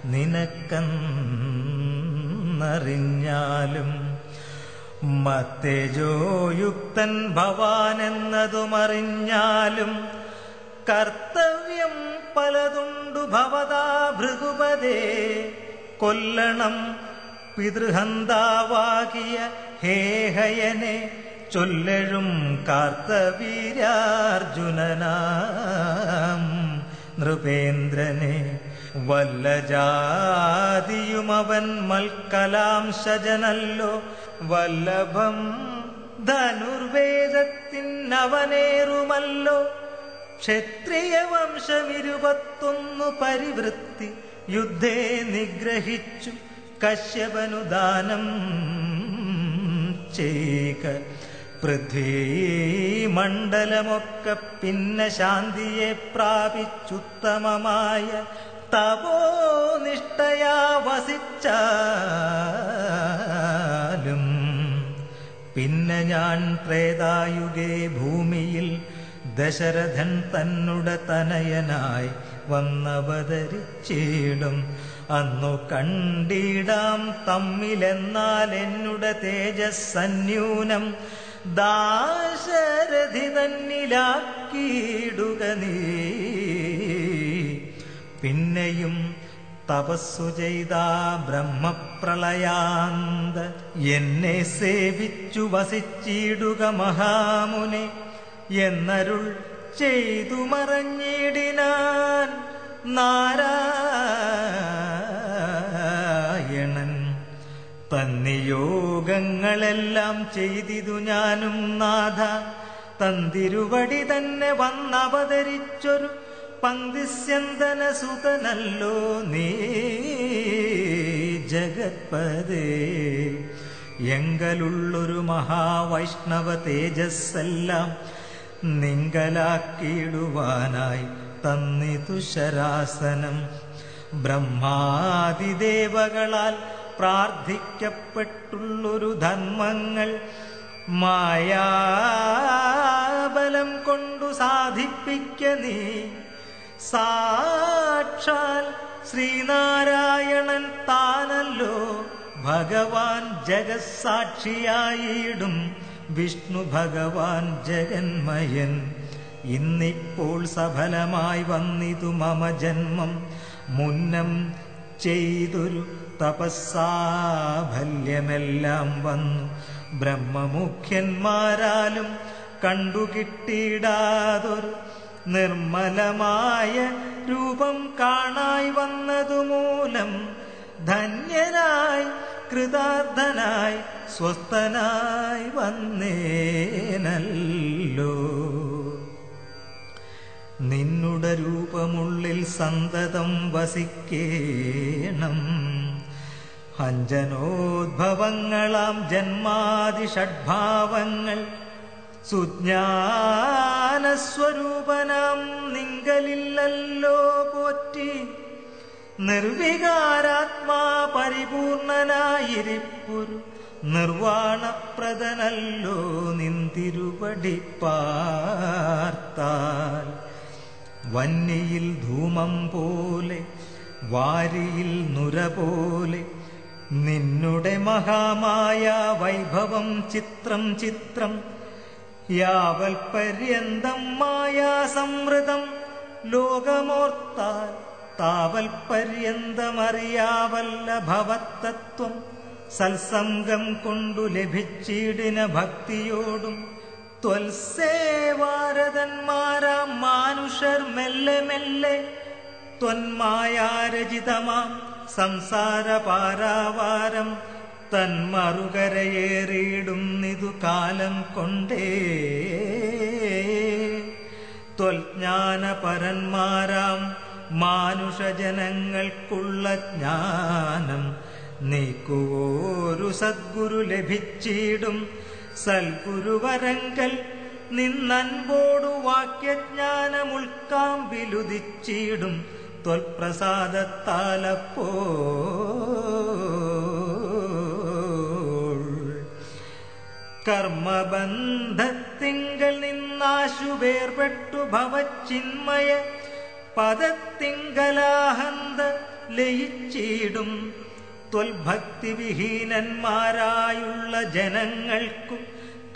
നിനക്കെന്നറിഞ്ഞാലും മത്തേജോയുക്തൻ ഭവാനെന്നതുമറിഞ്ഞാലും കർത്തവ്യം പലതുണ്ടു ഭവതാ ഭൃഗുപതേ. കൊല്ലണം പിതൃഹന്താവാകിയ ഹേഹയനെ ചൊല്ലഴും കാർത്തവീര്യാർജുനനാം നൃപേന്ദ്രനെ. വല്ല ജാതിയുമവൻ മൽക്കലാംശജനല്ലോ, വല്ലഭം ധനുർവേദത്തിനവനേറുമല്ലോ. ക്ഷത്രിയ വംശം 21 പരിവൃത്തി യുദ്ധേ നിഗ്രഹിച്ചു കശ്യപനുദാനം ചെയ്ക. പൃഥ്വീമണ്ഡലമൊക്കെ പിന്നെ ശാന്തിയെ പ്രാപിച്ചുത്തമമായ തപോനിഷ്ഠയാ വസിച്ചാലും പിന്നെ ഞാൻ ത്രേതായുഗേ ഭൂമിയിൽ ദശരഥൻ തന്നുടെ തനയനായി വന്നവതരിച്ചിടും. അന്നു കണ്ടിടാം തമ്മിലെന്നാൽ എന്നുടെ തേജസ്സന്യൂനം ദാശരഥി തന്നിലാക്കിയിടുക നീ. പിന്നെയും തപസ്സു ചെയ്ത ബ്രഹ്മപ്രളയാന്ത എന്നെ സേവിച്ചു വസിച്ചിടുക മഹാമുനെ എന്നരുൾ ചെയ്തു മറഞ്ഞിടിനാൻ നാരായണൻ. തന്നിയോഗങ്ങളെല്ലാം ചെയ്തിതു ഞാനും നാഥ, തന്തിരുവടി തന്നെ വന്നവതരിച്ചൊരു പങ്ക്തിസ്യന്തനസുതനല്ലോ നീ ജഗത്പദേ. എങ്കലുള്ളൊരു മഹാവൈഷ്ണവ തേജസ്സെല്ലാം നിങ്കലാക്കിയിടുവാനായി തന്നിതു ശരാസനം. ബ്രഹ്മാദിദേവകളാൽ പ്രാർത്ഥിക്കപ്പെട്ടുള്ളൊരു ധർമ്മങ്ങൾ മായാബലം കൊണ്ടു സാധിപ്പിക്ക നീ. സാക്ഷാൽ ശ്രീനാരായണൻ താനല്ലോ ഭഗവാൻ ജഗസാക്ഷിയായിടും വിഷ്ണു ഭഗവാൻ ജഗന്മയൻ. ഇന്നിപ്പോൾ സഫലമായി വന്നിതു മമ ജന്മം, മുന്നം ചെയ്തൊരു തപസ്സാഫല്യമെല്ലാം വന്നു. ബ്രഹ്മമുഖ്യന്മാരാലും കണ്ടുകിട്ടിയിടാതൊരു നിർമ്മലമായ രൂപം കാണായി വന്നതുമൂലം ധന്യനായി കൃതാർത്ഥനായി സ്വസ്ഥനായി വന്നേനല്ലോ. നിന്നുടെ രൂപമുള്ളിൽ സന്തതം വസിക്കേണം. അഞ്ജനോദ്ഭവങ്ങളാം ജന്മാദി ഷഡ്ഭാവങ്ങൾ സുജ്ഞാനസ്വരൂപനാം നിങ്കലില്ലല്ലോ പോറ്റി. നിർവികാരാത്മാ പരിപൂർണനായിരിപ്പുരു നിർവാണപ്രദനല്ലോ നിന്തിരുപടി പാർത്താൽ. വന്നിയിൽ ധൂമം പോലെ വാരിയിൽ നുര പോലെ നിന്നുടെ മഹാമായ വൈഭവം ചിത്രം ചിത്രം. യാവൽ പര്യന്തം മായാസംവൃതം ലോകമോർത്താൽ താവൽ പര്യന്തമറിയാവല്ല ഭവത്തത്വം. സത്സംഗം കൊണ്ടു ലഭിച്ചിടിന ഭക്തിയോടും ത്വൽസേവാരതന്മാരാം മാനുഷർ മെല്ലെ മെല്ലെ ത്വന്മായാരചിതമാം സംസാര പാരാവാരം തന്മറുകരയേറിയിടുന്നിതു കാലം കൊണ്ടേ. ത്വൽജ്ഞാനപരന്മാരാം മാനുഷജനങ്ങൾക്കുള്ള ജ്ഞാനം നീക്കുവോരു സദ്ഗുരു ലഭിച്ചിടും. സൽഗുരുവരങ്കൽ നിന്നൻപോടു വാക്യജ്ഞാനമുൾക്കാം വിലുദിച്ചിടും ത്വൽപ്രസാദത്താലപ്പോൾ. കർമ്മബന്ധത്തിങ്കൽ നിന്നാശു വേർപെട്ടു ത്വൽഭക്തിവിഹീനന്മാരായുള്ള ജനങ്ങൾക്കു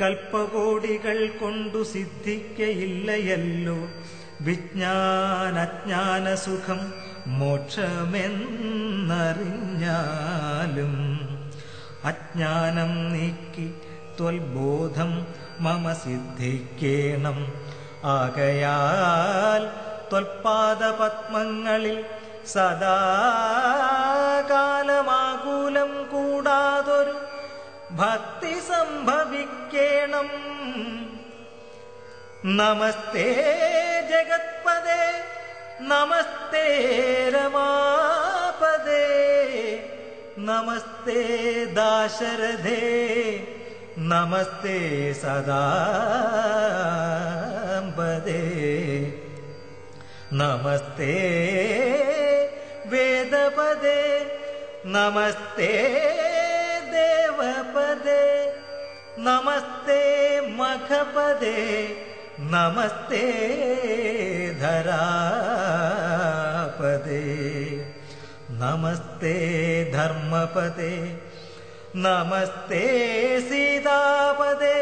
കൽപ്പകോടികൾ കൊണ്ടു സിദ്ധിക്കയില്ലയല്ലോ വിജ്ഞാനജ്ഞാനസുഖം മോക്ഷമെന്നറിഞ്ഞാലും. അജ്ഞാനം നീക്കി ത്വൽബോധം മമ സിദ്ധിക്കേണം. ആകയാൽ ത്വൽപാദപത്മങ്ങളിൽ സദാകാലമാകൂലം കൂടാതൊരു ഭക്തി സംഭവിക്കേണം. നമസ്തേ ജഗത്പദേ നമസ്തേ രമാപദേ നമസ്തേ ദാശരഥേ നമസ്തേ സദാംബദേ നമസ്തേ വേദപദേ നമസ്തേ ദേവപദേ നമസ്തേ മഖപദേ നമസ്തേ ധരാപദേ നമസ്തേ ധർമ്മപദേ നമസ്തേ സീതാപദേ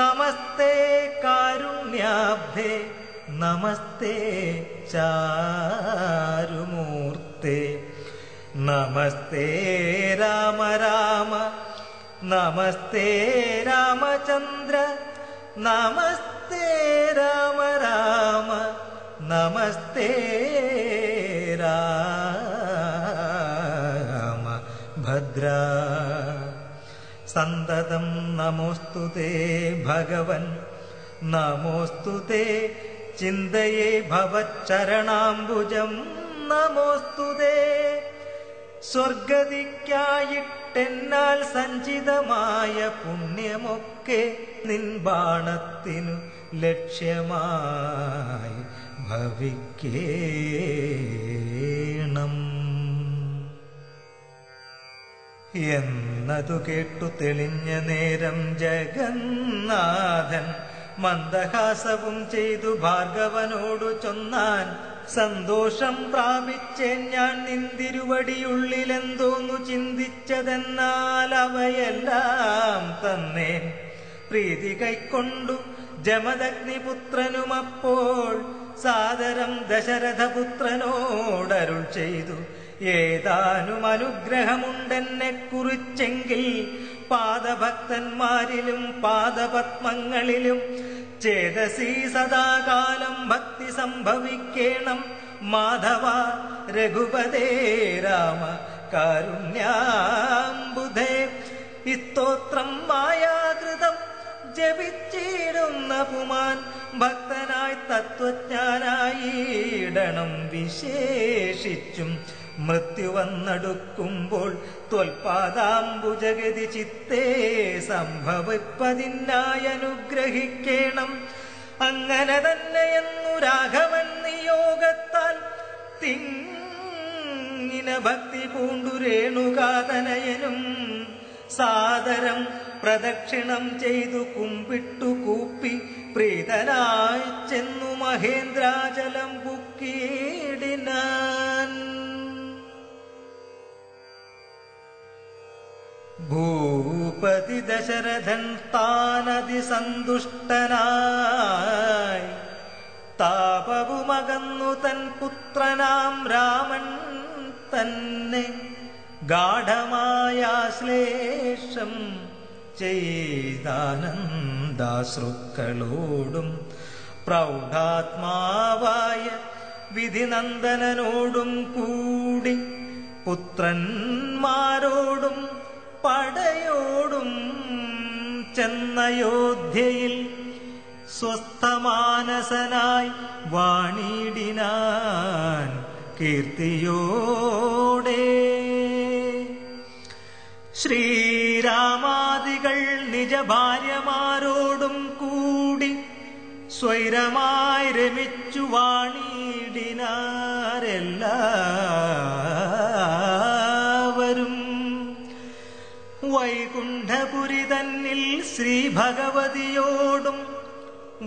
നമസ്തേ കാരുണ്യാബ്ധേ നമസ്തേ ചാരുമൂർത്തേ നമസ്തേ രാമ രാമ നമസ്തേ രാമചന്ദ്ര നമസ്തേ രാമ രാമ നമസ്തേ രാമ ഭദ്ര. സന്തതം നമോസ്തുതേ ഭഗവൻ നമോസ്തുതേ ചിന്തയേ ഭവച്ചരണാംബുജം നമോസ്തുതേ. സ്വർഗതിക്കായിട്ടെന്നാൽ സഞ്ചിതമായ പുണ്യമൊക്കെ നിൻ ബാണത്തിനു ലക്ഷ്യമായി ഭവിക്കേണം എന്നതു കേട്ടു തെളിഞ്ഞ നേരം ജഗന്നാഥൻ മന്ദഹാസവും ചെയ്തു ഭാർഗവനോടു ചൊന്നാൻ. സന്തോഷം പ്രാപിച്ചേൻ ഞാൻ നിന്തിരുവടിയുള്ളിലെന്തോന്നു ചിന്തിച്ചതെന്നാൽ അവയെല്ലാം തന്നെ പ്രീതി കൈക്കൊണ്ടു ജമദഗ്നിപുത്രനുമപ്പോൾ സാദരം ദശരഥപുത്രനോടരുൾ ചെയ്തു. ഏതാനും അനുഗ്രഹമുണ്ടെന്നെ കുറിച്ചെങ്കിൽ പാദഭക്തന്മാരിലും പാദപത്മങ്ങളിലും ചേതസി സദാകാലം ഭക്തി സംഭവിക്കേണം. മാധവ രഘുപതേ രാമ കാരുണ്യാംബുധേ സ്തോത്രം മായാകൃതം ജപിച്ചിടുന്ന പുമാൻ ഭക്തനായി തത്വജ്ഞാനായിടണം. വിശേഷിച്ചും മൃത്യു വന്നടുക്കുമ്പോൾ ത്വൽപാദാംബുജഗതി ചിത്തേ സംഭവിപ്പതിനായി അനുഗ്രഹിക്കേണം. അങ്ങനെ തന്നെയെന്നു രാഘവൻ നിയോഗത്താൽ തിങ്ങിന ഭക്തി പൂണ്ടു രേണുകാതനയനും സാദരം പ്രദക്ഷിണം ചെയ്തു കുമ്പിട്ടു കൂപ്പി പ്രീതനായി ചെന്നു മഹേന്ദ്രാചലം പുക്കിയിടിനാൻ. ഭൂപതി ദശരഥൻ താനതിസന്തുഷ്ടനായി താപവുമകന്നു തൻ പുത്രനാം രാമൻ തന്നെ ഗാഢമായാശ്ലേഷം ചെയ്താനന്ദാശ്രുക്കളോടും പ്രൗഢാത്മാവായ വിധിനന്ദനോടും കൂടി പുത്രന്മാരോടും പടയോടും ചെന്നയോധ്യയിൽ സ്വസ്ഥമാനസനായി വാണിടിനാൻ കീർത്തിയോടെ. ശ്രീരാമാദികൾ നിജഭാര്യമാരോടും കൂടി സ്വൈരമായി രമിച്ചു വാണിടിനാരെല്ലാവരും. വൈകുണ്ഠപുരി തന്നിൽ ശ്രീ ഭഗവതിയോടും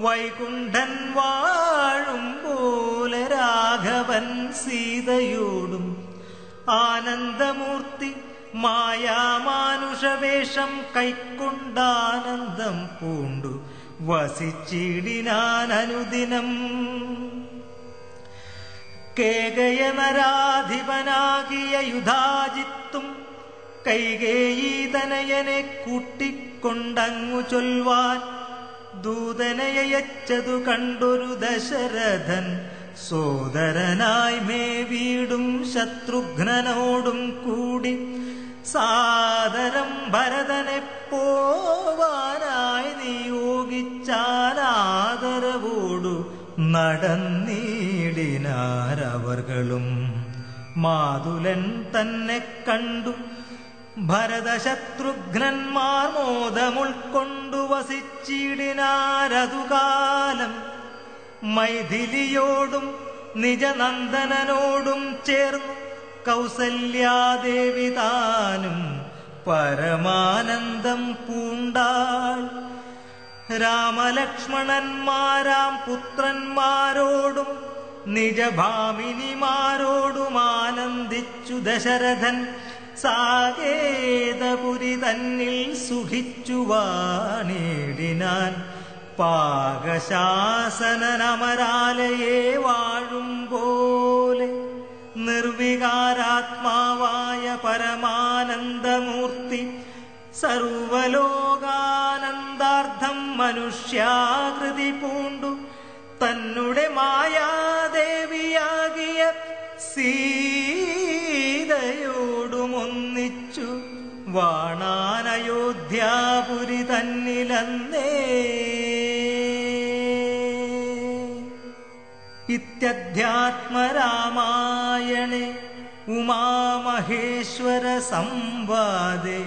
വൈകുണ്ഠൻ വാഴും പോലെ രാഘവൻ സീതയോടും ആനന്ദമൂർത്തി മായാമാനുഷവേഷം കൈക്കൊണ്ടാനന്ദം പൂണ്ടു വസിച്ചിടിനാൻ അനുദിനം. കേകയ നരാധിപനാകിയ യുധാജിത്തും കൈകേയീതനയനെ കൂട്ടിക്കൊണ്ടങ്ങു ചൊൽവാൻ ദൂതനയച്ചതു കണ്ടൊരു ദശരഥൻ സോദരനായി മേവീടും ശത്രുഘ്നനോടും കൂടി സാദരം ഭരതനെ പോവാനായി നിയോഗിച്ചാനാദരവോടു നടന്നിടിനാരവർകളും. മാതുലൻ തന്നെ കണ്ടു ഭരതശത്രുഘ്നന്മാർ മോദമുൾക്കൊണ്ടു വസിച്ചിടിനാരതുകാലം. മൈഥിലിയോടും നിജനന്ദനോടും ചേർന്നു കൗസല്യാദേവി താനും പരമാനന്ദം പൂണ്ടാൾ. രാമലക്ഷ്മണന്മാരാം പുത്രന്മാരോടും നിജഭാമിനിമാരോടും ആനന്ദിച്ചു ദശരഥൻ. സാകേതപുരി തന്നിൽ സുഖിച്ചു വാണിടിനാൻ. പാകശാസനമരാലയെ വാഴും പോലെ നിർവികാരാത്മാവായ പരമാനന്ദമൂർത്തി സർവലോകാനന്ദാർത്ഥം മനുഷ്യാകൃതി പൂണ്ടു തന്നെ മായാദേവിയാകിയ സീതയോടുമൊന്നിച്ചു വാണാനയോധ്യാപുരി തന്നിലന്നേ. ഇത്യധ്യാത്മരാമായണേ ഉമാമഹേശ്വര സംവാദേ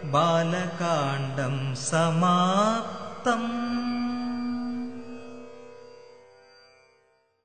ബാലകാണ്ഡം സമാപ്തം.